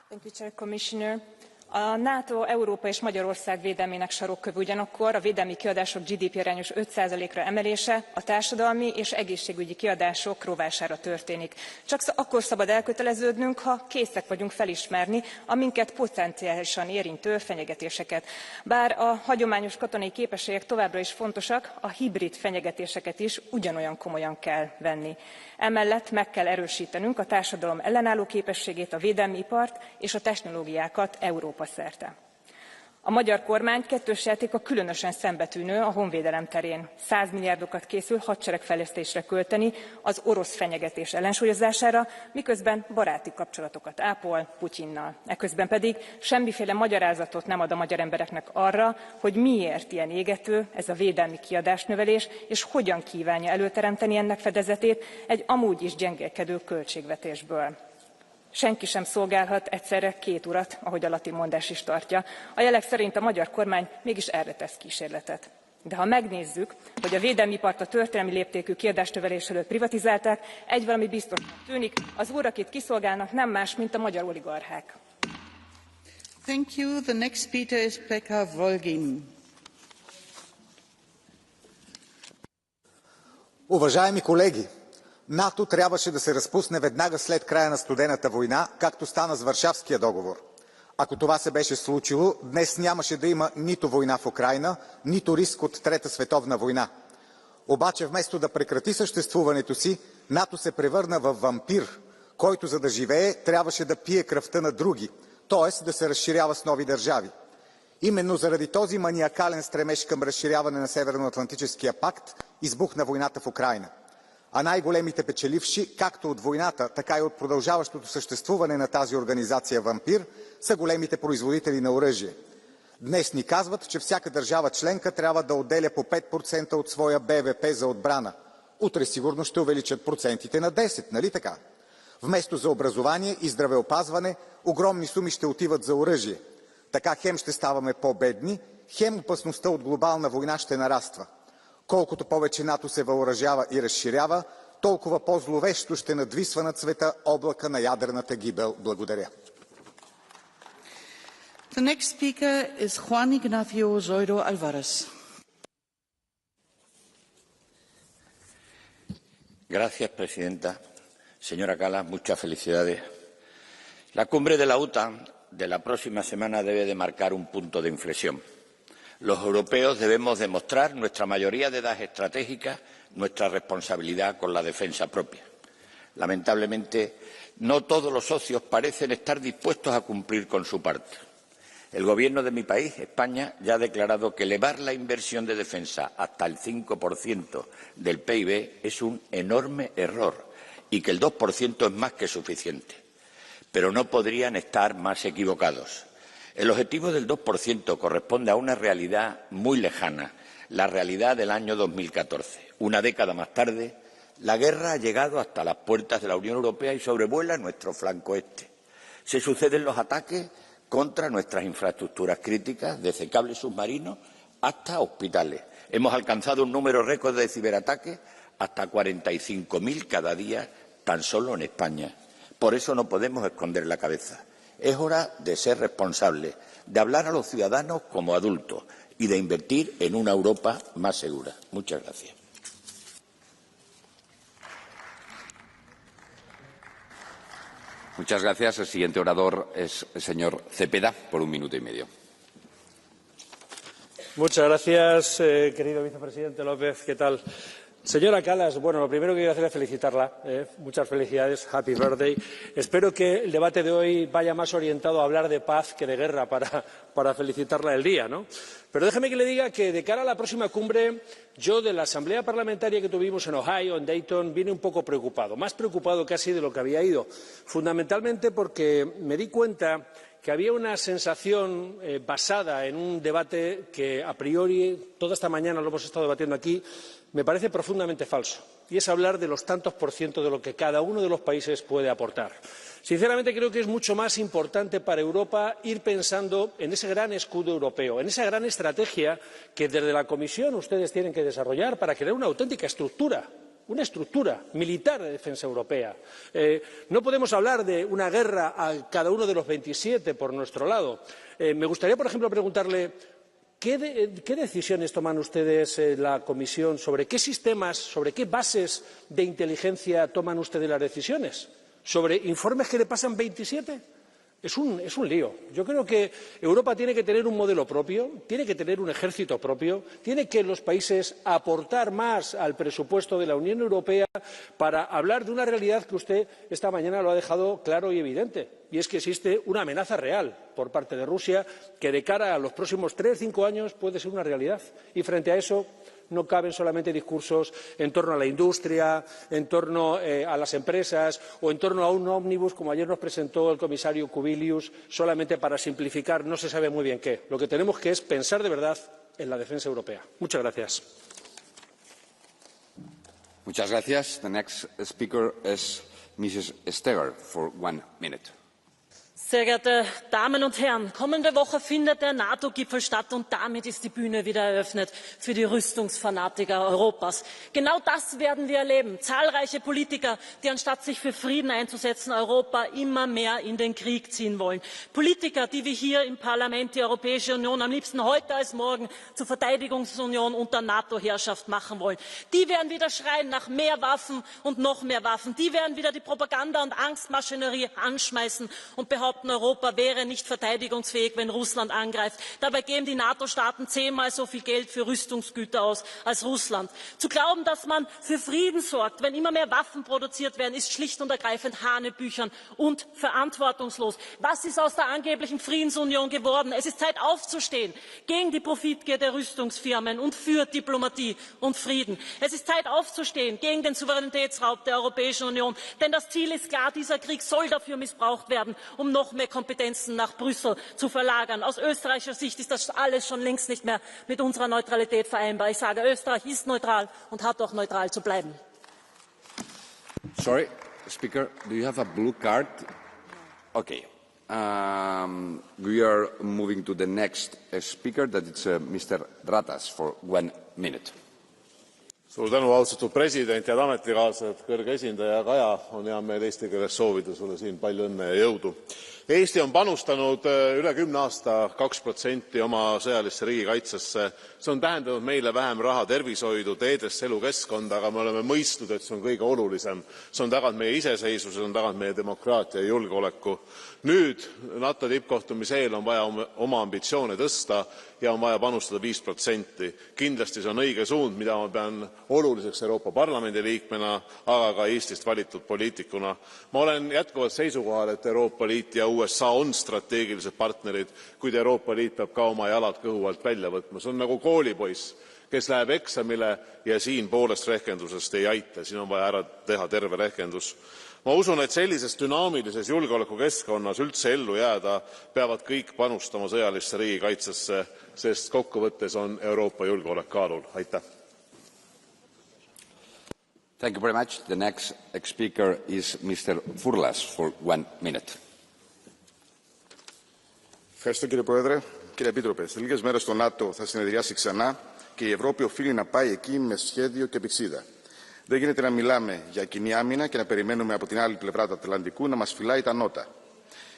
Thank you, Chair, Commissioner. A NATO, Európa és Magyarország védelmének sarokköve ugyanakkor a védelmi kiadások GDP arányos 5%-ra emelése a társadalmi és egészségügyi kiadások rovására történik. Csak akkor szabad elköteleződnünk, ha készek vagyunk felismerni a minket potenciálisan érintő fenyegetéseket. Bár a hagyományos katonai képességek továbbra is fontosak, a hibrid fenyegetéseket is ugyanolyan komolyan kell venni. Emellett meg kell erősítenünk a társadalom ellenálló képességét, a védelmi ipart és a technológiákat Európa szerte. A magyar kormány kettős játéka különösen szembetűnő a honvédelem terén. 100 milliárdokat készül hadseregfejlesztésre költeni az orosz fenyegetés ellensúlyozására, miközben baráti kapcsolatokat ápol Putyinnal. Eközben pedig semmiféle magyarázatot nem ad a magyar embereknek arra, hogy miért ilyen égető ez a védelmi kiadásnövelés, és hogyan kívánja előteremteni ennek fedezetét egy amúgy is gyengélkedő költségvetésből. Senki sem szolgálhat egyszerre két urat, ahogy a latin mondás is tartja. A jelek szerint a magyar kormány mégis erre tesz kísérletet. De ha megnézzük, hogy a védelmi ipart a történelmi léptékű kiadásnövelés előtt privatizálták, egy valami biztosnak tűnik, az úr, akit kiszolgálnak, nem más, mint a magyar oligarchák. Thank you. The next speaker is Pekka Volgin. Уважаеми колеги, НАТО трябваше да се разпусне веднага след края на Студената война, както стана с Варшавския договор. Ако това се беше случило, днес нямаше да има нито война в Украйна, нито риск от Трета световна война. Обаче вместо да прекрати съществуването си, НАТО се превърна в вампир, който за да живее трябваше да пие кръвта на други, т.е. да се разширява с нови държави. Именно заради този маниакален стремеж към разширяване на Северноатлантическия пакт избухна войната в Украйна. А най-големите печеливши, както от войната, така и от продължаващото съществуване на тази организация вампир, са големите производители на оръжие. Днес ни казват, че всяка държава членка трябва да отделя по 5% от своя БВП за отбрана. Утре сигурно ще увеличат процентите на 10, нали така? Вместо за образование и здравеопазване, огромни суми ще отиват за оръжие. Така хем ще ставаме по-бедни, хем опасността от глобална война ще нараства. Колкото повече НАТО се въоръжава и разширява, толкова по-зловещо ще надвисва над света облака на ядрената гибел. Благодаря. The next speaker is Juan Ignacio Zoido Alvarez. Gracias, presidenta. Señora Kallas, muchas felicidades. La cumbre de la OTAN de la próxima semana debe de marcar un punto de inflexión. Los europeos debemos demostrar nuestra mayoría de edad estratégica, nuestra responsabilidad con la defensa propia. Lamentablemente, no todos los socios parecen estar dispuestos a cumplir con su parte. El Gobierno de mi país, España, ya ha declarado que elevar la inversión de defensa hasta el 5% del PIB es un enorme error y que el 2% es más que suficiente. Pero no podrían estar más equivocados. El objetivo del 2% corresponde a una realidad muy lejana, la realidad del año 2014. Una década más tarde, la guerra ha llegado hasta las puertas de la Unión Europea y sobrevuela nuestro flanco este. Se suceden los ataques contra nuestras infraestructuras críticas, desde cables submarinos hasta hospitales. Hemos alcanzado un número récord de ciberataques, hasta 45.000 cada día, tan solo en España. Por eso no podemos esconder la cabeza. Es hora de ser responsables, de hablar a los ciudadanos como adultos y de invertir en una Europa más segura. Muchas gracias. Muchas gracias. El siguiente orador es el señor Cepeda, por 1 minuto y medio. Muchas gracias, querido vicepresidente López. ¿Qué tal? Señora Kallas, bueno, lo primero que quiero hacer es felicitarla. Muchas felicidades. Happy birthday. Espero que el debate de hoy vaya más orientado a hablar de paz que de guerra para felicitarla el día, ¿no? Pero déjeme que le diga que de cara a la próxima cumbre, yo de la asamblea parlamentaria que tuvimos en Ohio, en Dayton, vine un poco preocupado, más preocupado casi de lo que había ido, fundamentalmente porque me di cuenta que había una sensación basada en un debate que a priori, toda esta mañana lo hemos estado debatiendo aquí, me parece profundamente falso, y es hablar de los tantos por ciento de lo que cada uno de los países puede aportar. Sinceramente, creo que es mucho más importante para Europa ir pensando en ese gran escudo europeo, en esa gran estrategia que desde la Comisión ustedes tienen que desarrollar para crear una auténtica estructura, una estructura militar de defensa europea. No podemos hablar de una guerra a cada uno de los 27 por nuestro lado. Me gustaría, por ejemplo, preguntarle ¿qué decisiones toman ustedes en la Comisión sobre qué sistemas, sobre qué bases de inteligencia toman ustedes las decisiones? ¿Sobre informes que le pasan 27? Es un lío. Yo creo que Europa tiene que tener un modelo propio, tiene que tener un ejército propio, tiene que los países aportar más al presupuesto de la Unión Europea para hablar de una realidad que usted esta mañana lo ha dejado claro y evidente, y es que existe una amenaza real por parte de Rusia, que de cara a los próximos 3 o 5 años puede ser una realidad. Y frente a eso no caben solamente discursos en torno a la industria, en torno a las empresas o en torno a un ómnibus, como ayer nos presentó el comisario Kubilius, solamente para simplificar no se sabe muy bien qué. Lo que tenemos que es pensar de verdad en la defensa europea. Muchas gracias. Muchas gracias. The next speaker is Mrs. Steger for 1 minute. Sehr geehrte Damen und Herren, kommende Woche findet der NATO-Gipfel statt und damit ist die Bühne wieder eröffnet für die Rüstungsfanatiker Europas. Genau das werden wir erleben. Zahlreiche Politiker, die anstatt sich für Frieden einzusetzen, Europa immer mehr in den Krieg ziehen wollen. Politiker, die wie hier im Parlament die Europäische Union am liebsten heute als morgen zur Verteidigungsunion unter NATO-Herrschaft machen wollen. Die werden wieder schreien nach mehr Waffen und noch mehr Waffen. Die werden wieder die Propaganda- und Angstmaschinerie anschmeißen und behaupten, Europa wäre nicht verteidigungsfähig, wenn Russland angreift. Dabei geben die NATO-Staaten 10-mal so viel Geld für Rüstungsgüter aus als Russland. Zu glauben, dass man für Frieden sorgt, wenn immer mehr Waffen produziert werden, ist schlicht und ergreifend hanebüchern und verantwortungslos. Was ist aus der angeblichen Friedensunion geworden? Es ist Zeit aufzustehen gegen die Profitgier der Rüstungsfirmen und für Diplomatie und Frieden. Es ist Zeit aufzustehen gegen den Souveränitätsraub der Europäischen Union. Denn das Ziel ist klar, dieser Krieg soll dafür missbraucht werden, um noch mehr Kompetenzen nach Brüssel zu verlagern. Aus österreichischer Sicht ist das alles schon längst nicht mehr mit unserer Neutralität vereinbar. Ich sage, Österreich ist neutral und hat auch neutral zu bleiben. Sorry, Speaker, do you have a blue card? Okay. We are moving to the next speaker, that is Mr. Ratas for 1 minute. Suur tänu, austatud president, head ametikaaslased, kõrge esindaja Kaja, on hea meel eesti keeles soovida sulle siin palju õnne ja jõudu. Eesti on panustanud üle 10 aasta 2% oma sõjalisse riigikaitsesse. See on tähendanud meile vähem raha tervishoidu, teedesse, elukeskkonda, aga me oleme mõistnud, et see on kõige olulisem. See on taganud meie iseseisvuse, see on taganud meie demokraatia ja julgeoleku. Nüüd NATO tippkohtumise eel on vaja oma ambitsioone tõsta ja on vaja panustada 5%. Kindlasti see on õige suund, mida ma pean oluliseks Euroopa Parlamendi liikmena, aga ka Eestist valitud poliitikuna. Ma olen jätkuvalt seisukohal, et Euroopa Liit ja USA on strateegilised partnerid, kuid Euroopa Liit peab ka oma jalad kõhu alt välja võtma. See on nagu koolipoiss, kes läheb eksamile ja siin poolest rehkendusest ei aita. Siin on vaja ära teha terve rehkendus. Ma usun, et sellises dünaamilises julgeolekukeskkonnas üldse ellu jääda peavad kõik panustama sõjalisse riigikaitsesse, sest kokkuvõttes on Euroopa julgeolek kaalul. Aitäh! Thank you very much. The next speaker is Mr. Furlas for 1 minute. Ευχαριστώ κύριε Πρόεδρε. Κύριε Επίτροπε, σε λίγες μέρες το ΝΑΤΟ θα συνεδριάσει ξανά και η Ευρώπη οφείλει να πάει εκεί με σχέδιο και πηξίδα. Δεν γίνεται να μιλάμε για κοινή άμυνα και να περιμένουμε από την άλλη πλευρά του Ατλαντικού να μας φυλάει τα νότα.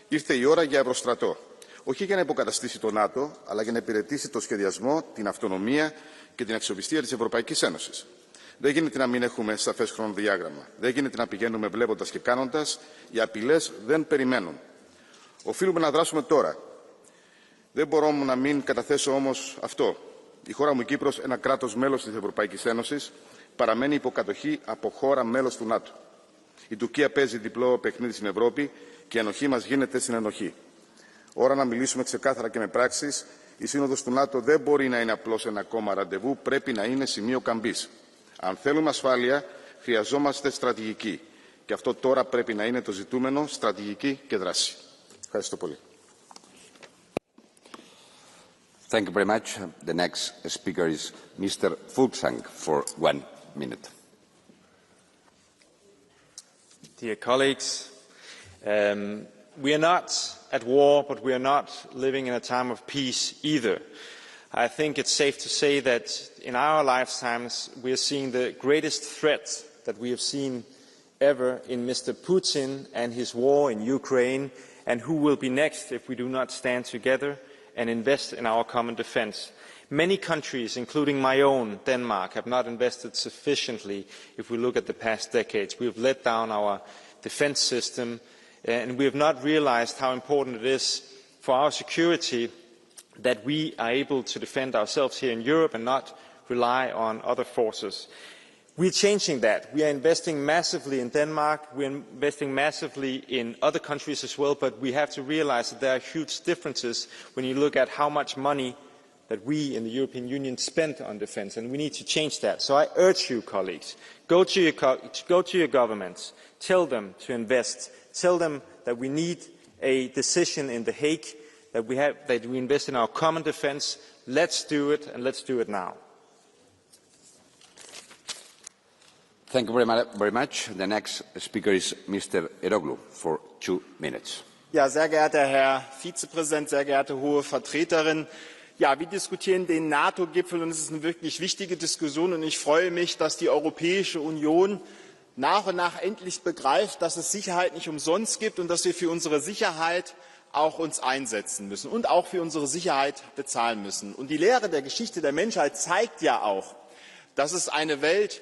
Ήρθε η ώρα για ευρωστρατό. Όχι για να υποκαταστήσει το ΝΑΤΟ, αλλά για να υπηρετήσει το σχεδιασμό, την αυτονομία και την αξιοπιστία της Ευρωπαϊκής Ένωσης. Δεν γίνεται να μην έχουμε σαφές χρονοδιάγραμμα. Δεν γίνεται να πηγαίνουμε βλέποντας και κάνοντας. Οι απειλές δεν περιμένουν. Οφείλουμε να δράσουμε τώρα. Δεν μπορώ να μην καταθέσω όμως αυτό. Η χώρα μου η Κύπρος, ένα κράτος μέλος της Ευρωπαϊκής Ένωσης, παραμένει υποκατοχή από χώρα μέλος του ΝΑΤΟ. Η Τουρκία παίζει διπλό παιχνίδι στην Ευρώπη και η ενοχή μας γίνεται συνενοχή. Ώρα να μιλήσουμε ξεκάθαρα και με πράξεις. Η Σύνοδος του ΝΑΤΟ δεν μπορεί να είναι απλώς ένα ακόμα ραντεβού, πρέπει να είναι σημείο καμπής. Αν θέλουμε ασφάλεια, χρειαζόμαστε στρατηγική. Και αυτό τώρα πρέπει να είναι το ζητούμενο, στρατηγική και δράση. Ευχαριστώ πολύ. Thank you very much. The next speaker is Mr. Fuglsang for 1 minute. Dear colleagues, we are not at war, but we are not living in a time of peace either. I think it's safe to say that in our lifetimes we are seeing the greatest threat that we have seen ever in Mr. Putin and his war in Ukraine, and who will be next if we do not stand together and invest in our common defense. Many countries, including my own, Denmark, have not invested sufficiently if we look at the past decades. We have let down our defense system, and we have not realized how important it is for our security that we are able to defend ourselves here in Europe and not rely on other forces. We're changing that. We are investing massively in Denmark. We're investing massively in other countries as well, but we have to realize that there are huge differences when you look at how much money that we in the European Union spend on defence, and we need to change that. So I urge you, colleagues, go to your governments, tell them to invest, tell them that we need a decision in The Hague, that we invest in our common defence. Let's do it, and let's do it now. Thank you very much. The next speaker is Mr. Eroglu for 2 minutes. Ja, sehr geehrter Herr Vizepräsident, sehr geehrte hohe Vertreterin. Ja, wir diskutieren den NATO-Gipfel und es ist eine wirklich wichtige Diskussion und ich freue mich, dass die Europäische Union nach und nach endlich begreift, dass es Sicherheit nicht umsonst gibt und dass wir für unsere Sicherheit auch uns einsetzen müssen und auch für unsere Sicherheit bezahlen müssen. Und die Lehre der Geschichte der Menschheit zeigt ja auch, dass es eine Welt,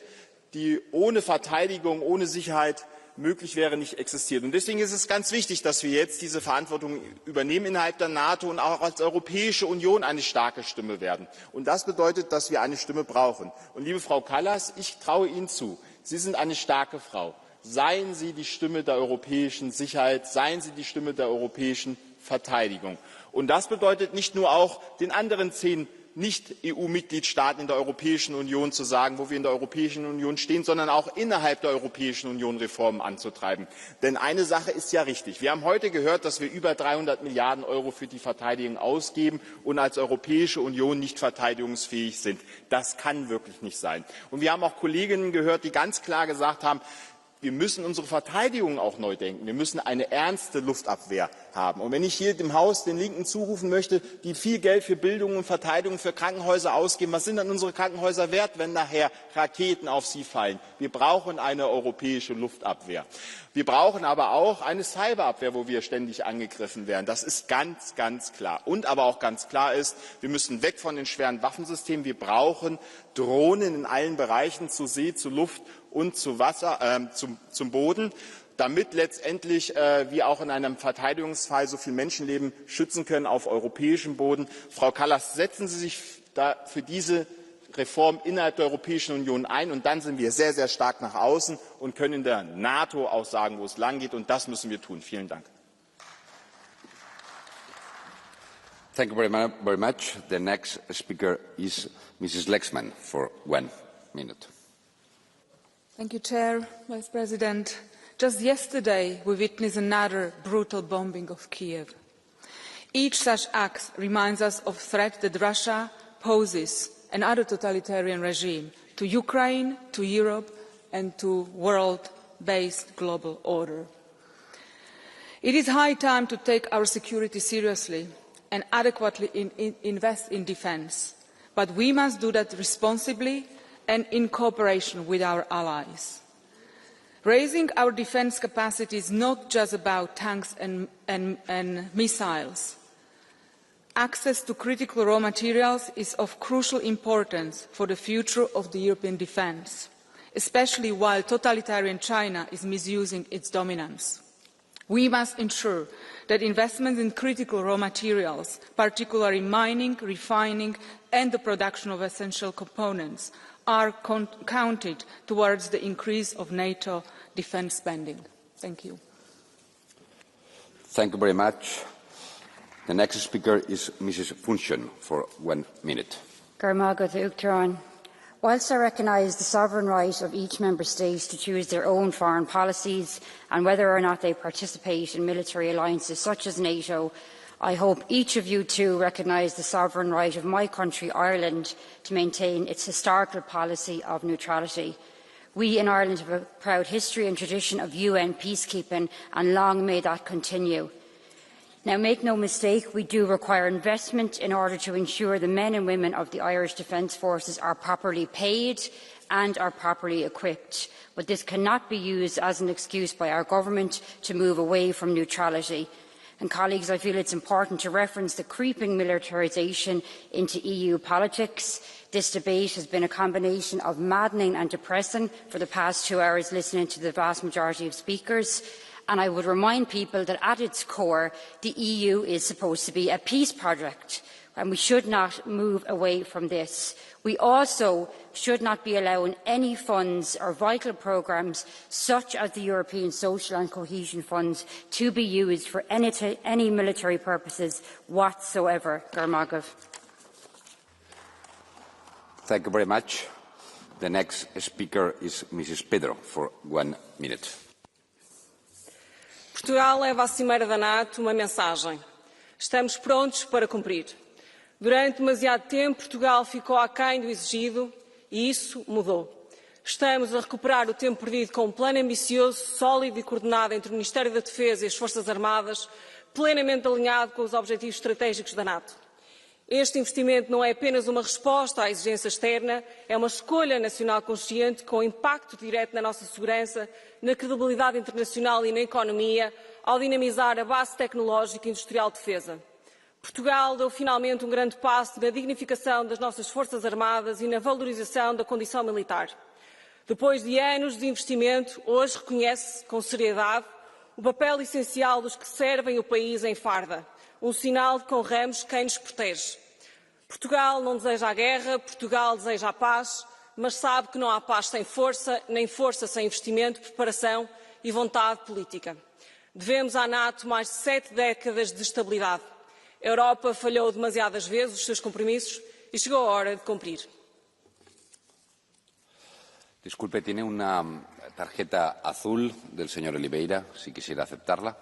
die ohne Verteidigung, ohne Sicherheit möglich wäre, nicht existiert. Und deswegen ist es ganz wichtig, dass wir jetzt diese Verantwortung übernehmen innerhalb der NATO und auch als Europäische Union eine starke Stimme werden. Und das bedeutet, dass wir eine Stimme brauchen. Und liebe Frau Kallas, ich traue Ihnen zu, Sie sind eine starke Frau. Seien Sie die Stimme der europäischen Sicherheit, seien Sie die Stimme der europäischen Verteidigung. Und das bedeutet nicht nur auch den anderen 10 Nicht-EU-Mitgliedstaaten in der Europäischen Union zu sagen, wo wir in der Europäischen Union stehen, sondern auch innerhalb der Europäischen Union Reformen anzutreiben. Denn eine Sache ist ja richtig. Wir haben heute gehört, dass wir über 300 Milliarden Euro für die Verteidigung ausgeben und als Europäische Union nicht verteidigungsfähig sind. Das kann wirklich nicht sein. Und wir haben auch Kolleginnen gehört, die ganz klar gesagt haben, wir müssen unsere Verteidigung auch neu denken. Wir müssen eine ernste Luftabwehr haben. Und wenn ich hier im Haus den Linken zurufen möchte, die viel Geld für Bildung und Verteidigung für Krankenhäuser ausgeben, was sind dann unsere Krankenhäuser wert, wenn nachher Raketen auf sie fallen? Wir brauchen eine europäische Luftabwehr. Wir brauchen aber auch eine Cyberabwehr, wo wir ständig angegriffen werden. Das ist ganz, ganz klar. Und aber auch ganz klar ist, wir müssen weg von den schweren Waffensystemen. Wir brauchen Drohnen in allen Bereichen, zu See, zu Luft und zu Wasser, zum Boden, damit letztendlich wir auch in einem Verteidigungsfall so viele Menschenleben schützen können auf europäischem Boden. Frau Kallas, setzen Sie sich da für diese Reform innerhalb der Europäischen Union ein, und dann sind wir sehr, sehr stark nach außen und können in der NATO auch sagen, wo es lang geht, und das müssen wir tun. Vielen Dank. Thank you very much. The next speaker is Mrs. Lexman for 1 minute. Thank you, Chair, Vice President. Just yesterday, we witnessed another brutal bombing of Kiev. Each such act reminds us of the threat that Russia poses and other totalitarian regime to Ukraine, to Europe, and to world-based global order. It is high time to take our security seriously and adequately invest in defence, but we must do that responsibly and in cooperation with our allies. Raising our defence capacity is not just about tanks and missiles. Access to critical raw materials is of crucial importance for the future of the European defence, especially while totalitarian China is misusing its dominance. We must ensure that investments in critical raw materials, particularly mining, refining and the production of essential components, are counted towards the increase of NATO defence spending. Thank you. Thank you very much. The next speaker is Mrs. Funchen for 1 minute. Whilst I recognise the sovereign right of each member state to choose their own foreign policies and whether or not they participate in military alliances such as NATO, I hope each of you too recognise the sovereign right of my country, Ireland, to maintain its historical policy of neutrality. We in Ireland have a proud history and tradition of UN peacekeeping, and long may that continue. Now, make no mistake, we do require investment in order to ensure the men and women of the Irish Defence Forces are properly paid and are properly equipped. But this cannot be used as an excuse by our government to move away from neutrality. And colleagues, I feel it's important to reference the creeping militarisation into EU politics. This debate has been a combination of maddening and depressing for the past 2 hours, listening to the vast majority of speakers. And I would remind people that at its core, the EU is supposed to be a peace project. and we should not move away from this. We also should not be allowing any funds or vital programmes, such as the European Social and Cohesion Funds, to be used for any military purposes whatsoever. Garmagav. Thank you very much. The next speaker is Mrs. Pedro for 1 minute. Portugal leva à Cimeira da NATO uma mensagem. Estamos prontos para cumprir. Durante demasiado tempo, Portugal ficou aquém do exigido e isso mudou. Estamos a recuperar o tempo perdido com um plano ambicioso, sólido e coordenado entre o Ministério da Defesa e as Forças Armadas, plenamente alinhado com os objetivos estratégicos da NATO. Este investimento não é apenas uma resposta à exigência externa, é uma escolha nacional consciente com impacto direto na nossa segurança, na credibilidade internacional e na economia, ao dinamizar a base tecnológica e industrial de defesa. Portugal deu finalmente um grande passo na dignificação das nossas Forças Armadas e na valorização da condição militar. Depois de anos de investimento, hoje reconhece com seriedade o papel essencial dos que servem o país em farda, um sinal de que honramos quem nos protege. Portugal não deseja a guerra, Portugal deseja a paz, mas sabe que não há paz sem força, nem força sem investimento, preparação e vontade política. Devemos à NATO mais de 7 décadas de estabilidade. A Europa falhou demasiadas vezes os seus compromissos e chegou a hora de cumprir. Disculpe, tiene una tarjeta azul del señor Oliveira, si quisiera aceptarla.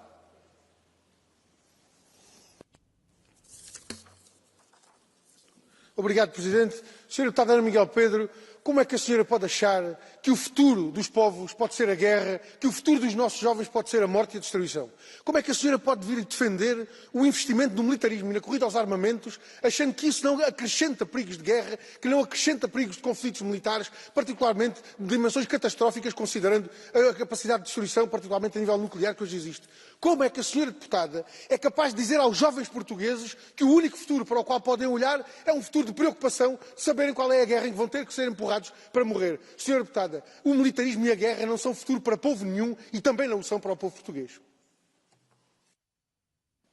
Obrigado, Presidente. Sr. Deputado Ana Miguel Pedro, como é que a senhora pode achar que o futuro dos povos pode ser a guerra, que o futuro dos nossos jovens pode ser a morte e a destruição? Como é que a senhora pode vir defender o investimento no militarismo e na corrida aos armamentos, achando que isso não acrescenta perigos de guerra, que não acrescenta perigos de conflitos militares, particularmente de dimensões catastróficas, considerando a capacidade de destruição, particularmente a nível nuclear, que hoje existe? Como é que a senhora deputada é capaz de dizer aos jovens portugueses que o único futuro para o qual podem olhar é um futuro de preocupação, de saberem qual é a guerra em que vão ter que ser empurrados para morrer? Senhora deputada, o militarismo e a guerra não são futuro para povo nenhum e também não o são para o povo português.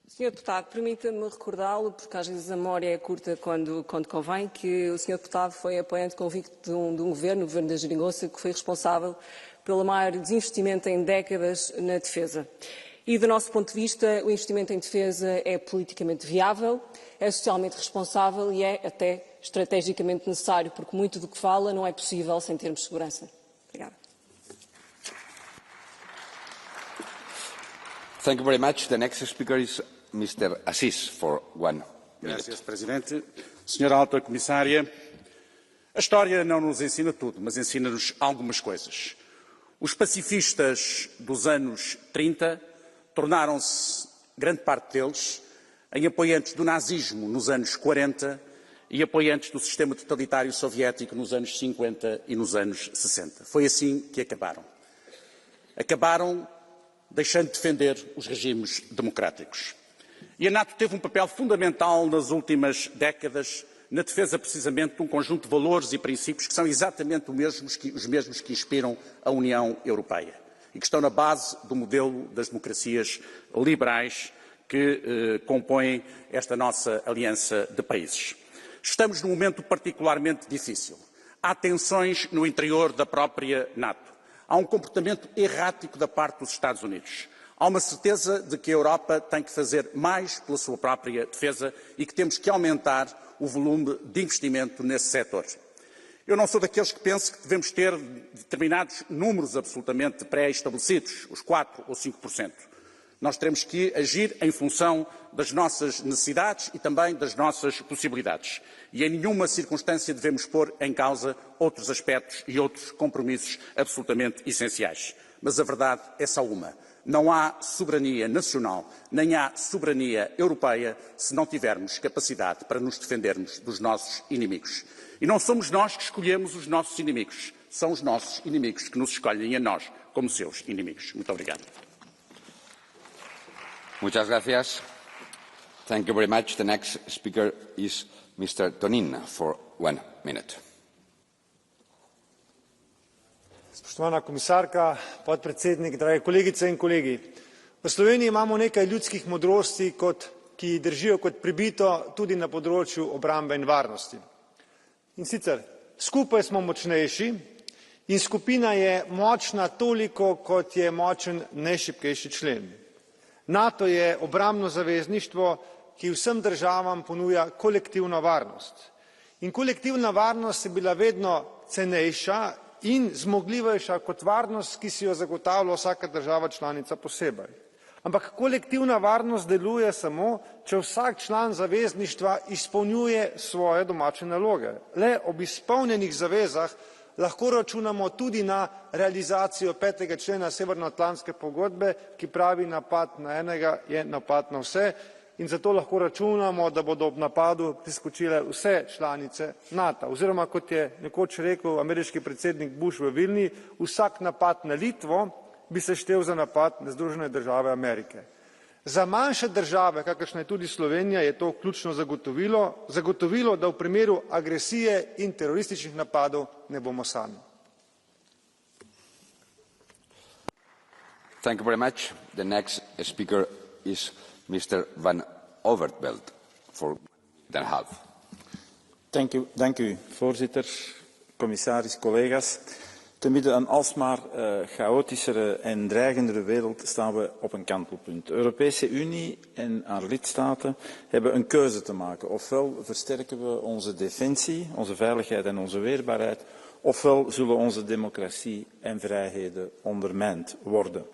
Senhor Deputado, permita-me recordá-lo, porque às vezes a memória é curta quando convém, que o Senhor Deputado foi apoiante convicto de um governo, o governo da Geringonça, que foi responsável pelo maior desinvestimento em décadas na defesa. E, do nosso ponto de vista, o investimento em defesa é politicamente viável, é socialmente responsável e é até estrategicamente necessário, porque muito do que fala não é possível sem termos segurança. Obrigada. Thank you very much. The next speaker is Mr. Assis for 1 minute. Gracias, Presidente. Senhora Alta Comissária, a história não nos ensina tudo, mas ensina-nos algumas coisas. Os pacifistas dos anos 30 tornaram-se, grande parte deles, em apoiantes do nazismo nos anos 40 e apoiantes do sistema totalitário soviético nos anos 50 e nos anos 60. Foi assim que acabaram. Acabaram deixando de defender os regimes democráticos. E a NATO teve um papel fundamental nas últimas décadas na defesa precisamente de um conjunto de valores e princípios que são exatamente os mesmos que inspiram a União Europeia e que estão na base do modelo das democracias liberais que compõem esta nossa aliança de países. Estamos num momento particularmente difícil. Há tensões no interior da própria NATO. Há um comportamento errático da parte dos Estados Unidos. Há uma certeza de que a Europa tem que fazer mais pela sua própria defesa e que temos que aumentar o volume de investimento nesse setor. Eu não sou daqueles que pensam que devemos ter determinados números absolutamente pré-estabelecidos, os 4% ou 5%. Nós teremos que agir em função das nossas necessidades e também das nossas possibilidades. E em nenhuma circunstância devemos pôr em causa outros aspectos e outros compromissos absolutamente essenciais. Mas a verdade é só uma. Não há soberania nacional, nem há soberania europeia se não tivermos capacidade para nos defendermos dos nossos inimigos. E não somos nós que escolhemos os nossos inimigos. São os nossos inimigos que nos escolhem a nós como seus inimigos. Muito obrigado. Muchas gracias. Thank you very much. The next speaker is Mr. Tonin for 1 minute. Spoštovana komisarka, podpredsednik, drage kolegice in kolegi. V Sloveniji imamo nekaj ljudskih modrosti kot ki držijo kot pribito tudi na področju obrambe in varnosti. In sicer, skupaj smo močnejši in skupina je močna toliko, kot je močen najšibkejši člen. NATO je obrambno zavezništvo, ki vsem državam ponuja kolektivno varnost. In kolektivna varnost je bila vedno cenejša in zmogljivejša kot varnost, ki si jo zagotavlja vsaka država članica posebej. Ampak kolektivna varnost deluje samo, če vsak član zavezništva izpolnjuje svoje domače naloge. Le ob izpolnjenih zavezah lahko računamo tudi na realizacijo 5. člena Severnoatlantske pogodbe, ki pravi, napad na enega je napad na vse, in zato lahko računamo, da bodo ob napadu priskočile vse članice NATO. Oziroma, kot je nekoč rekel ameriški predsednik Bush v Vilni, vsak napad na Litvo bi se štel za napad na Združene države Amerike. Za manjše države, kakršna je tudi Slovenija, je to ključno zagotovilo, da v primeru agresije in terorističnih napadov ne bomo sami. Thank you very much. The next speaker is Mr. Van Overtveld for Den Haag. Dank u, voorzitter, commissaris, collega's. Te midden een alsmaar chaotischere en dreigendere wereld staan we op een kantelpunt. De Europese Unie en haar lidstaten hebben een keuze te maken. Ofwel versterken we onze defensie, onze veiligheid en onze weerbaarheid, ofwel zullen onze democratie en vrijheden ondermijnd worden.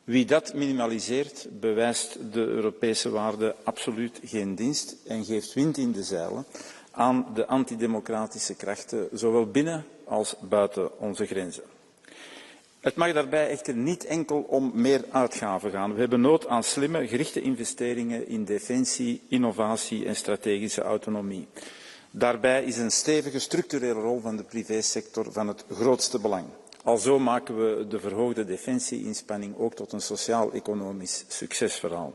Wie dat minimaliseert, bewijst de Europese waarden absoluut geen dienst en geeft wind in de zeilen aan de antidemocratische krachten, zowel binnen als buiten onze grenzen. Het mag daarbij echter niet enkel om meer uitgaven gaan. We hebben nood aan slimme, gerichte investeringen in defensie, innovatie en strategische autonomie. Daarbij is een stevige structurele rol van de privésector van het grootste belang. Alzo maken we de verhoogde defensie-inspanning ook tot een sociaal-economisch succesverhaal.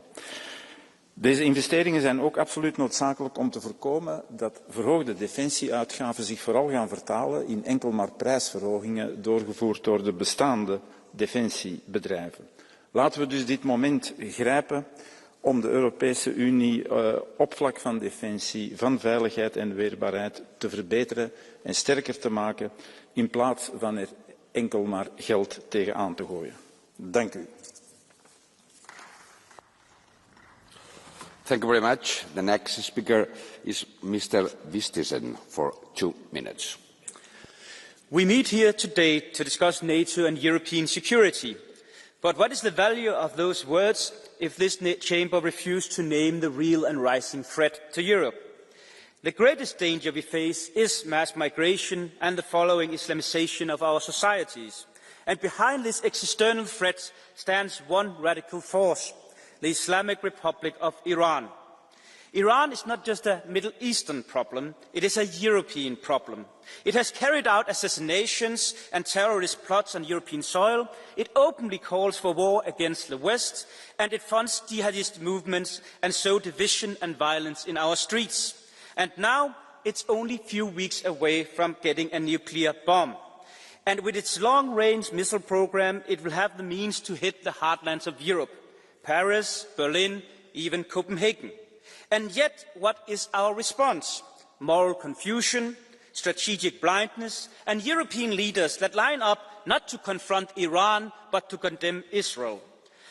Deze investeringen zijn ook absoluut noodzakelijk om te voorkomen dat verhoogde defensieuitgaven zich vooral gaan vertalen in enkel maar prijsverhogingen doorgevoerd door de bestaande defensiebedrijven. Laten we dus dit moment grijpen om de Europese Unie op vlak van defensie, van veiligheid en weerbaarheid te verbeteren en sterker te maken, in plaats van er enkel maar geld tegenaan te gooien. Dank u. Thank you very much. The next speaker is Mr. Vistisen for 2 minutes. We meet here today to discuss NATO and European security. But what is the value of those words if this chamber refused to name the real and rising threat to Europe? The greatest danger we face is mass migration and the following Islamization of our societies. And behind this external threat stands one radical force, the Islamic Republic of Iran. Iran is not just a Middle Eastern problem, it is a European problem. It has carried out assassinations and terrorist plots on European soil, it openly calls for war against the West, and it funds jihadist movements and sows division and violence in our streets. And now it's only a few weeks away from getting a nuclear bomb. And with its long-range missile program, it will have the means to hit the heartlands of Europe. Paris, Berlin, even Copenhagen. And yet, what is our response? Moral confusion, strategic blindness, and European leaders that line up not to confront Iran, but to condemn Israel.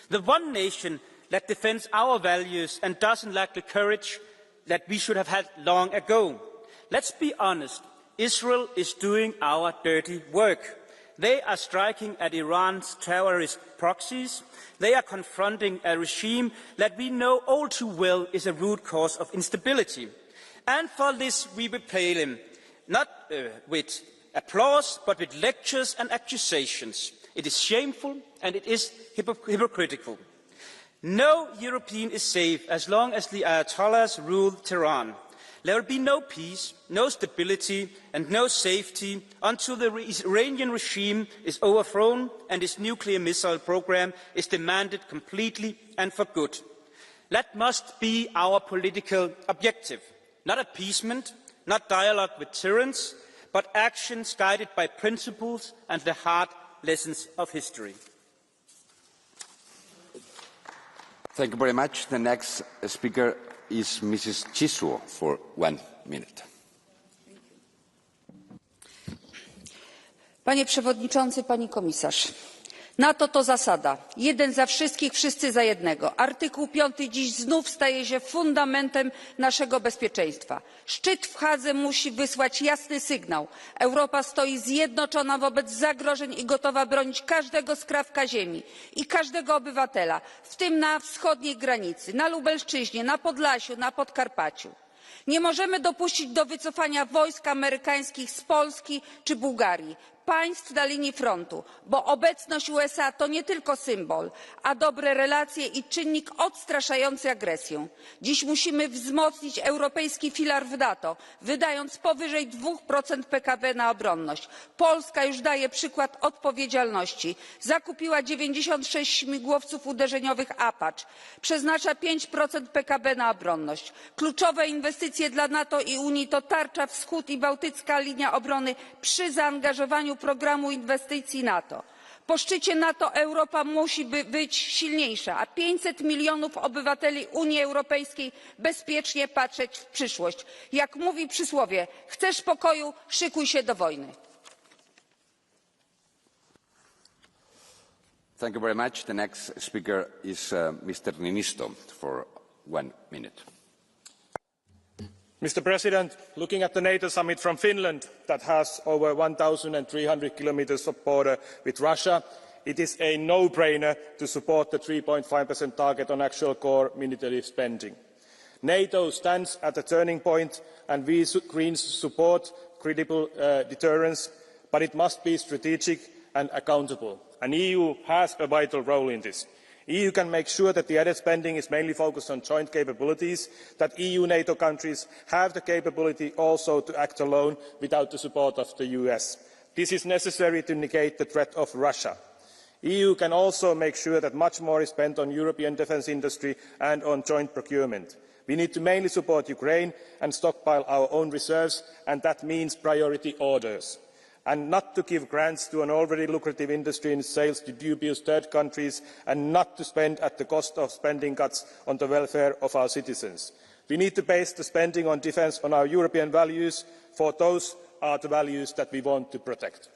The one nation that defends our values and doesn't lack the courage that we should have had long ago. Let's be honest, Israel is doing our dirty work. They are striking at Iran's terrorist proxies. They are confronting a regime that we know all too well is a root cause of instability. And for this we repay them, not with applause, but with lectures and accusations. It is shameful and it is hypocritical. No European is safe as long as the Ayatollahs rule Tehran. There will be no peace, no stability and no safety until the Iranian regime is overthrown and its nuclear missile program is demanded completely and for good. That must be our political objective. Not appeasement, not dialogue with tyrants, but actions guided by principles and the hard lessons of history. Thank you very much. The next speaker is Mrs. Chiswo for 1 minute. Panie Przewodniczący, Pani Komisarz! NATO to zasada. Jeden za wszystkich, wszyscy za jednego. Artykuł 5 dziś znów staje się fundamentem naszego bezpieczeństwa. Szczyt w Hadze musi wysłać jasny sygnał. Europa stoi zjednoczona wobec zagrożeń i gotowa bronić każdego skrawka ziemi i każdego obywatela, w tym na wschodniej granicy, na Lubelszczyźnie, na Podlasiu, na Podkarpaciu. Nie możemy dopuścić do wycofania wojsk amerykańskich z Polski czy Bułgarii, państw na linii frontu, bo obecność USA to nie tylko symbol, a dobre relacje i czynnik odstraszający agresję. Dziś musimy wzmocnić europejski filar w NATO, wydając powyżej 2% PKB na obronność. Polska już daje przykład odpowiedzialności. Zakupiła 96 śmigłowców uderzeniowych Apache, przeznacza 5% PKB na obronność. Kluczowe inwestycje dla NATO i Unii to Tarcza Wschód i Bałtycka Linia Obrony przy zaangażowaniu programu inwestycji NATO. Po szczycie NATO Europa musi być silniejsza, a 500 milionów obywateli Unii Europejskiej bezpiecznie patrzeć w przyszłość. Jak mówi przysłowie, chcesz pokoju, szykuj się do wojny. Thank you very much. The next speaker is Mr. Niinisto for 1 minute. Mr. President, looking at the NATO summit from Finland that has over 1,300 kilometers of border with Russia, it is a no-brainer to support the 3.5% target on actual core military spending. NATO stands at a turning point and we Greens support credible deterrence, but it must be strategic and accountable. And the EU has a vital role in this. The EU can make sure that the added spending is mainly focused on joint capabilities, that EU-NATO countries have the capability also to act alone without the support of the US. This is necessary to negate the threat of Russia. The EU can also make sure that much more is spent on European defence industry and on joint procurement. We need to mainly support Ukraine and stockpile our own reserves, and that means priority orders, and not to give grants to an already lucrative industry in sales to dubious third countries, and not to spend at the cost of spending cuts on the welfare of our citizens. We need to base the spending on defence on our European values, for those are the values that we want to protect.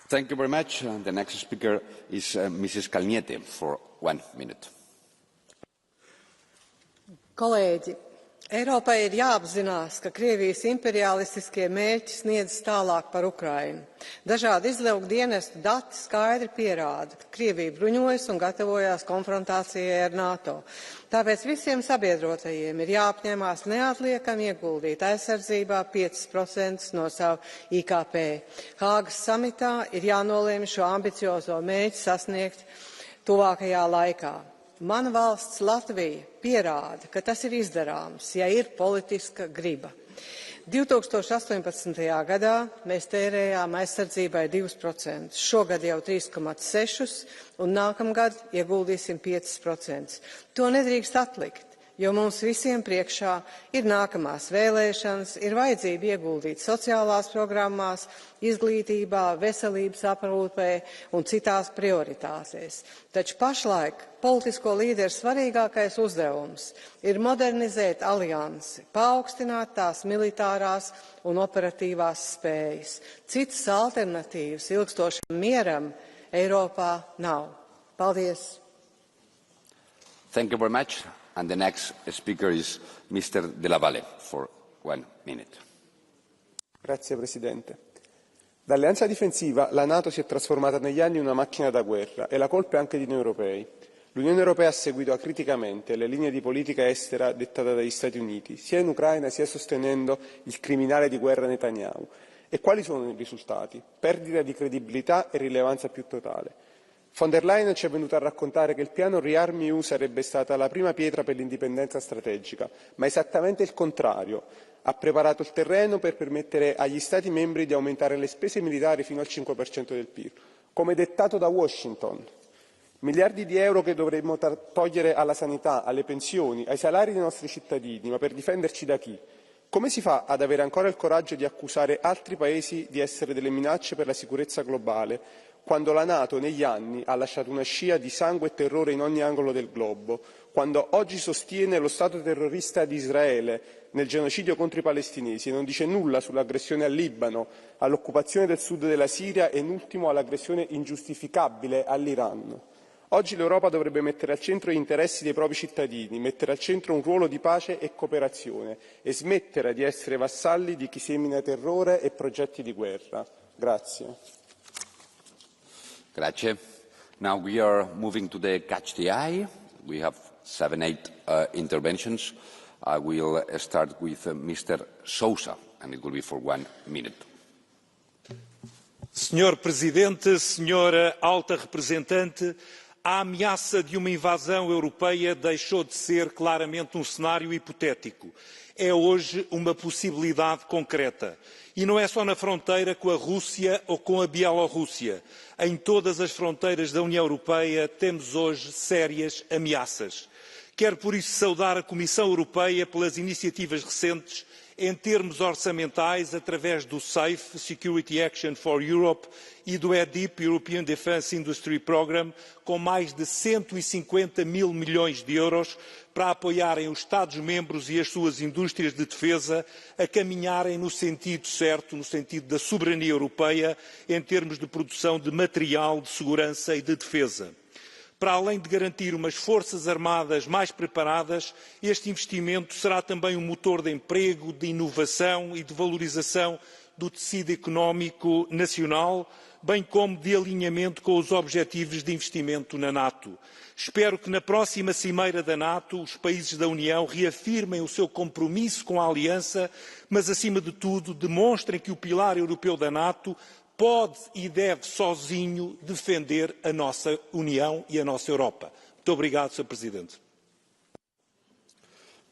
Thank you very much. The next speaker is Mrs. Kalniete for 1 minute. Kolēģi, Eiropai ir jāapzinās, ka Krievijas imperialistiskie mērķi sniedzas tālāk par Ukrainu. Dažādi izlūku dienestu dati skaidri pierāda, ka Krievija bruņojas un gatavojās konfrontācijai ar NATO. Tāpēc visiem sabiedrotajiem ir jāapņemās neatliekami ieguldīt aizsardzībā 5% no savu IKP. Hāgas samitā ir jānolēma šo ambiciozo mērķi sasniegt tuvākajā laikā. Mana valsts Latvija pierāda, ka tas ir izdarāms, ja ir politiska griba. 2018. gadā mēs tērējām aizsardzībai 2%, šogad jau 3,6% un nākamgad ieguldīsim 5%. To nedrīkst atlikt, jo mums visiem priekšā ir nākamās vēlēšanas, ir vajadzība ieguldīt sociālās programmās, izglītībā, veselības aprūpē un citās prioritātēs. Taču pašlaik politisko līderu svarīgākais uzdevums ir modernizēt aliansi, paaugstināt tās militārās un operatīvās spējas. Citas alternatīvas ilgstošam mieram Eiropā nav. Paldies! Thank you very much. And the next speaker is Mr. Della Valle for 1 minute. Grazie Presidente. Da alleanza difensiva la NATO si è trasformata negli anni in una macchina da guerra e la colpa è anche di noi europei. L'Unione Europea ha seguito acriticamente le linee di politica estera dettate dagli Stati Uniti, sia in Ucraina sia sostenendo il criminale di guerra Netanyahu. E quali sono i risultati? Perdita di credibilità e rilevanza più totale. Von der Leyen ci è venuta a raccontare che il piano Rearm EU sarebbe stata la prima pietra per l'indipendenza strategica, ma esattamente il contrario. Ha preparato il terreno per permettere agli Stati membri di aumentare le spese militari fino al 5% del PIL, come dettato da Washington. Miliardi di euro che dovremmo togliere alla sanità, alle pensioni, ai salari dei nostri cittadini, ma per difenderci da chi? Come si fa ad avere ancora il coraggio di accusare altri paesi di essere delle minacce per la sicurezza globale, quando la NATO negli anni ha lasciato una scia di sangue e terrore in ogni angolo del globo, quando oggi sostiene lo Stato terrorista di Israele nel genocidio contro i palestinesi e non dice nulla sull'aggressione al Libano, all'occupazione del sud della Siria e in ultimo all'aggressione ingiustificabile all'Iran. Oggi l'Europa dovrebbe mettere al centro gli interessi dei propri cittadini, mettere al centro un ruolo di pace e cooperazione e smettere di essere vassalli di chi semina terrore e progetti di guerra. Grazie. Grazie. Now we are moving to the Catch the Eye. We have 7-8 interventions. I will start with Mr. Sousa, and it will be for 1 minute. Senhor Presidente, Senhora Alta Representante, a ameaça de uma invasão europeia deixou de ser claramente um cenário hipotético. É hoje uma possibilidade concreta. E não é só na fronteira com a Rússia ou com a Bielorrússia. Em todas as fronteiras da União Europeia temos hoje sérias ameaças. Quero por isso saudar a Comissão Europeia pelas iniciativas recentes em termos orçamentais através do SAFE, Security Action for Europe, e do EDIP, European Defence Industry Programme, com mais de 150 mil milhões de euros para apoiarem os Estados-membros e as suas indústrias de defesa a caminharem no sentido certo, no sentido da soberania europeia, em termos de produção de material de segurança e de defesa. Para além de garantir umas forças armadas mais preparadas, este investimento será também um motor de emprego, de inovação e de valorização do tecido económico nacional, bem como de alinhamento com os objetivos de investimento na NATO. Espero que na próxima cimeira da NATO os países da União reafirmem o seu compromisso com a Aliança, mas acima de tudo demonstrem que o pilar europeu da NATO pode e deve sozinho defender a nossa União e a nossa Europa. Muito obrigado, Sr. Presidente.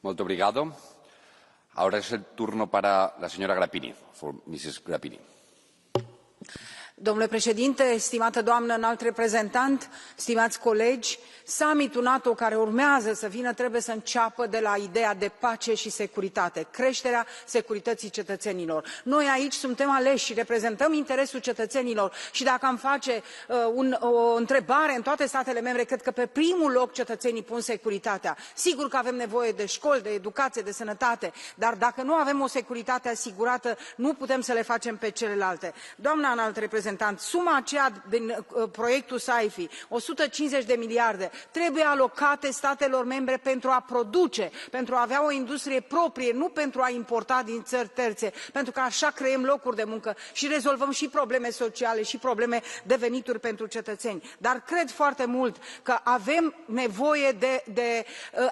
Muito obrigado. Ahora es el turno para la señora Grappini, for Mrs. Grappini. Domnule președinte, stimată doamnă înalt reprezentant, stimați colegi, summitul NATO care urmează să vină trebuie să înceapă de la ideea de pace și securitate, creșterea securității cetățenilor. Noi aici suntem aleși și reprezentăm interesul cetățenilor și dacă am face o întrebare în toate statele membre, cred că pe primul loc cetățenii pun securitatea. Sigur că avem nevoie de școli, de educație, de sănătate, dar dacă nu avem o securitate asigurată, nu putem să le facem pe celelalte. Doamna înalt reprezentant, suma aceea din proiectul SAIFI, 150 de miliarde, trebuie alocate statelor membre pentru a produce, pentru a avea o industrie proprie, nu pentru a importa din țări terțe, pentru că așa creăm locuri de muncă și rezolvăm și probleme sociale și probleme de venituri pentru cetățeni. Dar cred foarte mult că avem nevoie de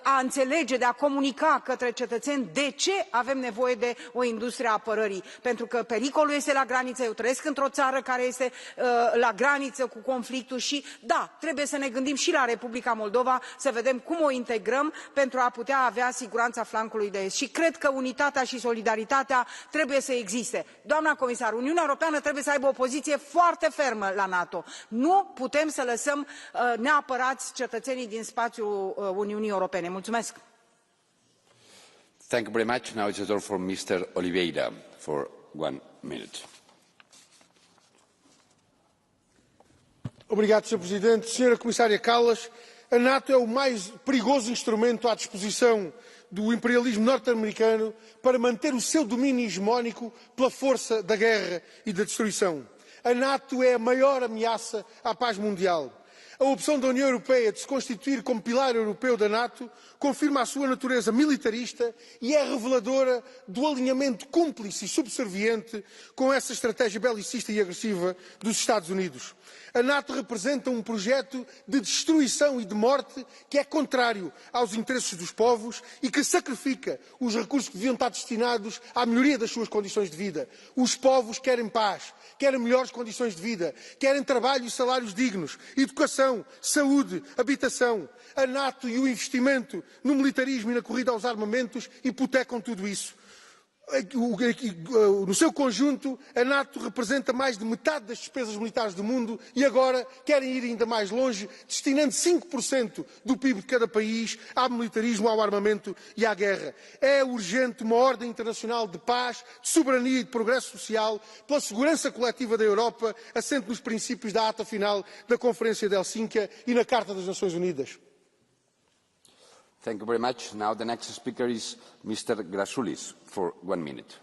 a înțelege, de a comunica către cetățeni de ce avem nevoie de o industrie a apărării. Pentru că pericolul este la graniță, eu trăiesc într-o țară care este la graniță cu conflictul și, da, trebuie să ne gândim și la Republica Moldova, să vedem cum o integrăm pentru a putea avea siguranța flancului de est. Și cred că unitatea și solidaritatea trebuie să existe. Doamna comisar, Uniunea Europeană trebuie să aibă o poziție foarte fermă la NATO. Nu putem să lăsăm neapărați cetățenii din spațiul Uniunii Europene. Mulțumesc! Thank you very much. Now it's the turn for Mr. Oliveira for 1 minute. Obrigado, Sr. Presidente. Sra. Comissária Kallas, a NATO é o mais perigoso instrumento à disposição do imperialismo norte-americano para manter o seu domínio hegemónico pela força da guerra e da destruição. A NATO é a maior ameaça à paz mundial. A opção da União Europeia de se constituir como pilar europeu da NATO confirma a sua natureza militarista e é reveladora do alinhamento cúmplice e subserviente com essa estratégia belicista e agressiva dos Estados Unidos. A NATO representa um projeto de destruição e de morte que é contrário aos interesses dos povos e que sacrifica os recursos que deviam estar destinados à melhoria das suas condições de vida. Os povos querem paz, querem melhores condições de vida, querem trabalho e salários dignos, educação, saúde, habitação. A NATO e o investimento no militarismo e na corrida aos armamentos hipotecam tudo isso. No seu conjunto, a NATO representa mais de metade das despesas militares do mundo e agora querem ir ainda mais longe, destinando 5% do PIB de cada país ao militarismo, ao armamento e à guerra. É urgente uma ordem internacional de paz, de soberania e de progresso social, pela segurança coletiva da Europa, assente nos princípios da ata final da Conferência de Helsínquia e na Carta das Nações Unidas. Thank you very much. Now the next speaker is Mr. Grasulis for 1 minute.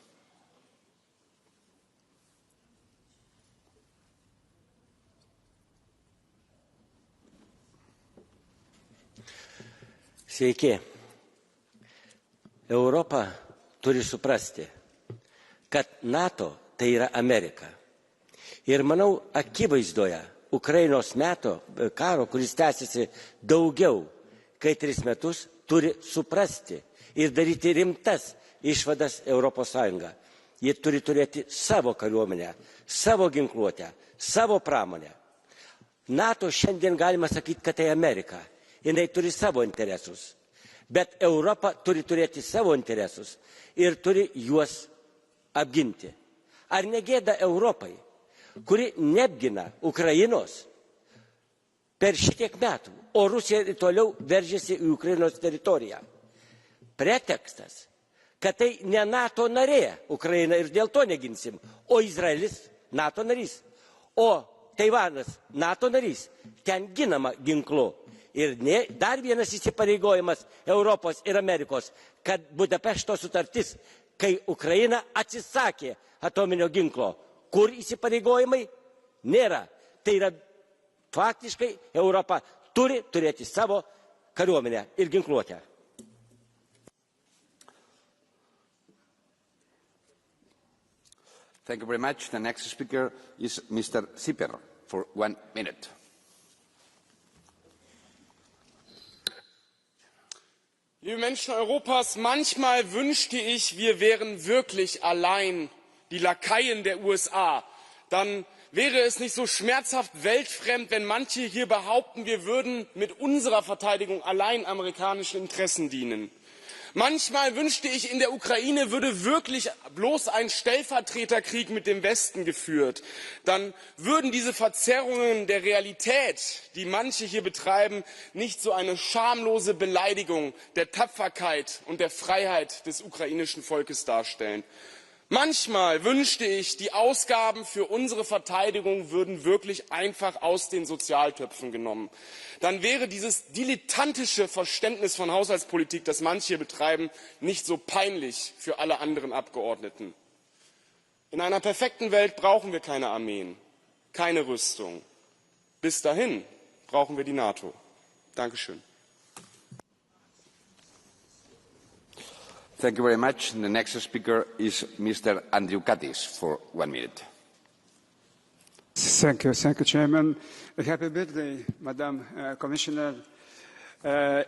Sveiki. Europa turi suprasti, kad NATO tai yra Amerika. Ir manau, akivaizdoje Ukrainos karo, kuris tęsiasi daugiau kai 3 metus, turi suprasti ir daryti rimtas išvadas Europos Sąjunga. Jie turi turėti savo kariuomenę, savo ginkluotę, savo pramonę. NATO šiandien galima sakyti, kad tai Amerika. Jinai turi savo interesus. Bet Europa turi turėti savo interesus ir turi juos apginti. Ar negėda Europai, kuri neapgina Ukrainos per šitiek metų, o Rusija ir toliau veržėsi į Ukrainos teritoriją? Pretekstas, kad tai ne NATO narė Ukraina ir dėl to neginsim, o Izraelis NATO narys, o Taivanas NATO narys, ten ginama ginklu. Ir dar vienas įsipareigojimas Europos ir Amerikos, kad Budapešto sutartis, kai Ukraina atsisakė atominio ginklo, kur įsipareigojimai nėra. Tai yra faktiškai Europa turi turėti savo kariuomenę ir ginkluotę. Thank you very much. The next speaker is Mr. Sipper for 1 minute. Liebe Menschen Europas, manchmal wünschte ich, wir wären wirklich allein die Lakaien der USA. Dann wäre es nicht so schmerzhaft weltfremd, wenn manche hier behaupten, wir würden mit unserer Verteidigung allein amerikanischen Interessen dienen. Manchmal wünschte ich, in der Ukraine würde wirklich bloß ein Stellvertreterkrieg mit dem Westen geführt. Dann würden diese Verzerrungen der Realität, die manche hier betreiben, nicht so eine schamlose Beleidigung der Tapferkeit und der Freiheit des ukrainischen Volkes darstellen. Manchmal wünschte ich, die Ausgaben für unsere Verteidigung würden wirklich einfach aus den Sozialtöpfen genommen. Dann wäre dieses dilettantische Verständnis von Haushaltspolitik, das manche hier betreiben, nicht so peinlich für alle anderen Abgeordneten. In einer perfekten Welt brauchen wir keine Armeen, keine Rüstung. Bis dahin brauchen wir die NATO. Dankeschön. Thank you very much. The next speaker is Mr. Andriukaitis for 1 minute. Thank you, Chairman. Happy birthday, Madam Commissioner.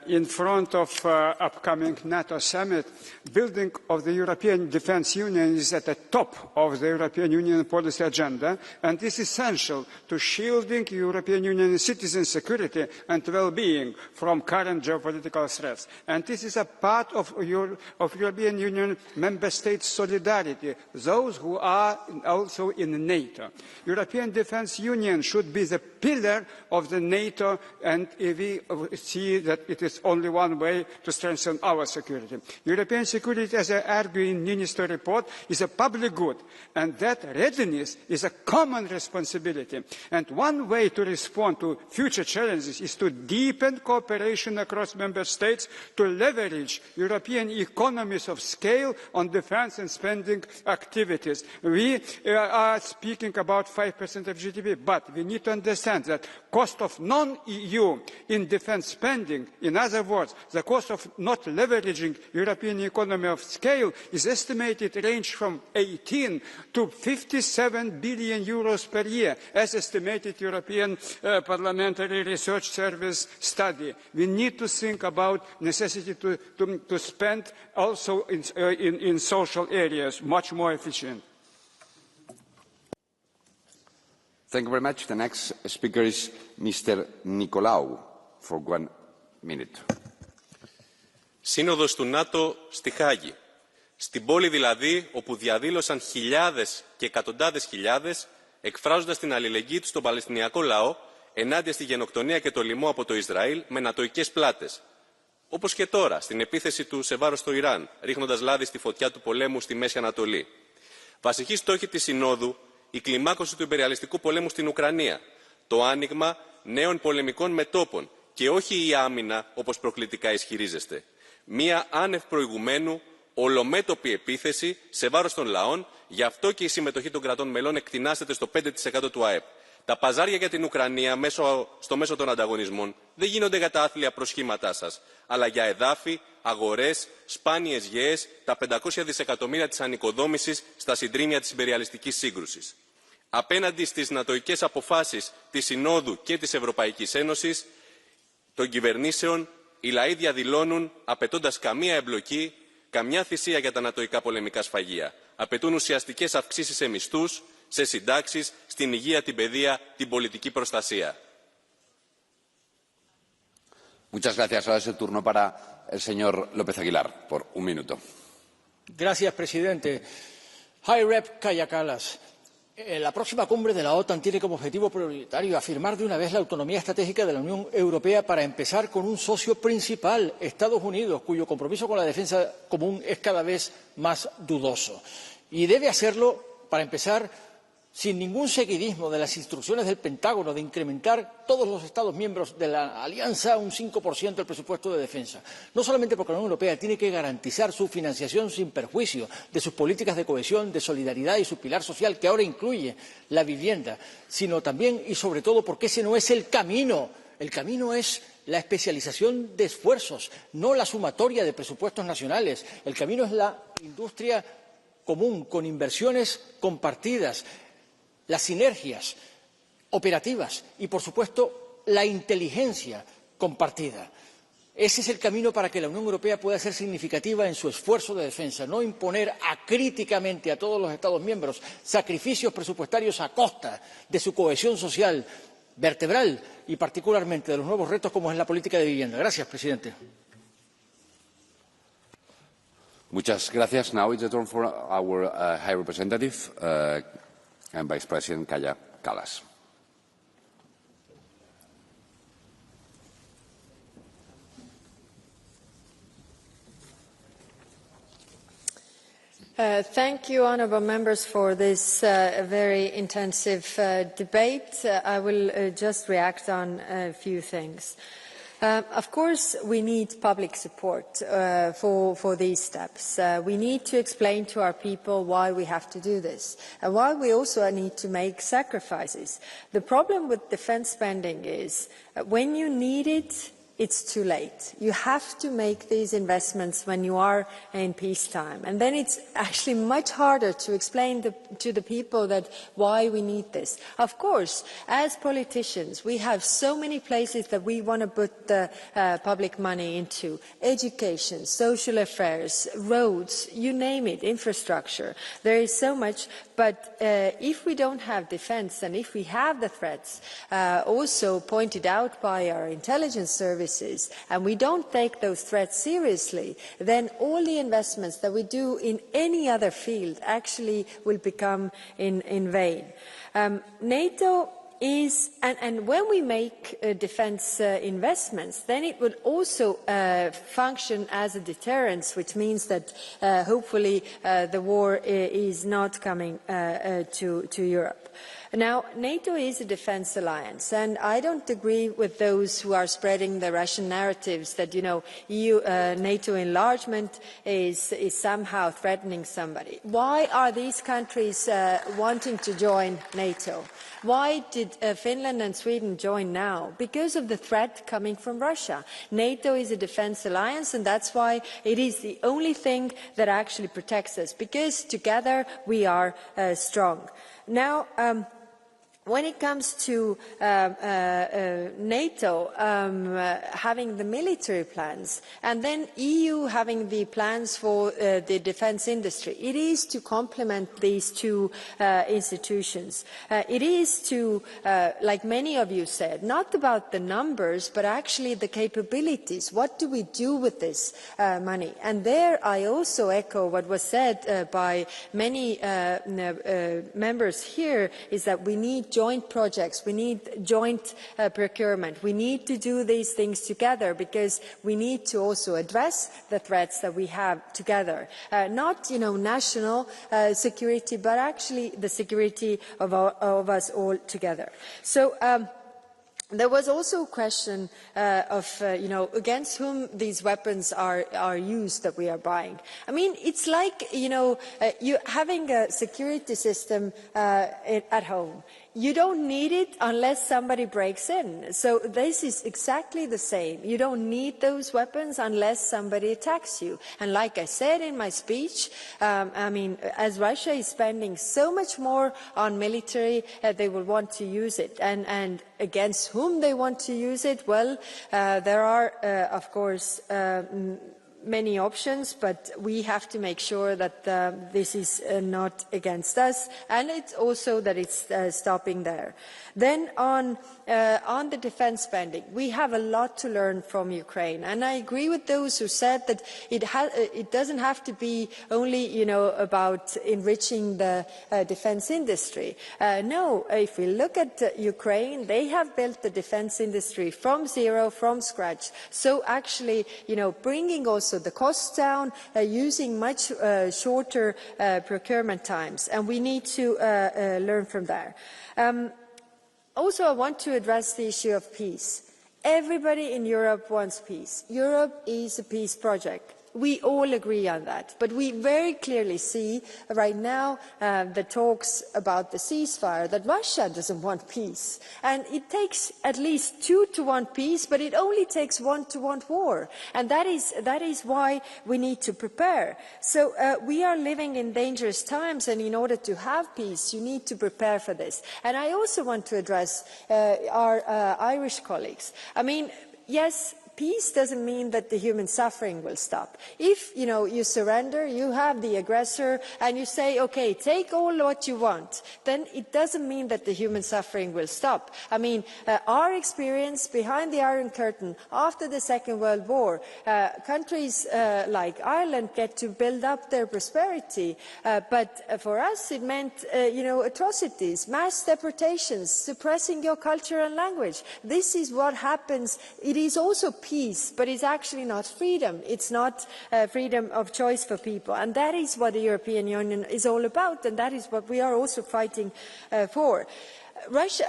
In front of upcoming NATO Summit, building of the European Defence Union is at the top of the European Union policy agenda and is essential to shielding European Union citizens' security and well-being from current geopolitical threats. And this is a part of European Union member states' solidarity, those who are also in NATO. European Defence Union should be the pillar of the NATO, and we see that it is only one way to strengthen our security. European security, as I argue in Minister report, is a public good, and that readiness is a common responsibility. And one way to respond to future challenges is to deepen cooperation across member states to leverage European economies of scale on defence and spending activities. We are speaking about 5% of GDP, but we need to understand that cost of non-EU in defence spending, in other words, the cost of not leveraging European economy of scale, is estimated to range from 18 to 57 billion euros per year, as estimated European Parliamentary Research Service study. We need to think about necessity to spend also in social areas much more efficient. Thank you very much. The next speaker is Mr. Nicolaou for 1 minute. Σύνοδος του ΝΑΤΟ στη Χάγη. Στην πόλη δηλαδή όπου διαδήλωσαν χιλιάδες και εκατοντάδες χιλιάδες, εκφράζοντας την αλληλεγγύη τους στον Παλαιστινιακό λαό ενάντια στη γενοκτονία και το λοιμό από το Ισραήλ με νατοικές πλάτες. Όπως και τώρα, στην επίθεση του σε βάρος στο Ιράν, ρίχνοντας λάδι στη φωτιά του πολέμου στη Μέση Ανατολή. Βασική στόχη της Συνόδου, η κλιμάκωση του υπεριαλιστικού πολέμου στην Ουκρανία, το άνοιγμα νέων πολεμικών μετώπων και όχι η άμυνα όπως προκλητικά ισχυρίζεστε. Μία άνευ προηγουμένου ολομέτωπη επίθεση σε βάρος των λαών, γι' αυτό και η συμμετοχή των κρατών μελών εκτινάσεται στο 5% του ΑΕΠ. Τα παζάρια για την Ουκρανία στο μέσο των ανταγωνισμών δεν γίνονται για τα άθλια προσχήματά σας, αλλά για εδάφη, αγορές, σπάνιες γέες, τα 500 δισεκατομμύρια της ανοικοδόμησης στα συντρίμμια της υπεριαλιστικής σύγκρουσης. Απέναντι στις νατοικές αποφάσεις της Συνόδου και της Ευρωπαϊκής Ένωσης, των κυβερνήσεων, οι λαοί διαδηλώνουν απαιτώντας καμία εμπλοκή, καμιά θυσία για τα νατοικά πολεμικά σφαγεία. Απαιτούν ουσιαστικές αυξήσεις σε μισθούς, σε συντάξεις, στην υγεία, την παιδεία, την πολιτική προστασία. Muchas gracias. Ahora es el turno para el señor López Aguilar, por un minuto. Gracias, presidente. High Rep Kaja Kallas. La próxima cumbre de la OTAN tiene como objetivo prioritario afirmar de una vez la autonomía estratégica de la Unión Europea para empezar con un socio principal, Estados Unidos, cuyo compromiso con la defensa común es cada vez más dudoso. Y debe hacerlo, para empezar, sin ningún seguidismo de las instrucciones del Pentágono de incrementar todos los Estados miembros de la Alianza un 5% del presupuesto de defensa. No solamente porque la Unión Europea tiene que garantizar su financiación sin perjuicio de sus políticas de cohesión, de solidaridad y su pilar social, que ahora incluye la vivienda, sino también y sobre todo porque ese no es el camino. El camino es la especialización de esfuerzos, no la sumatoria de presupuestos nacionales. El camino es la industria común, con inversiones compartidas, las sinergias operativas y, por supuesto, la inteligencia compartida. Ese es el camino para que la Unión Europea pueda ser significativa en su esfuerzo de defensa, no imponer acríticamente a todos los Estados miembros sacrificios presupuestarios a costa de su cohesión social vertebral y, particularmente, de los nuevos retos como es la política de vivienda. Gracias, presidente. Muchas gracias. Now it's the turn for our High Representative and Vice President Kaja Kallas. Thank you, honourable members, for this very intensive debate. I will just react on a few things. Of course, we need public support for these steps. We need to explain to our people why we have to do this, and why we also need to make sacrifices. The problem with defence spending is when you need it, it's too late. You have to make these investments when you are in peacetime. And then it's actually much harder to explain to the people that why we need this. Of course, as politicians, we have so many places that we want to put the public money into. Education, social affairs, roads, you name it, infrastructure. There is so much. But if we don't have defence, and if we have the threats also pointed out by our intelligence services, and we don't take those threats seriously, then all the investments that we do in any other field actually will become in vain. NATO is, and when we make defence investments, then it would also function as a deterrence, which means that hopefully the war is not coming to Europe. Now, NATO is a defence alliance, and I don't agree with those who are spreading the Russian narratives that, you know, NATO enlargement is somehow threatening somebody. Why are these countries wanting to join NATO? Why did Finland and Sweden join now? Because of the threat coming from Russia. NATO is a defence alliance, and that's why it is the only thing that actually protects us, because together we are strong. Now, when it comes to NATO having the military plans and then EU having the plans for the defence industry, it is to complement these two institutions. It is to, like many of you said, not about the numbers, but actually the capabilities. What do we do with this money? And there I also echo what was said by many members here, is that we need joint projects, we need joint procurement. We need to do these things together because we need to also address the threats that we have together. Not, national security, but actually the security of us all together. So, there was also a question of, against whom these weapons are used that we are buying. I mean, it's like, you having a security system at home. You don't need it unless somebody breaks in. So this is exactly the same. You don't need those weapons unless somebody attacks you. And like I said in my speech, as Russia is spending so much more on military, they will want to use it. And against whom they want to use it? Well, there are, of course, many options, but we have to make sure that this is not against us, and it's also that it's stopping there. Then on the defence spending, we have a lot to learn from Ukraine, and I agree with those who said that it doesn't have to be only about enriching the defence industry. No, if we look at Ukraine, they have built the defence industry from zero, from scratch. So actually, bringing also the costs down, using much shorter procurement times, and we need to learn from there. Also, I want to address the issue of peace. Everybody in Europe wants peace. Europe is a peace project. We all agree on that, but we very clearly see right now the talks about the ceasefire that Russia doesn't want peace, and it takes at least 2 to want peace, but it only takes 1 to want war, and that is why we need to prepare. So we are living in dangerous times, and in order to have peace, you need to prepare for this. And I also want to address our Irish colleagues. I mean, yes. Peace doesn't mean that the human suffering will stop. If, you surrender, you have the aggressor, and you say, okay, take all what you want, then it doesn't mean that the human suffering will stop. I mean, our experience behind the Iron Curtain after the Second World War, countries like Ireland get to build up their prosperity, but for us it meant, atrocities, mass deportations, suppressing your culture and language. This is what happens. It is also peace, but it's actually not freedom. It's not freedom of choice for people. And that is what the European Union is all about, and that is what we are also fighting for. Russia.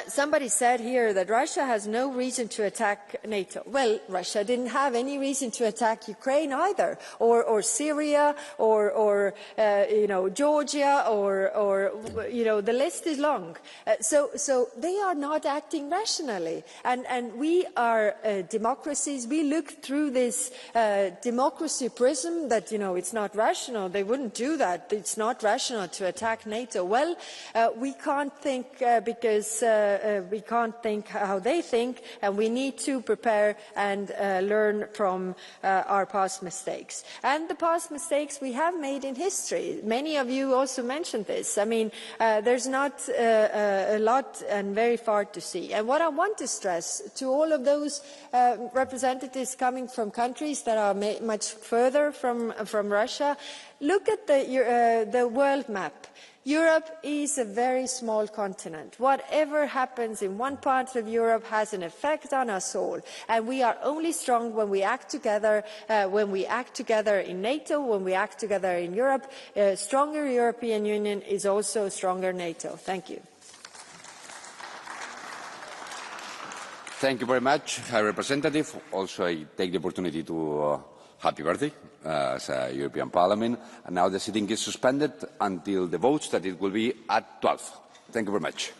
Somebody said here that Russia has no reason to attack NATO. Well, Russia didn't have any reason to attack Ukraine either, or Syria, or Georgia, or the list is long. So they are not acting rationally, and we are democracies. We look through this democracy prism that it's not rational. They wouldn't do that. It's not rational to attack NATO. Well, we can't think because. We can't think how they think, and we need to prepare and learn from our past mistakes. And the past mistakes we have made in history. Many of you also mentioned this. I mean, there's not a lot and very far to see. And what I want to stress to all of those representatives coming from countries that are much further from Russia, look at the world map. Europe is a very small continent. Whatever happens in one part of Europe has an effect on us all. And we are only strong when we act together in NATO, when we act together in Europe. A stronger European Union is also a stronger NATO. Thank you. Thank you very much, High Representative. Also, I take the opportunity to happy birthday as a European Parliament. And now the sitting is suspended until the votes, that it will be at 12. Thank you very much.